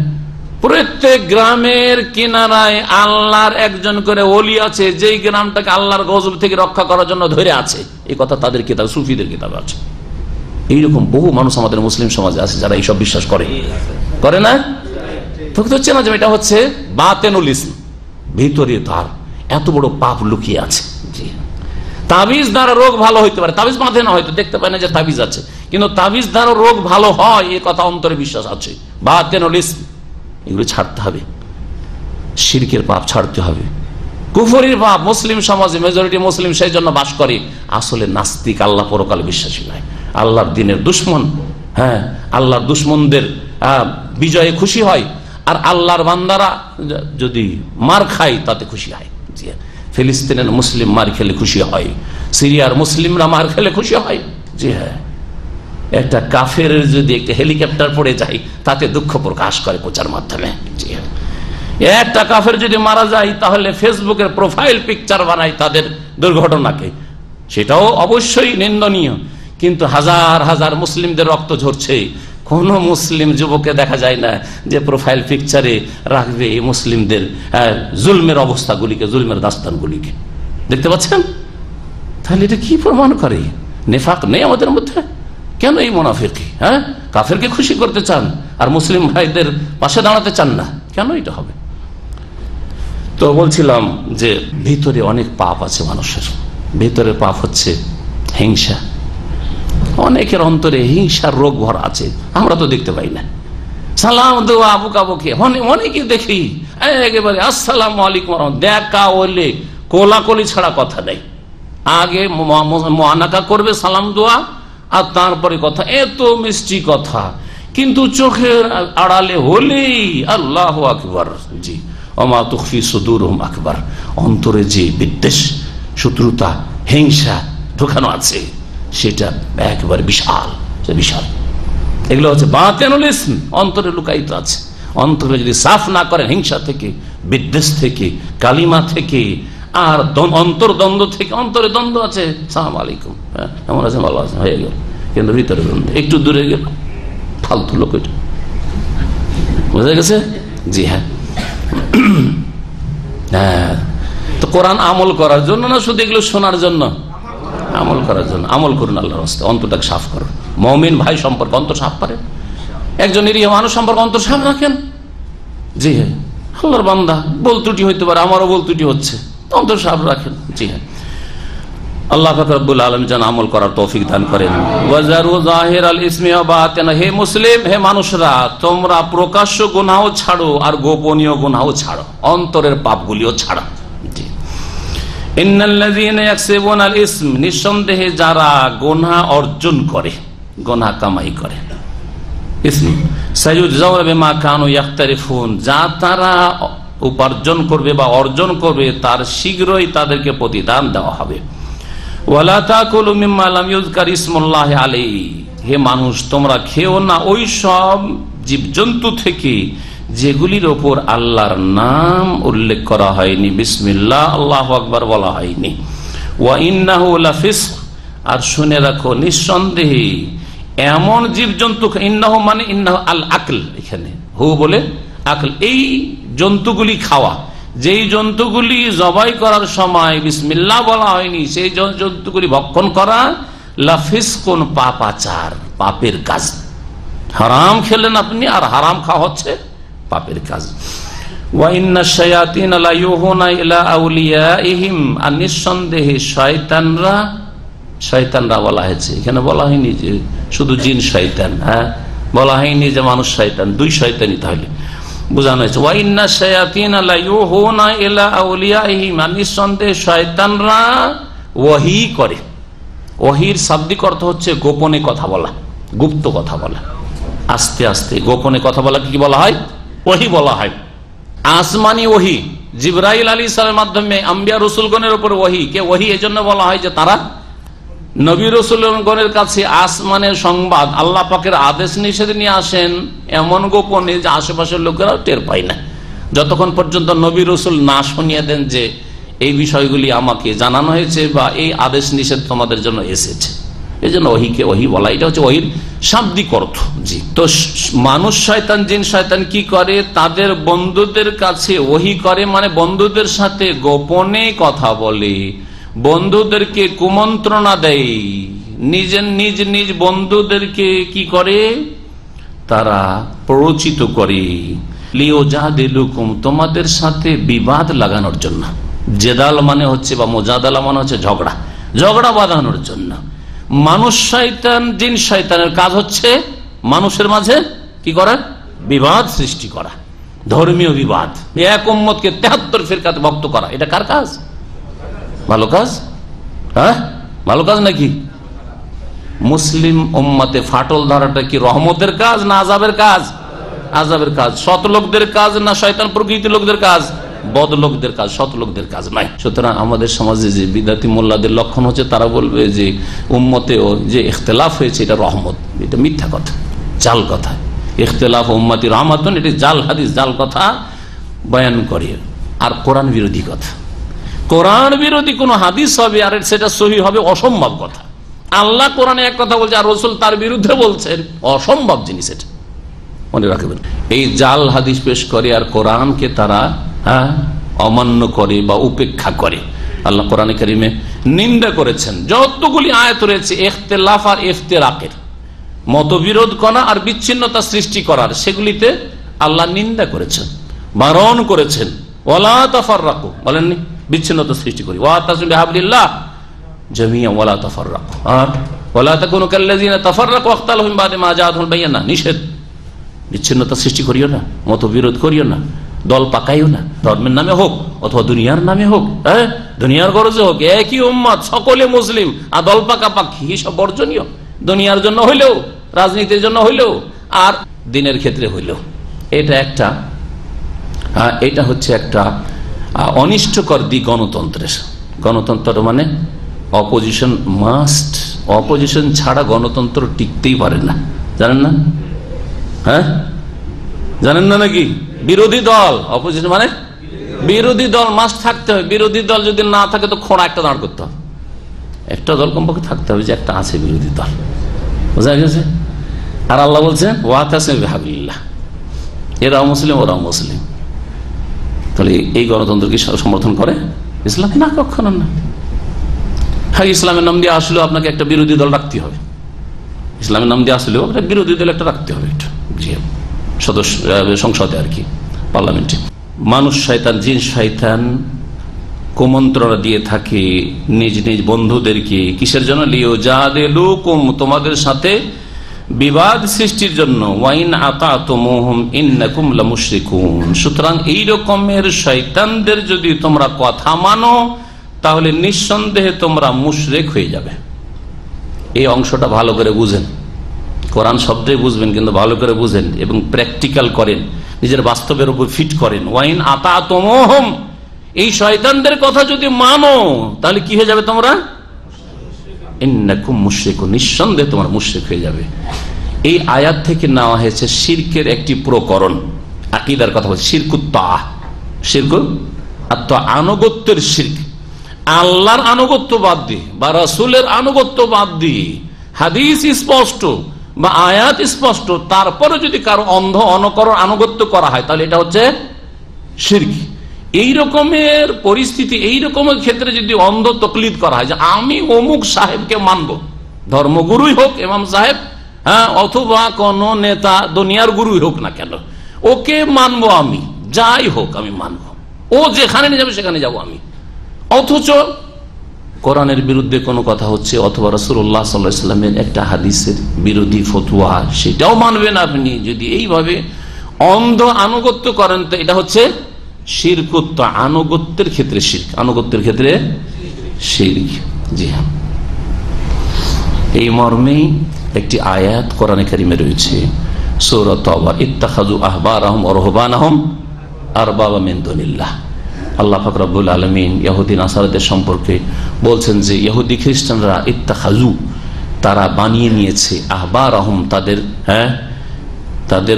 প্রত্যেক গ্রামের কিনারায় আল্লাহর একজন করে ওলি আছে, যেই গ্রামটাকে আল্লাহর গজব থেকে রক্ষা করার জন্য ধরে আছে। এই কথা তাদের কিতাব, সুফিদের কিতাব আছে। এইরকম বহু মানুষ আমাদের মুসলিম সমাজে আছে যারা এইসব বিশ্বাস করে, করে না? হচ্ছে না যে এটা হচ্ছে বাতেনুল ইসলাম, ভিতরে তার এত বড় পাপ লুকিয়ে আছে। তাবিজ দ্বারা রোগ ভালো হইতে পারে, তাবিজ বাঁধে না, হয়তো দেখতে পায় না যে তাবিজ আছে, কিন্তু তাবিজ দ্বারা রোগ ভালো হয় এ কথা অন্তরে বিশ্বাস আছে। বাতেনুল ইসলাম, এগুলো ছাড়তে হবে। শিরকের পাপ ছাড়তে হবে, কুফরির পাপ। মুসলিম সমাজে মেজরিটি মুসলিম সেই জন্য বাস করে, আসলে নাস্তিক, আল্লাহ পরকাল বিশ্বাসী নয়, আল্লাহর দ্বীনের দুশ্মন। হ্যাঁ, আল্লাহর দুশ্মনদের বিজয়ে খুশি হয়, আর আল্লাহর বান্দারা যদি মার খায় তাতে খুশি হয়। ফিলিস্তিনের মুসলিম মার খেলে খুশি হয়, সিরিয়ার মুসলিমরা মার খেলে খুশি হয়। জি হ্যাঁ, একটা কাফের যদি একটা হেলিকপ্টার পড়ে যায় তাতে দুঃখ প্রকাশ করে প্রচার মাধ্যমে। জি হ্যাঁ, একটা কাফের যদি মারা যায় তাহলে ফেসবুকের প্রোফাইল পিকচার বানায় তাদের দুর্ঘটনাকে, সেটাও অবশ্যই নিন্দনীয়। কিন্তু হাজার হাজার মুসলিমদের রক্ত ঝরছে, কোন মুসলিম যুবককে দেখা যায় না যে প্রোফাইল পিকচারে রাখবে এই মুসলিমদের জুলমের অবস্থাগুলিকে, জুলমের দাস্তানগুলিকে। দেখতে পাচ্ছেন? তাহলে এটা কি প্রমাণ করে? নেফাক নেই আমাদের মধ্যে? কেন এই মুনাফিকি? হ্যাঁ, কাফেরকে খুশি করতে চান আর মুসলিম ভাইদের পাশে দাঁড়াতে চান না, কেন এটা হবে? তো বলছিলাম যে ভিতরে অনেক পাপ আছে মানুষের। ভিতরে পাপ হচ্ছে হিংসা। অনেকের অন্তরে হিংসার রোগ ভরা আছে, আমরা তো দেখতে পাই না। সালাম দেওয়া আবু কাবুকে অনেকে দেখি একেবারে আসসালামু আলাইকুম, দেখা হলে কোলাকলি ছাড়া কথা নেই। আগে মুআনাকা করবে সালাম দোয়া আর তারপরে কথা, এত মিষ্টি কথা, কিন্তু চোখের আড়ালে হলেই আল্লাহু আকবার। জি, ওমা তুখফি সুদুরহুম আকবার। অন্তরে যে বিদ্বেষ, শত্রুতা, হিংসা ঢোকানো আছে সেটা একেবারে বিশাল, বিশাল। এগুলো হচ্ছে বাতিনুল ইসম, অন্তরে লুকায়িত আছে। অন্তরে যদি সাফ না করেন হিংসা থেকে, বিদ্বেষ থেকে, কালিমা থেকে, আর অন্তর্দ্বন্দ্ব থেকে, অন্তরে দ্বন্দ্ব আছে, সালাম আলাইকুম, হ্যাঁ এমন আছে, ভালো আছে, হয়ে গেল, কিন্তু ভিতরে দ্বন্দ্ব, একটু দূরে গেল ফালতু লোক, এটা বোঝা গেছে? জি হ্যাঁ। হ্যাঁ, তো কোরআন আমল করার জন্য না, শুধু এগুলো শোনার জন্য? আমল করার জন্য। আমল করুন, আল্লাহর রাস্তায় অন্তরটাকে সাফ করুন। মুমিন ভাই সম্পর্কে অন্তর সাফ করেন, একজন নিরীহ মানুষ সম্পর্কে অন্তর সাফ রাখেন। জি হ্যাঁ, আল্লাহর বান্দা, বল ত্রুটি হইতে পারে, আমারও বল ত্রুটি হচ্ছে, অন্তর সাফ রাখেন। জি হ্যাঁ, আল্লাহ রাব্বুল আলামিন যেন আমল করার তৌফিক দান করেন। ওয়াজারু যাহিরাল ইসমি ওয়া বাতিনা, হে মুসলিম, হে মানুষরা, তোমরা প্রকাশ্য গুনাহ ছাড়ো আর গোপনীয় গুনাহ ছাড়ো, অন্তরের পাপগুলিও ছাড়ো। জি, ইন্নাল্লাযীনা ইয়াকসিবুনাল ইসম, নিঃসন্দেহে যারা গুনাহ অর্জন করে, গুনাহ কামাই করে, ইসম সায়ুজজাউনা বিমা কানু ইয়াখতারিফুন, যা তারা উপার্জন করবে বা অর্জন করবে তার শীঘ্রই তাদেরকে প্রতিদান দেওয়া হবে। ওয়ালা তাকুলু মিম্মা লাম ইউযকার ইসমুল্লাহি আলাইহি, হে মানুষ, তোমরা খেও না ওই সব জীবজন্তু থেকে যেগুলির ওপর আল্লাহর নাম উল্লেখ করা হয়নি, বিসমিল্লাহ আল্লাহু আকবার বলা হয়নি। ওয়া ইন্নাহু লাফিসক, আর শুনে রাখো নিঃসন্দেহে এমন জীবজন্তু, ইন্নাহু মানে ইন্নাহু আল আকল, এখানে হু বলে আকল, এই জন্তুগুলি খাওয়া, যেই জন্তুগুলি জবাই করার সময় বিসমিল্লাহ বলা হয়নি সেই জন্তুগুলি ভক্ষণ করা লাফিসকুন, পাপাচার, পাপের কাজ। হারাম খেলেন আপনি, আর হারাম খাওয়া হচ্ছে পাপের কাজ। ওয়া ইন্না শায়াতিনা লা ইউহুনা ইলা আউলিয়াইহিম, আর নিঃসন্দেহে শয়তানরা বলা হয়েছে, এখানে বলা হয়নি যে শুধু জিন শয়তান, হ্যাঁ বলা হয়নি যে মানুষ শয়তান, দুই শয়তানই তাহলে বোঝানো হয়েছে। ওয়া ইন্না শায়াতিনা লা ইউহুনা ইলা আউলিয়াইহিম, আর নিঃসন্দেহে শয়তানরা ওহী করে। ওহীর শাব্দিক অর্থ হচ্ছে গোপনে কথা বলা, গুপ্ত কথা বলা, আস্তে আস্তে গোপনে কথা বলা কি বলা হয়? ওহী বলা হয়। আসমানি ওহী, জিবরাইল আলাইহিস সালামের মাধ্যমে আম্বিয়া রাসূলগণের উপর ওহী, কে ওহী এজন্য বলা হয় যে তারা নবী রাসূলগণের কাছে আসমানের সংবাদ, আল্লাহ পাকের আদেশ নিষেধ নিয়ে আসেন এমন গোপনে যে আশেপাশের লোকেরাও টের পায় না, যতক্ষণ পর্যন্ত নবী রাসূল না শুনিয়ে দেন যে এই বিষয়গুলি আমাকে জানানো হয়েছে বা এই আদেশ নিষেধ তোমাদের জন্য এসেছে। এই জন্য ওহীকে ওহী বলা, এটা হচ্ছে ওহীর শাব্দিক অর্থ। জি, তো মানুষ শয়তান, জিন শয়তান কি করে? তাদের বন্ধুদের কাছে ওহী করে, মানে বন্ধুদের সাথে গোপনে কথা বলে, বন্ধুদেরকে কুমন্ত্রণা দেয়, নিজ নিজ বন্ধুদেরকে কি করে? তারা প্ররোচিত করে, লিয়াজাদিলুকুম, তোমাদের সাথে বিবাদ লাগানোর জন্য। জেদাল মানে হচ্ছে বা মুজাদালা মানে হচ্ছে ঝগড়া বাঁধানোর জন্য। মানুষ শয়তান, জিন শয়তানের কাজ হচ্ছে মানুষের মাঝে কি করা? বিবাদ সৃষ্টি করা, ধর্মীয় বিবাদ, এক উম্মতকে 73 ফিরকাতে ভক্ত করা। এটা কার কাজ? ভালো কাজ? হ্যাঁ, ভালো কাজ নাকি? মুসলিম উম্মতে ফাটল ধরাটা কি রহমতের কাজ না আযাবের কাজ? আযাবের কাজ। সৎ লোকদের কাজ না শয়তান প্রকৃতির লোকদের কাজ? বদ লোকদের কাজ, সৎ লোকদের কাজ নয়। সুতরাং আমাদের সমাজে যে বিদাতি মোল্লাদের লক্ষণ হচ্ছে, তারা বলবে যে উম্মতেও যে ইখতিলাফ হয়েছে এটা রহমত। এটা মিথ্যা কথা, জাল কথা। ইখতিলাফ উম্মতি রহমাতুন, এটি জাল হাদিস, জাল কথা বয়ান করে, আর কোরআন বিরোধী কথা। কোরআন বিরোধী কোন হাদিস হবে আর সেটা সহি হবে, অসম্ভব কথা। আল্লাহ কোরআনে এক কথা বলছে আর রাসূল তার বিরুদ্ধে বলছেন, অসম্ভব জিনিস এটা, মনে রাখবেন। এই জাল হাদিস পেশ করে আর কোরআনকে তারা অমান্য করে বা উপেক্ষা করে। আল্লাহ কোরআনে কারিমে নিন্দা করেছেন যতগুলি আয়াত রয়েছে ইখতিলাফ আর ইফতিরাকের, মতবিরোধ করা আর বিচ্ছিন্নতা সৃষ্টি করার, সেগুলিতে আল্লাহ নিন্দা করেছেন, বারণ করেছেন। ওয়ালা তাফাররাকু, বলেননি বিচ্ছিন্নতা সৃষ্টি করি, ওয়াতাসিমু বিহাবলিল্লাহ জামিআন ওয়ালা তাফাররাকু, আর ওয়ালা তাকুনু কাল্লাযিনা তাফাররাকু ওয়াখতালাফু মিন বাদি মা জাআতুহুল বায়িনা, নিষেধ। বিচ্ছিন্নতা সৃষ্টি করিও না, মতবিরোধ করিও না, দল পাকাইও না, ধর্মের নামে হোক অথবা দুনিয়ার নামে হোক, দুনিয়ার গরজে হোক, একই উম্মত, সকলে মুসলিম, আর দল পাকাপাকি সব বর্জনীয়। দুনিয়ার জন্য হইলেও, রাজনীতির জন্য হইলেও, আর দিনের ক্ষেত্রে হইলেও। এটা হচ্ছে একটা অনিষ্টকর দিক গণতন্ত্রের। গণতন্ত্র মানে অপোজিশন মাস্ট, অপোজিশন ছাড়া গণতন্ত্র টিকতেই পারে না, জানেন না? জানেন না নাকি? বিরোধী দল, অপোজিশন মানে বিরোধী দল মাস্ট থাকতে হবে। বিরোধী দল যদি না থাকে তো খোঁড়া একটা দাঁড় করতে হবে, একটা দল কমপক্ষে থাকতে হবে যে একটা আছে বিরোধী দল, বোঝা গেছে? আর আল্লাহ বলছেন ওয়াতাসিমু বিহাবলিল্লাহ, এরাও মুসলিম ওরাও মুসলিম। তাহলে এই গণতন্ত্র কি সমর্থন করে ইসলাম? না, কখনো না। হ্যাঁ, ইসলামের নাম দিয়ে আসলেও আপনাকে একটা বিরোধী দল রাখতে হবে, ইসলামের নাম দিয়ে আসলেও একটা বিরোধী দল একটা রাখতে হবে, একটু সদস্য সংসদে আর কি, পার্লামেন্টে। মানুষ শয়তান, জিন শয়তান কুমন্ত্রণা দিয়ে থাকে নিজ নিজ বন্ধুদেরকে, কিসের জন্য? লিউজাদিলুকুম, তোমাদের সাথে বিবাদ সৃষ্টির জন্য। ওয়াইন আতাতুমুহুম ইন্নাকুম লামুশরিকুন, সুতরাং এই রকমের শয়তানদের যদি তোমরা কথা মানো তাহলে নিঃসন্দেহে তোমরা মুশরিক হয়ে যাবে। এই অংশটা ভালো করে বুঝেন, কোরআন শব্দই বুঝবেন কিন্তু ভালো করে বুঝেন এবং প্র্যাকটিক্যাল করেন, নিজের বাস্তবের উপর ফিট করেন। ওয়াইন আতাতুমুহুম, এই শয়তানদের কথা যদি মানো তাহলে কি হয়ে যাবে? তোমরা ইন্নাকুম মুশরিকুন, নিঃসন্দেহে তোমরা মুশরিক হয়ে যাবে। এই আয়াত থেকে নেওয়া হয়েছে শিরকের একটি প্রকরণ, আকীদার কথা বলছে, শিরকুত তাআ, শিরকুত আত্মা, আনুগত্যের শিরক। আল্লাহর আনুগত্য বাদ দিয়ে বা রাসূলের আনুগত্য বাদ দিয়ে হাদিস স্পষ্ট বা আয়াত স্পষ্ট, তারপরে যদি কারো অন্ধ অনকরণ আনুগত্য করা হয় তাহলে এটা হচ্ছে শিরক। এই রকমের পরিস্থিতি, এই রকমের ক্ষেত্রে যদি অন্ধ তকলিদ করা হয় যে আমি অমুক সাহেবকে মানবো, ধর্মগুরুই হোক ইমাম সাহেব, অথবা কোন নেতা দুনিয়ার গুরুই হোক না কেন, ওকে মানবো, আমি যাই হোক আমি মানবো, ও যেখানে নিয়ে যাবে সেখানে যাবো আমি। অথচ কোরআনের বিরুদ্ধে কোনো কথা হচ্ছে অথবা রাসূলুল্লাহ সাল্লাল্লাহু আলাইহি ওয়াসাল্লামের একটা হাদিসের বিরোধী ফতোয়া, সেটাও মানবেন আপনি। যদি এইভাবে অন্ধ আনুগত্য করেন তো এটা হচ্ছে শিরকুত, আনুগত্যের ক্ষেত্রে শিরক, আনুগত্যের ক্ষেত্রে শিরক। জি হ্যাঁ, এই মর্মেই একটি আয়াত কোরআনে কারিমে রয়েছে, সূরা তাওবা, ইত্তাখাযু আহবারাহুম ওয়া রুহবানাহুম আরবাবা মিন দুনিল্লাহ। আল্লাহ পাক রব্বুল আলামিন ইহুদি নাসারাদের সম্পর্কে বলছেন যে ইহুদি খ্রিস্টানরা ইত্তাখাযু, তারা বানিয়ে নিয়েছে, আহবারাহুম, তাদের তাদের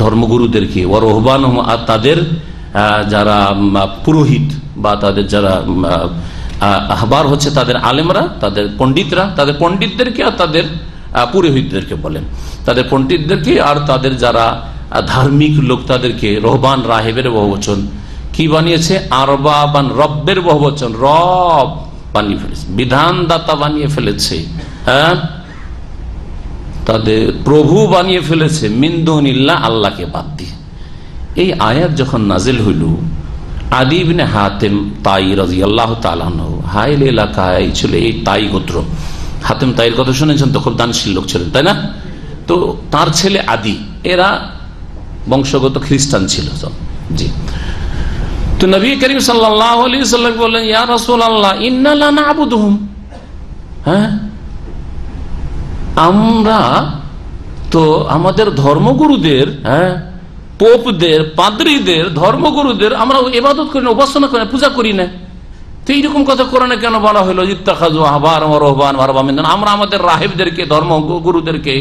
ধর্মগুরুদেরকে, ওয়া রুহবানাহুম, আর তাদের যারা পুরোহিত বা তাদের যারা আহবার হচ্ছে তাদের আলেমরা, তাদের পণ্ডিতরা, তাদের পণ্ডিতদেরকে আর তাদের পুরোহিতদেরকে বলেন, তাদের পণ্ডিতদেরকে আর তাদের যারা ধার্মিক লোক তাদেরকে রহবান, রাহেবের বহুবচন কি বানিয়েছে? আরবাবান, রব্বের বহুবচন, রব বানিয়ে ফেলেছে, বিধানদাতা বানিয়ে ফেলেছে, তাদের প্রভু বানিয়ে ফেলেছে, মিন দুনিল্লাহ, আল্লাহকে বাদ দিয়ে। এই আয়াত যখন নাজিল হইল, আদি ইবনে হাতেম তাই রাদিয়াল্লাহু তাআলা আনহু, হাইল এলাকায় ছিল এই তাই গোত্র। হাতেম তাইয়ের কথা শুনেছেন তো, খুব দানশীল লোক ছিলেন, তাই না? তো তার ছেলে আদি, এরা বংশগত খ্রিস্টান ছিল। জি, তো নবী করিম সাল্লাল্লাহু আলাইহি ওয়াসাল্লাম বললেন, ইয়া রাসূলুল্লাহ ইন্না লা না'বুদুহুম, আমরা তো আমাদের ধর্মগুরুদের পোপদের, পাদ্রীদের, ধর্মগুরুদের আমরা ইবাদত করি না, উপাসনা করি না, পূজা করি না। তো এইরকম কথা কোরআনে কেন বলা হলো ইত্তাখাযু আহবারহুম ওয়া রুহবানাহুম আরবাবা মিন দুনিল্লাহ? আমরা আমাদের রাহিবদেরকে, ধর্মগুরুদেরকে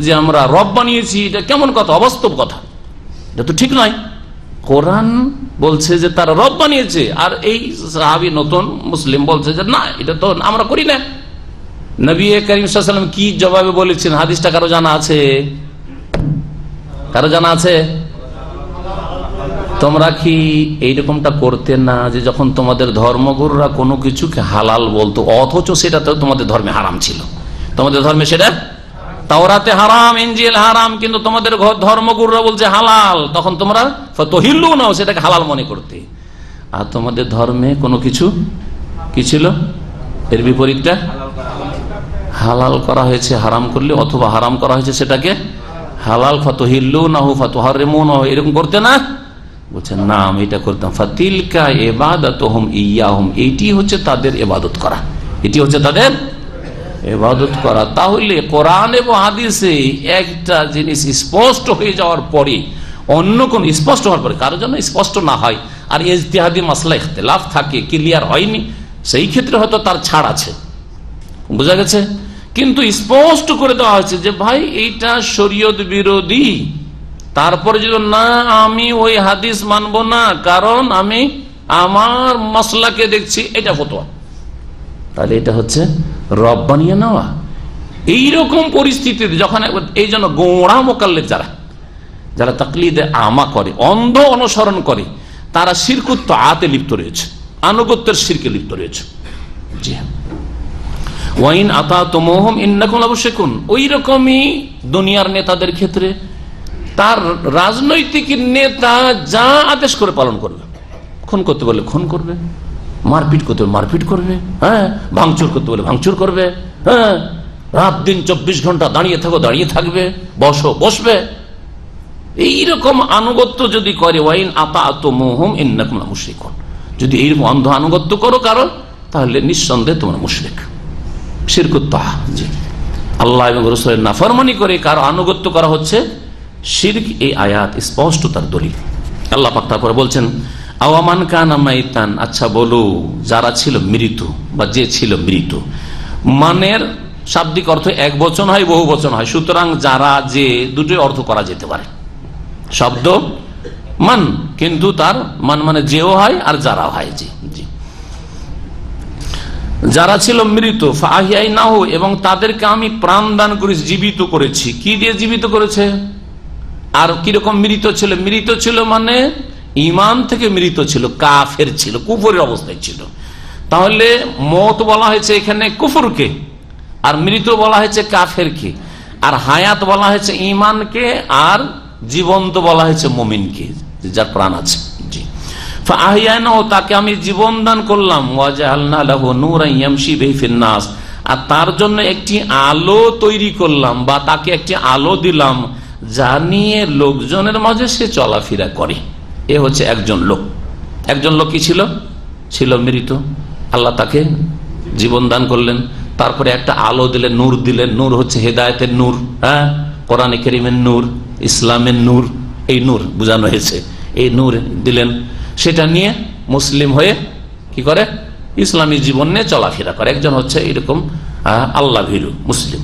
যে আমরা রব বানিয়েছি, এটা কেমন কথা? অবাস্তব কথা, এটা তো ঠিক নয়। কোরআন বলছে যে তারা রব বানিয়েছে, আর এই সাহাবী নতুন মুসলিম বলছে যে না, এটা তো আমরা করি না। নবী করিম সাল্লাল্লাহু আলাইহি ওয়াসাল্লাম কি জবাবে বলেছেন হাদিসটা কারো জানা আছে? কারো জানা আছে? তোমরা কি এইরকমটা করতে না যে যখন তোমাদের ধর্মগুরুরা কোনো কিছুকে হালাল বলতো অথচ সেটা তো তোমাদের ধর্মে হারাম ছিল, তোমাদের ধর্মে সেটা তাওরাতে হারাম, ইনজিল হারাম, কিন্তু তোমাদের ধর্মগুরুরা বলছে হালাল, তখন তোমরা ফাতহিল্লু নাও, সেটাকে হালাল মনে করতে। আর তোমাদের ধর্মে কোনো কিছু কি ছিল, এর বিপরীতটা হালাল করা হয়েছে হারাম করলে, অথবা হারাম করা হয়েছে সেটাকে হালাল, ফাতহিল্লু নাহু ফাতুহাররিমুনাহু, এরকম করতে না? বলছেন না, আমি এটা করতাম। ফাতিলকা ইবাদাতুহুম ইয়াহুম, এইটি হচ্ছে তাদের ইবাদত করা, এটি হচ্ছে তাদের ইবাদত করা। তাহলে কোরআন এবং হাদিসে একটা জিনিস স্পষ্ট হয়ে যাওয়ার পরে অন্য কোন স্পষ্ট হওয়ার পরে কারোর জন্য স্পষ্ট না হয় আর ইজতিহাদি মাসলা ইখতিলাফ থাকে, ক্লিয়ার হয়নি, সেই ক্ষেত্রে হয়তো তার ছাড় আছে, বোঝা গেছে। কিন্তু স্পষ্ট করে দেওয়া হয়েছে যে ভাই এইটা শরীয়ত বিরোধী, তারপরে যদি না আমি ওই হাদিস মানবো না কারণ আমি আমার মাসলাকে দেখছি এটা ফতোয়া, তাহলে এটা হচ্ছে রব বানিয়ে নেওয়া। এইরকম পরিস্থিতিতে যখন এই জন্য গোঁড়া মোকাল্লেদ যারা তাকলিদে আমা করে, অন্ধ অনুসরণ করে, তারা শিরকুত আতে লিপ্ত রয়েছে, আনুগত্যের শিরকে লিপ্ত রয়েছে। জি হ্যাঁ, ওয়াইন আতাতুমুহুম ইন্নাকুম লামুশরিকুন। ওই রকমই দুনিয়ার নেতাদের ক্ষেত্রে তার রাজনৈতিক নেতা যা আদেশ করে পালন করবে, খুন করতে বলে খুন করবে, মারপিট করতে বলে মারপিট করবে, হ্যাঁ, ভাঙচুর করতে বলে ভাঙচুর করবে, হ্যাঁ, রাত দিন 24 ঘন্টা দাঁড়িয়ে থাকো দাঁড়িয়ে থাকবে, বসো বসবে। এইরকম আনুগত্য যদি করে, ওয়াইন আতাতুমুহুম ইন্নাকুম লামুশরিকুন, যদি এইরকম অন্ধ আনুগত্য করো কারণ, তাহলে নিঃসন্দেহে তোমরা মুশরিক, শিরকুত তাআ। জি, আল্লাহ এবং রাসূলের নাফরমানি করে কারো আনুগত্য করা হচ্ছে শিরক। এই আয়াত স্পষ্ট তার দলিল। আল্লাহ পাক তারপরে বলছেন আওয়ামান কানা মাইতান, আচ্ছা বলো যারা ছিল মৃত বা যে ছিল মৃত, মানের শাব্দিক অর্থ এক বচন হয় বহু বচন হয়, সুতরাং যারা যে দুটোই অর্থ করা যেতে পারে। শব্দ মান, কিন্তু তার মান মানে যেও হয় আর যারা হয়। জি জি, যারা ছিল মৃত, ফাহিয়াইনাহু, এবং তাদেরকে আমি প্রাণ দান করেছি, জীবিত করেছি। কি দিয়ে জীবিত করেছে? আর কিরকম মৃত ছিল? মৃত ছিল মানে ইমান থেকে মৃত ছিল, কাফের ছিল, কুফরের অবস্থায় ছিল। তাহলে মত বলা হয়েছে এখানে কুফরকে, আর মৃত বলা হয়েছে কাফেরকে, আর হায়াত বলা হয়েছে ইমানকে, আর জীবন্ত বলা হয়েছে মুমিনকে, যার প্রাণ আছে। জি, ফাহিয়ানাহু, তাকে আমি জীবন দান করলাম, ওয়াজআলনা লাহু নূরান ইয়ামশি বিহি ফিন নাস, আর তার জন্য একটি আলো তৈরি করলাম বা তাকে একটি আলো দিলাম যা নিয়ে লোকজনের মাঝে সে চলাফেরা করে। এ হচ্ছে একজন লোক। একজন লোক কি ছিল? ছিল মৃত, আল্লাহ তাকে জীবন দান করলেন, তারপরে একটা আলো দিলেন, নূর দিলেন। নূর হচ্ছে হেদায়েতের নূর, হ্যাঁ, কোরআনে কারীমের নূর, ইসলামের নূর, এই নূর বোঝানো হয়েছে। এই নূর দিলেন, সেটা নিয়ে মুসলিম হয়ে কি করে? ইসলামী জীবন নিয়ে চলাফেরা করে। একজন হচ্ছে এরকম আল্লাহ ভীরু মুসলিম,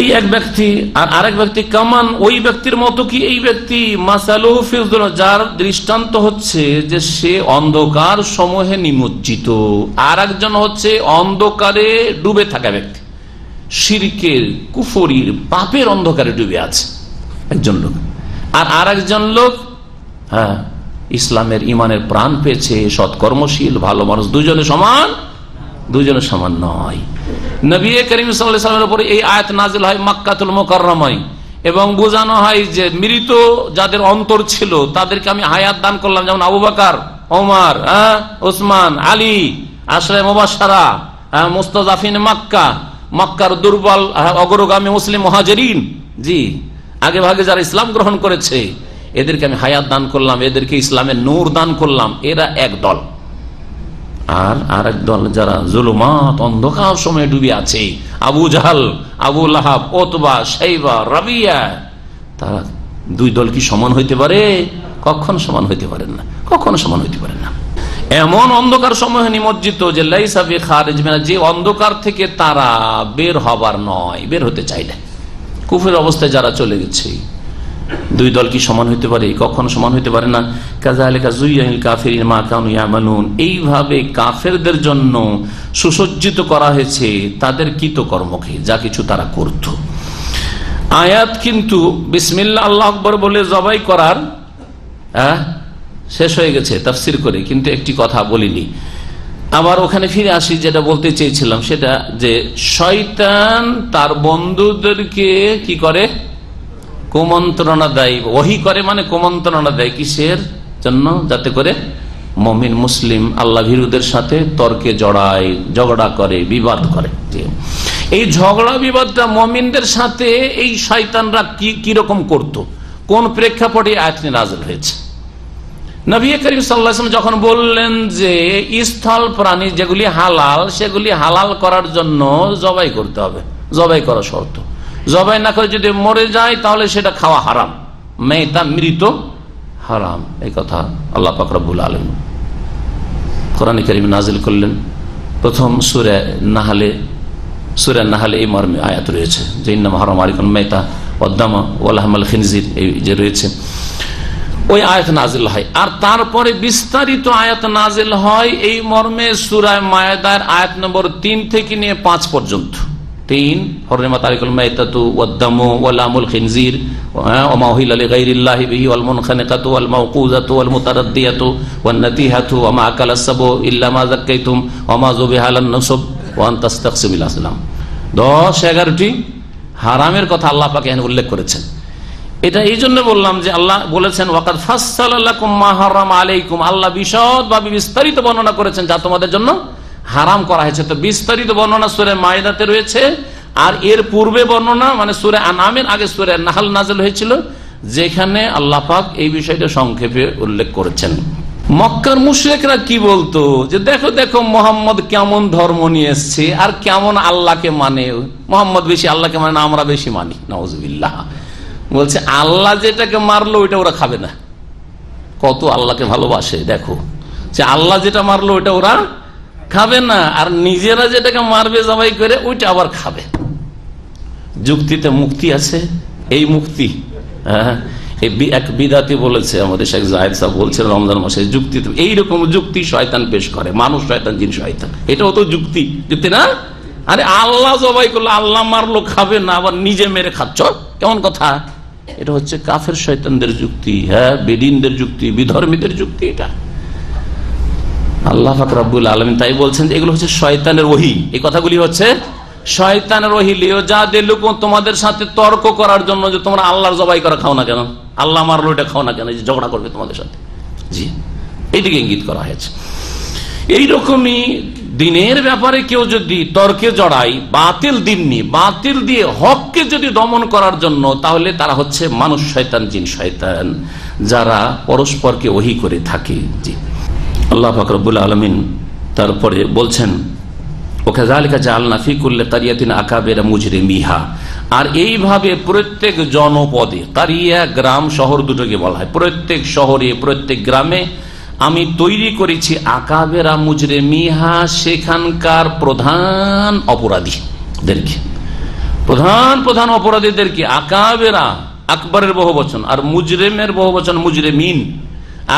এই এক ব্যক্তি। আর আরেক ব্যক্তি কামান, ওই ব্যক্তির মতো কি এই ব্যক্তি, মাসালুহু ফি যুলুমাত, যার দৃষ্টান্ত হচ্ছে যে সে অন্ধকার সমূহে নিমজ্জিত। আর একজন হচ্ছে অন্ধকারে ডুবে থাকা ব্যক্তি, শিরকের, কুফরির, পাপের অন্ধকারে ডুবে আছে একজন লোক। আর আরেকজন লোক হ্যাঁ ইসলামের ইমানের প্রাণ পেয়েছে, সৎকর্মশীল, ভালো মানুষ। দুজনে সমান? দুজনে সমান নয়। নবী করিম সাল্লাল্লাহু আলাইহি ওয়াসাল্লামের উপরে এই আয়াত নাযিল হয় মক্কাতুল মুকাররমায়, এবং বোঝানো হয় যে মৃত যাদের অন্তর ছিল তাদেরকে আমি হায়াত দান করলাম, যেমন আবু বকর, ওমর, ওসমান, আলী, আশরায়ে মুবাশশারা, মুস্তাযাফিন মক্কা, মক্কার দুর্বল অগ্রগামী মুসলিম মুহাজিরিন, জি আগে ভাগে যারা ইসলাম গ্রহণ করেছে, এদেরকে আমি হায়াত দান করলাম, এদেরকে ইসলামের নূর দান করলাম। এরা এক দল। আর আরেক দল যারা জুলুমাত, অন্ধকার সময়ে ডুবে আছে, আবু জাহাল, আবু লাহাব, ওতবা, শাইবা, রাবিয়া, তারা দুই দল কি সমান হইতে পারে? কখনো সমান হইতে পারেন না, কখনো সমান হইতে পারেন না। এমন অন্ধকার সময় নিমজ্জিত যে লাইসা বিখারিজ মিনা, যে অন্ধকার থেকে তারা বের হবার নয়, বের হতে চাই না। কুফরের অবস্থায় যারা চলে গেছে, দুই দল কি সমান হইতে পারে? কখনো সমান হইতে পারে না। কাযালিকা যুয়্যিনা কাফিরিন মা কানু ইয়ামালুন, এইভাবে কাফেরদের জন্য সুসজ্জিত করা হয়েছে তাদের কৃতকর্মকে, যা কিছু তারা করত। আয়াত কিন্তু বিসমিল্লাহ আল্লাহু আকবার বলে জবাই করার শেষ হয়ে গেছে তাফসীর করে, কিন্তু একটি কথা বলিনি। আবার ওখানে ফিরে আসি, যেটা বলতে চেয়েছিলাম সেটা, যে শয়তান তার বন্ধুদেরকে কি করে? কুমন্ত্রণা দেয়। ওহী করে মানে কুমন্ত্রণা দেয়, কিসের জন্য? যাতে করে মুমিন মুসলিম আল্লাহ ভীরুদের সাথে তর্কে জড়ায়, ঝগড়া করে, বিবাদ করে। এই ঝগড়া বিবাদটা মুমিনদের সাথে এই শয়তানরা কিরকম করত, কোন প্রেক্ষাপটে আয়াতটি নাযিল হয়েছে? নবী করিম সাল্লাল্লাহু আলাইহি ওয়াসাল্লাম যখন বললেন যে স্থল প্রাণী যেগুলি হালাল, সেগুলি হালাল করার জন্য জবাই করতে হবে, জবাই করা শর্ত। জবাই না করে যদি মরে যায় তাহলে সেটা খাওয়া হারাম, মেয়েতা মৃত হারাম। এই কথা আল্লাহ পাক রব্বুল আলামিন কোরআন কারীমে নাযিল করলেন। প্রথম সূরা নাহলে এই মর্মে আয়াত রয়েছে যে ইন্নামা হারাম আলাইকুম মাইতা ওয়াদ দামা ওয়া লাহমাল খিনজির, এই যে রয়েছে, ওই আয়াত নাজিল হয়। আর তারপরে বিস্তারিত আয়াত নাজিল হয় এই মর্মে সূরা মায়েদার আয়াত নম্বর 3 থেকে নিয়ে 5 পর্যন্ত। 3 হুররিমাত আলাইকুম মাইতাতু ওয়াদ দামু ওয়া লাহমুল খিনজির ওয়া মা উহিল্লা লিগাইরিল্লাহি বিহি ওয়াল মুনখানিকাতু ওয়াল মাওকুযাতু ওয়াল মুতারাদ্দিয়াতু ওয়ান নাতিহাতু ওয়া মা আকালাস সাবু ইল্লা মা যাক্কাইতুম ওয়া মা যুবিহা আলান নুসব ওয়া আন তাস্তাকসিমু বিল আসলাম। 10-11টি হারামের কথা আল্লাহ পাক এখানে উল্লেখ করেছেন। এটা এই জন্য বললাম যে আল্লাহ বলেছেন ওয়াকাদ ফাসসালা লাকুম মা হারাম আলাইকুম, আল্লাহ বিশদভাবে বিস্তারিত বর্ণনা করেছেন যা তোমাদের জন্য হারাম করা হয়েছে। তো বিস্তারিত বর্ণনা সূরা মায়েদাতে রয়েছে, আর এর পূর্বে বর্ণনা মানে সূরা আনআমের আগে সূরা নাহল নাযিল হয়েছিল, যেখানে আল্লাহ পাক এই বিষয়টা সংক্ষেপে উল্লেখ করেছেন। মক্কার মুশরিকরা কি বলতো যে দেখো দেখো মুহাম্মদ কেমন ধর্ম নিয়ে এসেছে আর কেমন আল্লাহকে মানে, মুহাম্মদ বেশি আল্লাহকে মানে না, আমরা বেশি মানি। নাউজুবিল্লাহ। বলছে আল্লাহ যেটাকে মারলো ওইটা ওরা খাবে না। কত আল্লাহকে ভালোবাসে দেখো, যে আল্লাহ যেটা মারলো ওইটা ওরা খাবে না, আর নিজেরা যেটাকে মারবে জবাই করে ওইটা আবার খাবে। যুক্তিতে মুক্তি আছে, এই মুক্তি এক বিদাতি বলেছে, আমাদের শেখ জাহেদ সাহেব বলছে রমজান মাসে যুক্তি, এইরকম যুক্তি শয়তান পেশ করে, মানুষ শয়তান জিন শয়তান, এটাও তো যুক্তি, যুক্তি না? আরে আল্লাহ জবাই করলো, আল্লাহ মারলো খাবে না, আবার নিজে মেরে খাচ্ছ, কেমন কথা? এটা হচ্ছে কাফের শয়তানদের যুক্তি, হ্যাঁ, বেদিনদের যুক্তি, বিধর্মীদের যুক্তি। এটা আল্লাহ পাক রব্বুল আলামিন তাই বলছেন যে এগুলো হচ্ছে শয়তানের ওহী। এই কথাগুলি হচ্ছে শয়তানের ওহী। লিয়াজাদিলুকুম, তোমাদের সাথে তর্ক করার জন্য, যে তোমরা আল্লাহর জবাই করা খাও না কেন, আল্লাহ মারলো এটা খাও না কেন, যে ঝগড়া করবে তোমাদের সাথে। জি, এইদিকে ইঙ্গিত করা হয়েছে। এইরকমই দিনের ব্যাপারে কেউ যদি তর্কে জড়ায়, বাতিল দিন নিয়ে, বাতিল দিয়ে হককে যদি দমন করার জন্য, তাহলে তারা হচ্ছে মানুষ শয়তান জিন শয়তান, যারা পরস্পরকে ওহী করে থাকে। জি, আল্লাহ পাক রব্বুল আলামিন তারপরে বলছেন ওয়াকাযালিকা জাআলনা ফি কুল্লি কারিয়াতিন আকাবিরা মুজরিমিহা, আর এইভাবে প্রত্যেক জনপদে, কারিয়া গ্রাম শহর দুটোকে বলা হয়, প্রত্যেক শহরে প্রত্যেক গ্রামে আমি তৈরি করেছি আকাবেরা মুজরিমিহা, সেখানকার প্রধান অপরাধীদেরকে, প্রধান প্রধান অপরাধীদেরকে। আকাবেরা আকবরের বহুবচন, আর মুজরিমের বহুবচন মুজরিমিন।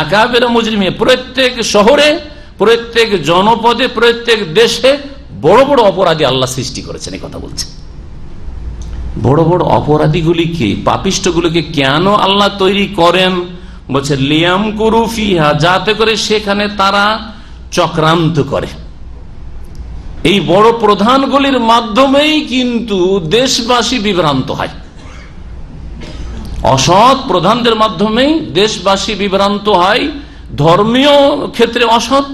আকাবেরা মুজরিমিন, প্রত্যেক শহরে, প্রত্যেক জনপদে, প্রত্যেক দেশে বড় বড় অপরাধী আল্লাহ সৃষ্টি করেছেন। এই কথা বলছেন। বড় বড় অপরাধীগুলিকে, পাপিষ্ঠগুলিকে কেন আল্লাহ তৈরি করেন? বলছে লিয়ামকুরু ফিহা, যাতে করে সেখানে তারা চক্রান্ত করে। এই বড় প্রধানগুলির মাধ্যমেই কিন্তু দেশবাসী বিভ্রান্ত হয়। অসৎ প্রধানদের মাধ্যমেই দেশবাসী বিভ্রান্ত হয়, ধর্মীয় ক্ষেত্রে অসৎ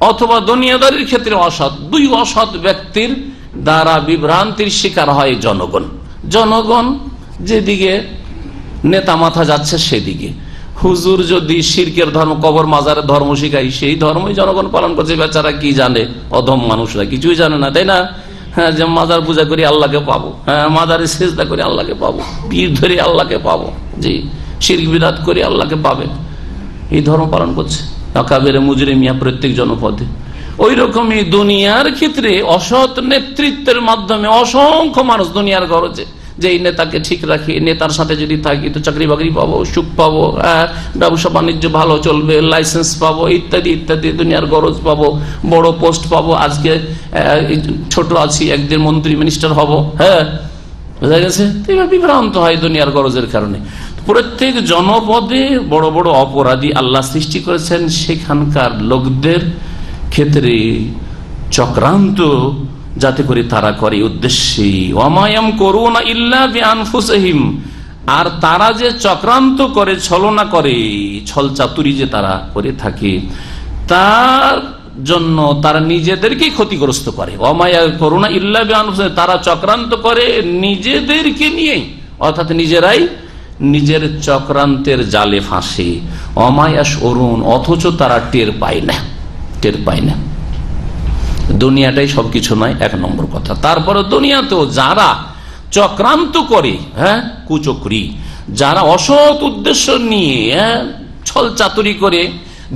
অথবা দুনিয়াদারির ক্ষেত্রে অসৎ। দুই অসৎ ব্যক্তির দ্বারা বিভ্রান্তির শিকার হয় জনগণ। জনগণ যেদিকে নেতা মাথা যাচ্ছে সেদিকে। হুজুর যদি শিরকের ধর্ম, কবর মাজারের ধর্ম শিখাই, সেই ধর্মই জনগণ পালন করছে। বেচারা কি জানে, অধম মানুষরা কিছুই জানে না, তাই না? হ্যাঁ, যে মাজার পূজা করি আল্লাহকে পাবো, হ্যাঁ, মাজারে সেজদা করে আল্লাহকে পাবো, পীর ধরে আল্লাহকে পাবো। জি, শিরক বিদআত করে আল্লাহকে পাবে, এই ধর্ম পালন করছে আকাবেরে মুজরিমিয়া প্রত্যেক জনপদে। ওই রকমই দুনিয়ার ক্ষেত্রে অসৎ নেতৃত্বের মাধ্যমে অসংখ্য মানুষ দুনিয়ার গরজে যে এই নেতাকে ঠিক রাখি, নেতার সাথে যদি থাকি তো চাকরি বাকরি পাবো, সুখ পাবো, ব্যবসা বাণিজ্য ভালো চলবে, লাইসেন্স পাবো, ইত্যাদি ইত্যাদি, দুনিয়ার গরজ পাবো, বড় পোস্ট পাবো, আজকে ছোট আছি একদিন মন্ত্রী মিনিস্টার হব, হ্যাঁ বোঝা গেছে। বিভ্রান্ত হয় দুনিয়ার গরজের কারণে। প্রত্যেক জনপদে বড় বড় অপরাধী আল্লাহ সৃষ্টি করেছেন, সেখানকার লোকদের ক্ষেত্রে চক্রান্ত যাতে করে তারা করে উদ্দেশ্যে, ওয়ামায়াম করুনা ইল্লা বিআনফুসিহিম, আর তারা যে চক্রান্ত করে, ছলনা করে, ছল চাতুরি যে তারা করে থাকে, তার জন্য তারা নিজেদেরকেই ক্ষতিগ্রস্ত করে। ওয়ামায়া করুনা ইল্লা বিআনফুসিহিম, তারা চক্রান্ত করে নিজেদেরকে নিয়ে, অর্থাৎ নিজেরাই নিজের চক্রান্তের জালে ফাঁসে। অমায়াস অরুণ, অথচ তারা টের পায় না, টের পায় না। দুনিয়াটাই সবকিছু নয়, এক নম্বর কথা। তারপরে দুনিয়াতেও যারা চক্রান্ত করে, হ্যাঁ কুচক্রি, যারা অসৎ উদ্দেশ্য নিয়ে ছল চাতুরি করে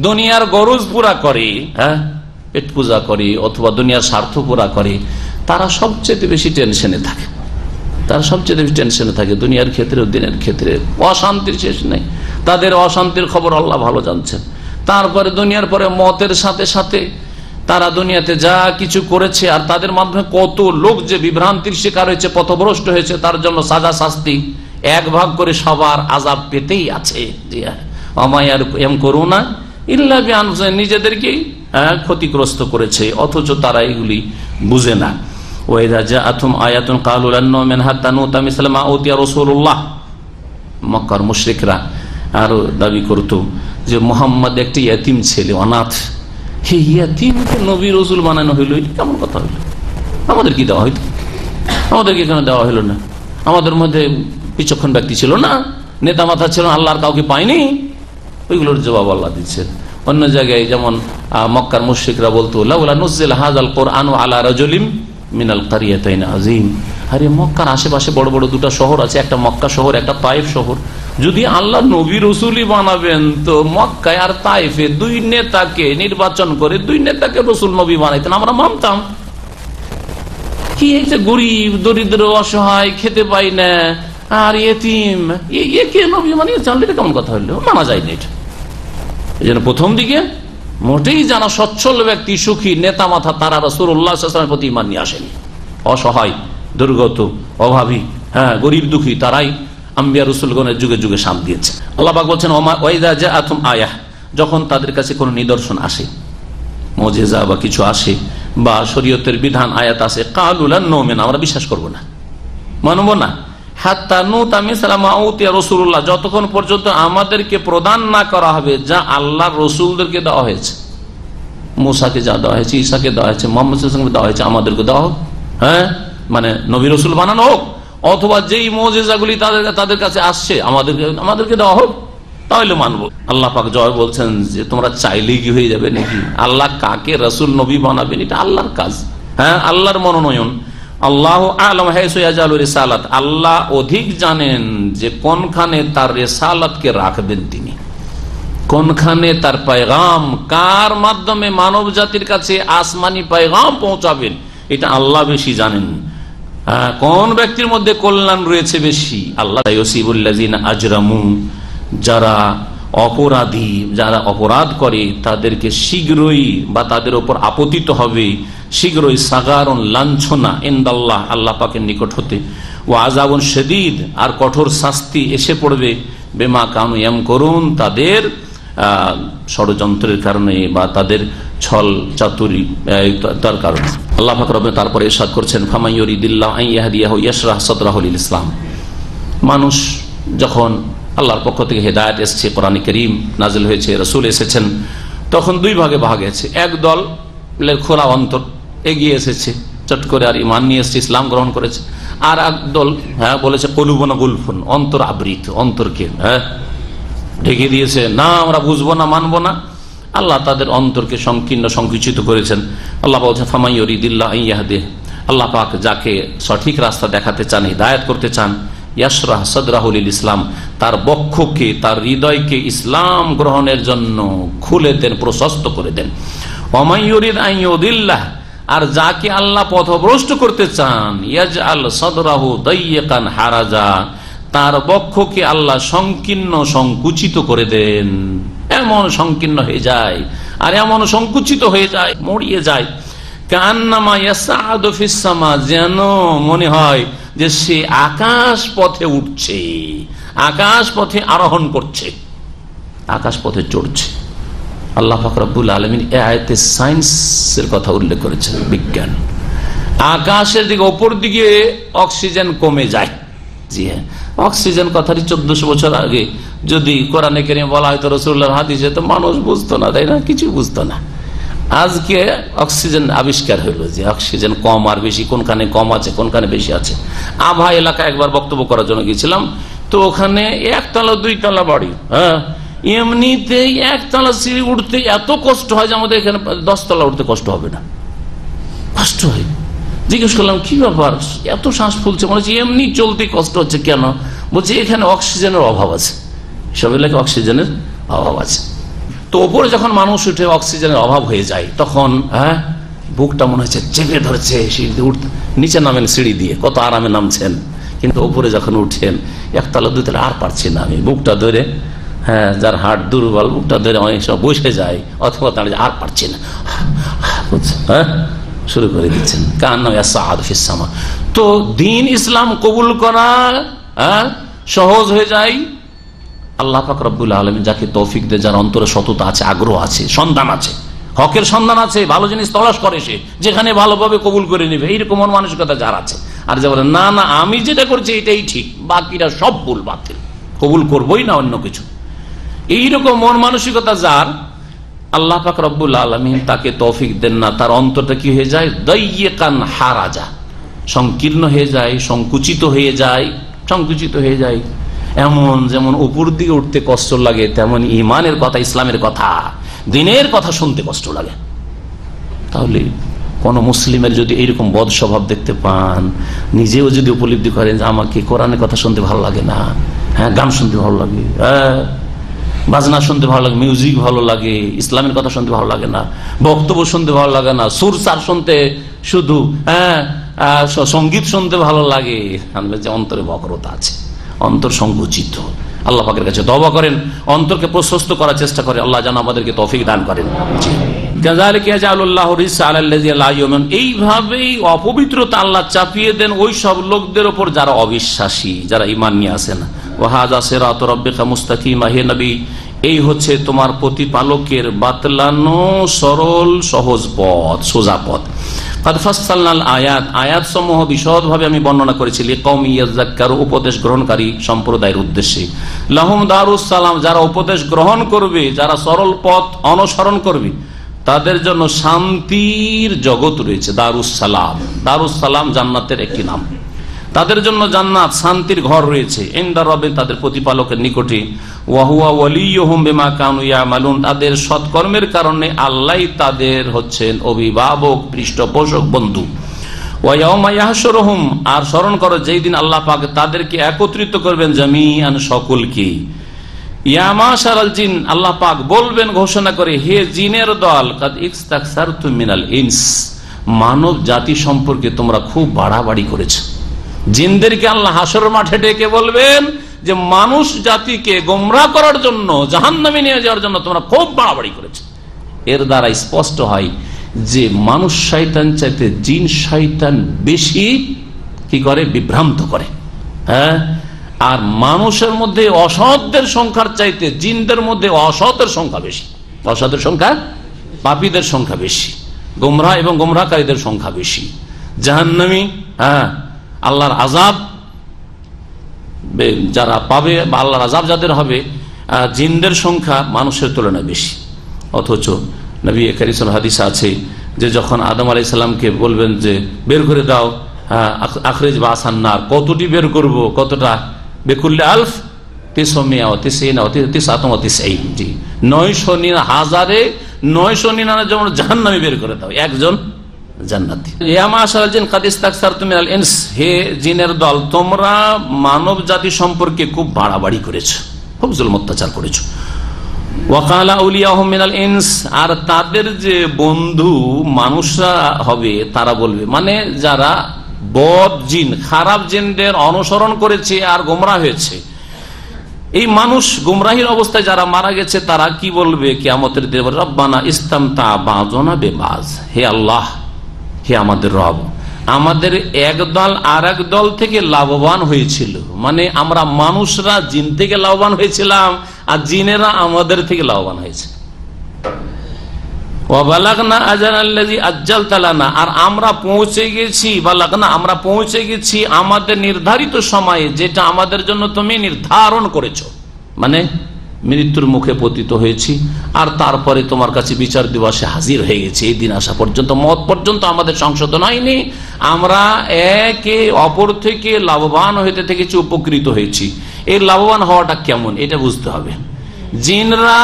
দুনিয়ার গরজ পুরা করে, হ্যাঁ পেট পূজা করে অথবা দুনিয়ার স্বার্থ পুরা করে, তারা সবচেয়ে বেশি টেনশনে থাকে। তারা সবচেয়ে বেশি টেনশনে থাকে দুনিয়ার ক্ষেত্রে, দিনের ক্ষেত্রে অশান্তির শেষ নেই। তাদের অশান্তির খবর আল্লাহ ভালো জানছেন। তারপরে দুনিয়ার পরে মতের সাথে সাথে তারা দুনিয়াতে যা কিছু করেছে, আর তাদের মাধ্যমে কত লোক যে বিভ্রান্তির শিকার হয়েছে, পথভ্রষ্ট হয়েছে, তার জন্য সাজা শাস্তি এক ভাগ করে সবার আযাব পেতেই আছে। জি হ্যাঁ, অমায়ার এম করুনা ইল্লা বিআনফুসিহিম, নিজেদেরকেই ক্ষতিগ্রস্ত করেছে, অথচ তারা এগুলি বুঝে না। ওয়াইযা জাআতুম আয়াতুন ক্বালু লান নু'মিনা হাত্তা নু'তা মিসলা মা উতিয়া রাসূলুল্লাহ, মক্কার মুশরিকরা আরো দাবি করত যে মুহাম্মদ একটি ইয়েতিম ছেলে, অনাথ, এই ইয়েতিমকে নবী রাসূল বানানো হইল, এটা কেমন কথা হইল? আমাদের কি দেওয়া হইতো? আমাদেরকে কেন দেওয়া হইল না? আমাদের মধ্যে বিচক্ষণ ব্যক্তি ছিল না, নেতা মাথা ছিল, আল্লাহর কাউকে পায়নি? ওইগুলোর জবাব আল্লাহ দিচ্ছে। অন্য জায়গায় যেমন মক্কার মুশরিকরা বলতো লাউলা নুজিলা হাযাল কুরআনু আলা রাজুলিম মিনাল কারিয়াতাইন আযীম, আরে মক্কার আশেপাশে বড় বড় দুটো শহর আছে, একটা মক্কা শহর, একটা তায়েফ শহর, যদি আল্লাহ নবী রসুলই বানাবেন তো মক্কায় আর তায়েফে দুই নেতাকে নির্বাচন করে দুই নেতাকে রসুল নবী বানাইতেন, আমরা মানতাম। কি হয়েছে, গরিব দরিদ্র অসহায়, খেতে পাই না, আর ইয়েতিম, একে নবী বানিয়েছেন, এটা কেমন কথা হইলো? মানা যায় না এটা। এই জন্য প্রথম দিকে মোটেই যারা সচ্ছল ব্যক্তি, সুখী নেতা মাথা, তারা রাসূলুল্লাহ সাল্লাল্লাহু আলাইহি ওয়াসাল্লামের প্রতি ঈমান নিয়ে আসেনি। অসহায়, দুর্গত, অভাবী, হ্যাঁ গরিব দুঃখী, তারাই আম্বিয়া রাসূলগণের যুগে যুগে সাথ দিয়েছে। আল্লাহ পাক বলছেন ওয়াইযা জাআতুম আয়াহ, যখন তাদের কাছে কোনো নিদর্শন আসে, মুজিজা বা কিছু আসে, বা শরীয়তের বিধান আয়াত আসে, ক্বালু লান নু'মিনা, আমরা বিশ্বাস করব না, মানব না, হাত্তা নু'তা মিসলা মা উতিয়া রাসূলুল্লাহ, যতক্ষণ পর্যন্ত আমাদেরকে প্রদান না করা হবে যা আল্লাহর রাসূলদেরকে দেওয়া হয়েছে। মুসাকে যা দেওয়া হয়েছে, ঈসাকে দেওয়া হয়েছে, মুহাম্মদ সাল্লাল্লাহু আলাইহি ওয়াসাল্লামকে দেওয়া হয়েছে, আমাদেরকে দেওয়া হোক। হ্যাঁ, মানে নবী রাসূল বানানো হোক, অথবা যেই মুজিজাগুলি তাদের কাছে আসছে আমাদেরকে দেওয়া হোক, তাহলে মানবো। আল্লাহ পাক জবাব বলছেন যে তোমরা চাইলেই কি হয়ে যাবে নাকি? আল্লাহ কাকে রাসূল নবী বানাবেন এটা আল্লাহর কাজ, হ্যাঁ আল্লাহর মনোনয়ন। আল্লাহু আ'লামু হাইসু ইয়াজআলু রিসালাত, আল্লাহ অধিক জানেন যে কোনখানে তার রিসালাতকে রাখবেন তিনি, কোনখানে তার পয়গাম কার মাধ্যমে মানব জাতির কাছে আসমানি পয়গাম পৌঁছাবেন, এটা আল্লাহ বেশি জানেন। কোন ব্যক্তির মধ্যে কল্যাণ রয়েছে বেশি, আল্লাহ। ইউসিবুল্লাযিনা আজরামু, যারা অপরাধী, যারা অপরাধ করে তাদেরকে শীঘ্রই বা তাদের উপর আপতিত হবে শীঘ্রই সাগারুন, লাঞ্ছনা, ইনদাল্লাহ, আল্লাহ পাকের নিকট হতে, ওয়া আযাবুন শাদীদ, আর কঠোর শাস্তি এসে পড়বে, বিমা কানু ইয়ামকুরুন, তাদের ষড়যন্ত্রের কারণে বা তাদের ছল চাতুরি তার কারণে। আল্লাহ পাক রব্বে তারপরে ইরশাদ করছেন ফামান ইউরিদিল্লাহু আন ইয়াহদিয়াহু ইয়াশরাহ সাদরাহু লিল ইসলাম, মানুষ যখন আল্লাহর পক্ষ থেকে হেদায়েত এসেছে, কোরআন কারীম নাজিল হয়েছে, রাসূল এসেছেন, তখন দুই ভাগে ভাগ হয়েছে। এক দলের খোলা অন্তর এগিয়ে এসেছে, চট করে আর ঈমান নিয়ে এসেছে, ইসলাম গ্রহণ করেছে। আর এক দল বলেছে কুলুবুনা গুলফুন, অন্তর আবৃত, অন্তরকে ঢেকে দিয়েছে, না আমরা বুঝবো না, মানবো না। আল্লাহ তাদের অন্তরকে সংকীর্ণ সংকুচিত করেছেন। আল্লাহ বলছেন ফামান ইউরিদিল্লাহু আন ইয়াহদিয়াহু, আল্লাহ পাক যাকে সঠিক রাস্তা দেখাতে চান, হিদায়াত করতে চান, ইয়াশরাহ সাদরাহু লিল ইসলাম, তার বক্ষকে, তার হৃদয়কে ইসলাম গ্রহণের জন্য খুলে দেন, প্রশস্ত করে দেন। ওমাইয়ুরিদ আন ইউদিল্লাহ, আর যাকে আল্লাহ পথভ্রষ্ট করতে চান, ইয়াজআল সাদরাহু দাইয়্যিকান হারাজা, তার বক্ষকে আল্লাহ সংকীর্ণ সংকুচিত করে দেন। এমন সংকীর্ণ হয়ে যায় আর এমন সংকুচিত হয়ে যায়, মরিয়ে যায়, কান্নামা ইয়াসআদু ফিস সামা, যেন মনে হয় যে সে আকাশ পথে উঠছে, আকাশ পথে আরোহণ করছে, আকাশ পথে চড়ছে। আল্লাহ পাক রব্বুল আলামিন এই আয়াতে সায়েন্সের কথা উল্লেখ করেছেন, বিজ্ঞান। আকাশের দিকে, ওপর দিকে অক্সিজেন কমে যায়। জি হ্যাঁ, অক্সিজেন কথাটি 1400 বছর আগে যদি কোরআনে কারিমে বলা হয়তো, রাসূলুল্লাহর হাদিসে, তো মানুষ বুঝতো না, তাই না? কিছু বুঝতো না। আজকে অক্সিজেন আবিষ্কার হইলো যে অক্সিজেন কম আর বেশি, কোনখানে কম আছে কোনখানে বেশি আছে। আভা এলাকায় একবার বক্তব্য করার জন্য গিয়েছিলাম, তো ওখানে 1 তলা 2 তলা বাড়ি, হ্যাঁ, এমনিতেই 1 তলা সিঁড়ি উঠতে এত কষ্ট হয় যে আমাদের এখানে 10 তলা উঠতে কষ্ট হবে না, কষ্ট হয়। জিজ্ঞেস করলাম কি ব্যাপার, এত শ্বাস ফুলছে, মনে হচ্ছে এমনি চলতে কষ্ট হচ্ছে কেন? বলছে এখানে অক্সিজেনের অভাব আছে, সব এলাকায় অক্সিজেনের অভাব আছে। তো ওপরে যখন মানুষ উঠে অক্সিজেনের অভাব হয়ে যায়, তখন হ্যাঁ বুকটা মনে হচ্ছে চেপে ধরছে, সিঁড়ি দিয়ে উঠতে, নিচে নামেন সিঁড়ি দিয়ে, কত আরামে নামছেন, কিন্তু ওপরে যখন উঠেন 1 তলা 2 তলা আর পারছি না আমি, বুকটা ধরে, হ্যাঁ, যার হার্ট দুর্বল বুকটা ধরে অনেক সময় বসে যায়, অথবা তার আর পারছি না, হ্যাঁ, শুরু করে দিচ্ছেন। কান্না ইয়াসআদু ফিস সামা। তো দ্বীন ইসলাম কবুল করা সহজ হয়ে যায়। আল্লাহ পাক রব্বুল আলামিন যাকে তৌফিক দেয়, যার অন্তরে সততা আছে, আগ্রহ আছে, সন্ধান আছে, হকের সন্ধান আছে, ভালো জিনিস তলাশ করে, সে যেখানে ভালোভাবে কবুল করে নেবে, এইরকম মানসিকতা যার আছে। আর যে বলে না না আমি যেটা করছি এটাই ঠিক, বাকিরা সব ভুল বাতিল, কবুল করবোই না অন্য কিছু, এইরকম মন মানসিকতা যার, আল্লাহ পাক রব্বুল আলামিন তাকে তৌফিক দেন না, তার অন্তরটা কি হয়ে যায়? দাইয়্যিকান হারাজা, সংকীর্ণ হয়ে যায়, সংকুচিত হয়ে যায়, সংকুচিত হয়ে যায়। এমন যেমন উপর দিকে উঠতে কষ্ট লাগে, তেমন ইমানের কথা, ইসলামের কথা, দ্বীনের কথা শুনতে কষ্ট লাগে। তাহলে কোন মুসলিমের যদি এইরকম বদ স্বভাব দেখতে পান, নিজেও যদি উপলব্ধি করেন যে আমাকে কোরআনের কথা শুনতে ভালো লাগে না, হ্যাঁ, গান শুনতে ভালো লাগে, হ্যাঁ, বাজনা শুনতে ভালো লাগে, মিউজিক ভালো লাগে, ইসলামের কথা শুনতে ভালো লাগে না, বক্তব্য শুনতে ভালো লাগে না, সুরসার শুনতে, শুধু হ্যাঁ সঙ্গীত শুনতে ভালো লাগে, যে অন্তরে বক্রতা আছে, অন্তর সংকুচিত, আল্লাহ পাকের কাছে তওবা করেন, অন্তরকে প্রশস্ত করার চেষ্টা করে, আল্লাহ যেন আমাদেরকে তৌফিক দান করেন। এইভাবেই অপবিত্রতা আল্লাহ চাপিয়ে দেন ওই সব লোকদের উপর যারা অবিশ্বাসী, যারা ঈমান নিয়ে আসে না। ওয়াহাযা সিরাতু রাব্বিকা মুস্তাকিমা, হে নবী এই হচ্ছে তোমার প্রতিপালকের বাতলানো সরল সহজ পথ, সোজা পথ। কাদ ফাসসালনাল আয়াত, আয়াত সমূহ বিশদভাবে আমি বর্ণনা করেছি, লিকাওমি ইয়াযাক্কারু, উপদেশ গ্রহণকারী সম্প্রদায়ের উদ্দেশ্যে। লাহুম দারুস সালাম, যারা উপদেশ গ্রহণ করবে, যারা সরল পথ অনুসরণ করবে, তাদের জন্য শান্তির জগৎ রয়েছে। দারুস সালাম, দারুস সালাম জান্নাতের একটি নাম। তাদের জন্য জান্নাত, শান্তির ঘর রয়েছে, ইনদা রাব্বিহিম, তাদের প্রতিপালকের নিকটে। ওয়া হুয়া ওয়ালিয়ুহুম বিমা কানু ইয়ামালুন, তাদের সৎকর্মের কারণে আল্লাহ তাদের হচ্ছেন অভিভাবক, পৃষ্ঠপোষক, বন্ধু। ওয়া ইয়াউমা ইয়াহশুরুহুম, আর স্মরণ করো যেই দিন আল্লাহ পাক তাদেরকে একত্রিত করবেন, জামিআন, সকলকে। ইয়া মাশারাল জিন, আল্লাহ পাক বলবেন ঘোষণা করে, হে জিনের দল, কাদ ইস্তাকসারতুম মিনাল ইনস, মানব জাতি সম্পর্কে তোমরা খুব বাড়াবাড়ি করেছো। জিনদেরকে আল্লাহ হাসরের মাঠে ডেকে বলবেন যে মানুষ জাতিকে গোমরাহ করার জন্য, জাহান্নামে নিয়ে যাওয়ার জন্য তোমরা খুব বাড়াবাড়ি করেছো। এর দ্বারা স্পষ্ট হয় যে মানুষ শয়তান চাইতে জিন শয়তান বেশি কি করে, বিভ্রান্ত করে। হ্যাঁ, আর মানুষের মধ্যে অসৎদের সংখ্যার চাইতে জিনদের মধ্যে অসতের সংখ্যা বেশি, অসতের সংখ্যা, পাপীদের সংখ্যা বেশি, গোমরাহ এবং গোমরাহকারীদের সংখ্যা বেশি, জাহান্নামী, হ্যাঁ, আল্লাহর আযাব যারা পাবে বা আল্লাহর আযাব যাদের হবে, জিনদের সংখ্যা মানুষের তুলনায় বেশি। অথচ নবী কারীম সাল্লাল্লাহু আলাইহি ওয়াসাল্লাম হাদিসে আছে যে যখন আদম আলাইহিস সালামকে বলবেন যে বের করে দাও, আখরিজ বাসান নার, কতটি বের করব, কতটা, বেকুল্লি আলফ 999 জি 999 জাহান্নামী বের করে দাও, একজন জান্নাতি। ইয়া মাশারাল জিন কাদ ইস্তাকসারতুম মিনাল ইনস, হে জিনের দল, তোমরা মানব জাতি সম্পর্কে খুব বাড়াবাড়ি করেছো, খুব জুলম অত্যাচার করেছো। ওয়াকালা আউলিয়াহুম মিনাল ইনস, আর তাদের যে বন্ধু মানুষরা হবে তারা বলবে, মানে যারা বদ জিন, খারাপ জিনদের অনুসরণ করেছে আর গোমরাহ হয়েছে, এই মানুষ গুমরাহির অবস্থায় যারা মারা গেছে তারা কি বলবে কিয়ামতের দিনে, রব্বানা ইস্তামতা বাযুনা বিবাজ, হে আল্লাহ, হে আমাদের রব, আমাদের এক দল আর এক দল থেকে লাভবান হয়েছিল, মানে আমরা মানুষরা জিন থেকে লাভবান হয়েছিলাম আর জিনেরা আমাদের থেকে লাভবান হয়েছে। ওয়াবালাগনা আজালাল্লাযী আজ্জালতা লানা, আর আমরা পৌঁছে গেছি, বালাগনা আমরা পৌঁছে গেছি আমাদের নির্ধারিত সময়ে, যেটা আমাদের জন্য তুমি নির্ধারণ করেছো, মানে মৃত্যুর মুখে পতিত হয়েছি আর তারপরে তোমার কাছে বিচার দিবসে হাজির হয়ে গেছে। এই দিন আসা পর্যন্ত, মত পর্যন্ত আমাদের সংশোধন হয়নি, আমরা একে অপর থেকে লাভবান হইতে থেকেছি, উপকৃত হয়েছি। এই লাভবান হওয়াটা কেমন এটা বুঝতে হবে। জিনরা,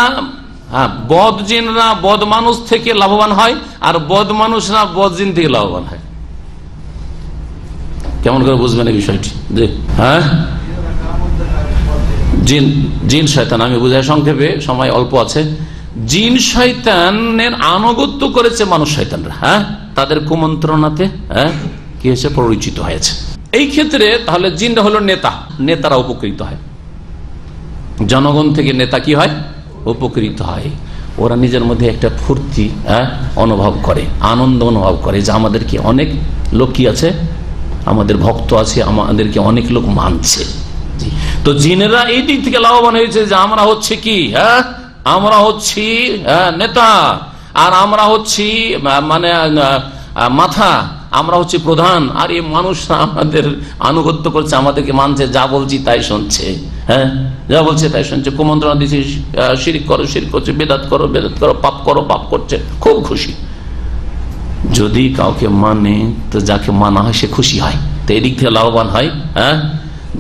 বদ জিনরা বদ মানুষ থেকে লাভবান হয় আর বদ মানুষরা বদ জিন থেকে লাভবান হয়। কেমন করে বুঝবেন এই বিষয়টি? যে হ্যাঁ, জিন শয়তান, আমি বুঝাই সংক্ষেপে, সময় অল্প আছে। জিন শয়তানের আনুগত্য করেছে মানুষ শয়তানরা, হ্যাঁ, তাদের কুমন্ত্রণাতে কি হয়েছে, পরিচিত হয়েছে। এই ক্ষেত্রে তাহলে জিনরা হলো নেতা, নেতারা উপকৃত হয়, জনগণ থেকে নেতা কি হয়, উপকৃত হয়। ওরা নিজের মধ্যে একটা ফুর্তি অনুভব করে, আনন্দ অনুভব করে যে আমাদেরকে অনেক লোক কি আছে, আমাদের ভক্ত আছে, আমাদেরকে অনেক লোক মানছে। তো জিনেরা এই দিক থেকে লাভবান হয়েছে যে আমরা হচ্ছে কি, আমরা হচ্ছি নেতা, আর আমরা হচ্ছি মানে মাথা, আমরা হচ্ছে প্রধান, আর এই মানুষরা আমাদের আনুগত্য করছে, আমাদেরকে মানছে, যা বলছি তাই শুনছে, হ্যাঁ, যা বলছে তাই শুনছে, কুমন্ত্রণা দিচ্ছে, শিরক করো, শিরক করছে, বেদাত করো, বেদাত করো, পাপ করো, পাপ করছে, খুব খুশি। যদি কাউকে মানে তো যাকে মানা হয় সে খুশি হয়, তো এদিক থেকে লাভবান হয়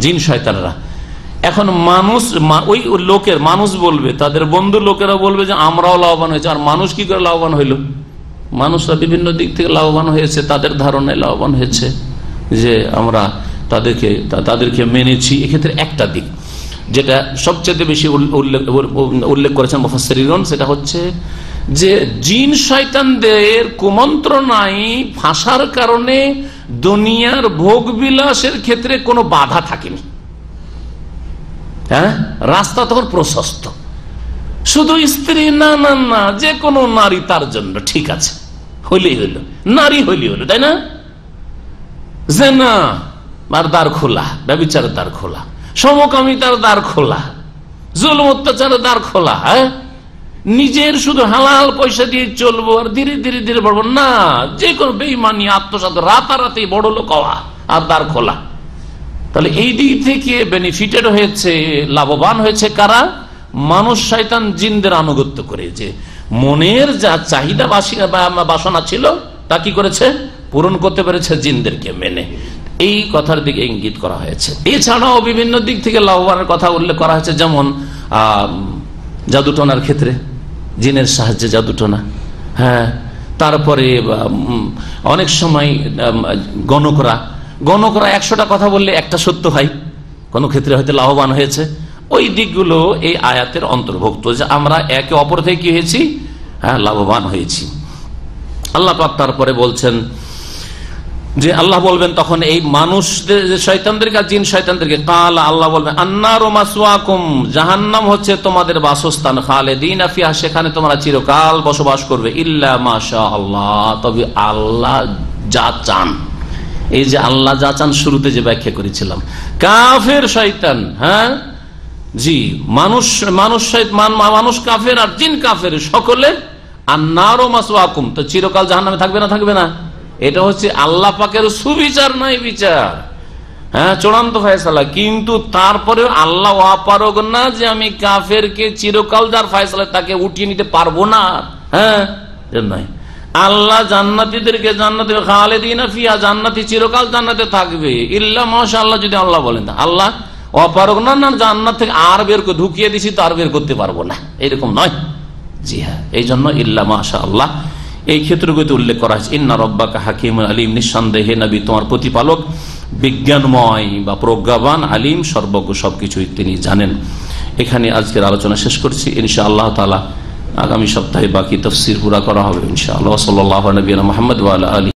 জিন শয়তানরা। এখন মানুষ, ওই লোকের মানুষ বলবে, তাদের বন্ধু লোকেরা বলবে যে আমরাও লাভবান হয়েছে। আর মানুষ কি করে লাভবান হইল? মানুষরা বিভিন্ন দিক থেকে লাভবান হয়েছে, তাদের ধারণায় লাভবান হয়েছে যে আমরা তাদেরকে মেনেছি। এক্ষেত্রে একটা দিক যেটা সবচেয়ে বেশি উল্লেখ করেছেন মুফাসসিরিন, সেটা হচ্ছে যে জিন শয়তানদের কুমন্ত্রণায় ফাঁসার কারণে দুনিয়ার ভোগ বিলাসের ক্ষেত্রে কোনো বাধা থাকেনি, হ্যাঁ, রাস্তা তখন প্রশস্ত। শুধু স্ত্রী না, না না, যে কোনো নারী তার জন্য ঠিক আছে, হইলেই হইল, নারী হইলেই হইল, তাই না? জিনা আর দ্বার খোলা, ব্যভিচারের দ্বার খোলা, সমকামিতার দ্বার খোলা, জুলুম অত্যাচারের দ্বার খোলা, হ্যাঁ, নিজের শুধু হালাল পয়সা দিয়ে চলবো আর ধীরে ধীরে ধীরে বাড়বো না, যে কোনো বেঈমানি, আত্মসাৎ, রাতারাতি বড় লোক হওয়া আর দ্বার খোলা। তাহলে এই দিক থেকে বেনিফিটেড হয়েছে, লাভবান হয়েছে কারা? মানুষ শয়তান জিনদের আনুগত্য করে, যে মনের যা চাহিদা বাসনা ছিল তা কি করেছে, পূরণ করতে পেরেছে জিনদেরকে মেনে। এই কথার দিকে ইঙ্গিত করা হয়েছে। এছাড়াও বিভিন্ন দিক থেকে লাভবানের কথা উল্লেখ করা হয়েছে, যেমন জাদুটনার ক্ষেত্রে জিনের সাহায্যে জাদুটনা, হ্যাঁ, তারপরে অনেক সময় গণকরা 100টা কথা বললে একটা সত্য হয়, কোন ক্ষেত্রে হয়তো লাভবান হয়েছে। ওই দিকগুলো এই আয়াতের অন্তর্ভুক্ত, যে আমরা একে অপর থেকে কি হয়েছি, হ্যাঁ, লাভবান হয়েছি। আল্লাহ পাক তারপরে বলছেন যে আল্লাহ বলবেন তখন এই মানুষদের, শয়তানদেরকে, জিন শয়তানদেরকে, কালা, আল্লাহ বলবেন, আন্নারু মাসওয়াকুম, জাহান্নাম হচ্ছে তোমাদের বাসস্থান, খালিদিনা ফিহা, সেখানে তোমরা চিরকাল বসবাস করবে, ইল্লা মাশা আল্লাহ, তবে আল্লাহ যা চান। এই যে আল্লাহ যা চান শুরুতে যে ব্যাখ্যা করেছিলাম, কাফের শয়তান, হ্যাঁ, জি, মানুষ কাফের আর জিন কাফের, সকলে আন্নারু মাসওয়াকুম, তো চিরকাল জাহান্নামে থাকবে না, থাকবে না। এটা হচ্ছে আল্লাহ পাকের সুবিচার, নাই বিচার, হ্যাঁ, চূড়ান্ত ফয়সালা। কিন্তু তারপরে আল্লাহ অপারগ না যে আমি কাফেরকে চিরকাল যার ফয়সালা তাকে উঠিয়ে নিতে পারবো না, হ্যাঁ, নয়। আল্লাহ জান্নাতীদেরকে জান্নাতে খালিদিনা ফিহা, জান্নাতি চিরকাল জান্নাতে থাকবে, ইল্লা মাশাআল্লাহ, যদি আল্লাহ বলেন। আল্লাহ অপারগ না, না জান্নাত থেকে আর বের করে ঢুকিয়ে দিছি তো আর বের করতে পারবো না, এরকম নয়। জি হ্যাঁ, এই জন্য ইল্লা মাশাআল্লাহ এই ক্ষেত্রগুলিতে উল্লেখ করা হয়েছে ইন্না রব্বাকা হাকিমুন আলিম, নিঃসন্দেহে নবী তোমার প্রতিপালক বিজ্ঞানময় বা প্রজ্ঞাবান, আলিম সর্বজ্ঞ, সবকিছুই তিনি জানেন। এখানে আজকের আলোচনা শেষ করছি। ইনশাআল্লাহ তাআলা আগামী সপ্তাহে বাকি তাফসীর পুরা করা হবে ইনশাআল্লাহ। সাল্লাল্লাহু আলা নবিয়িনা মুহাম্মদ ওয়া আলা আলিহি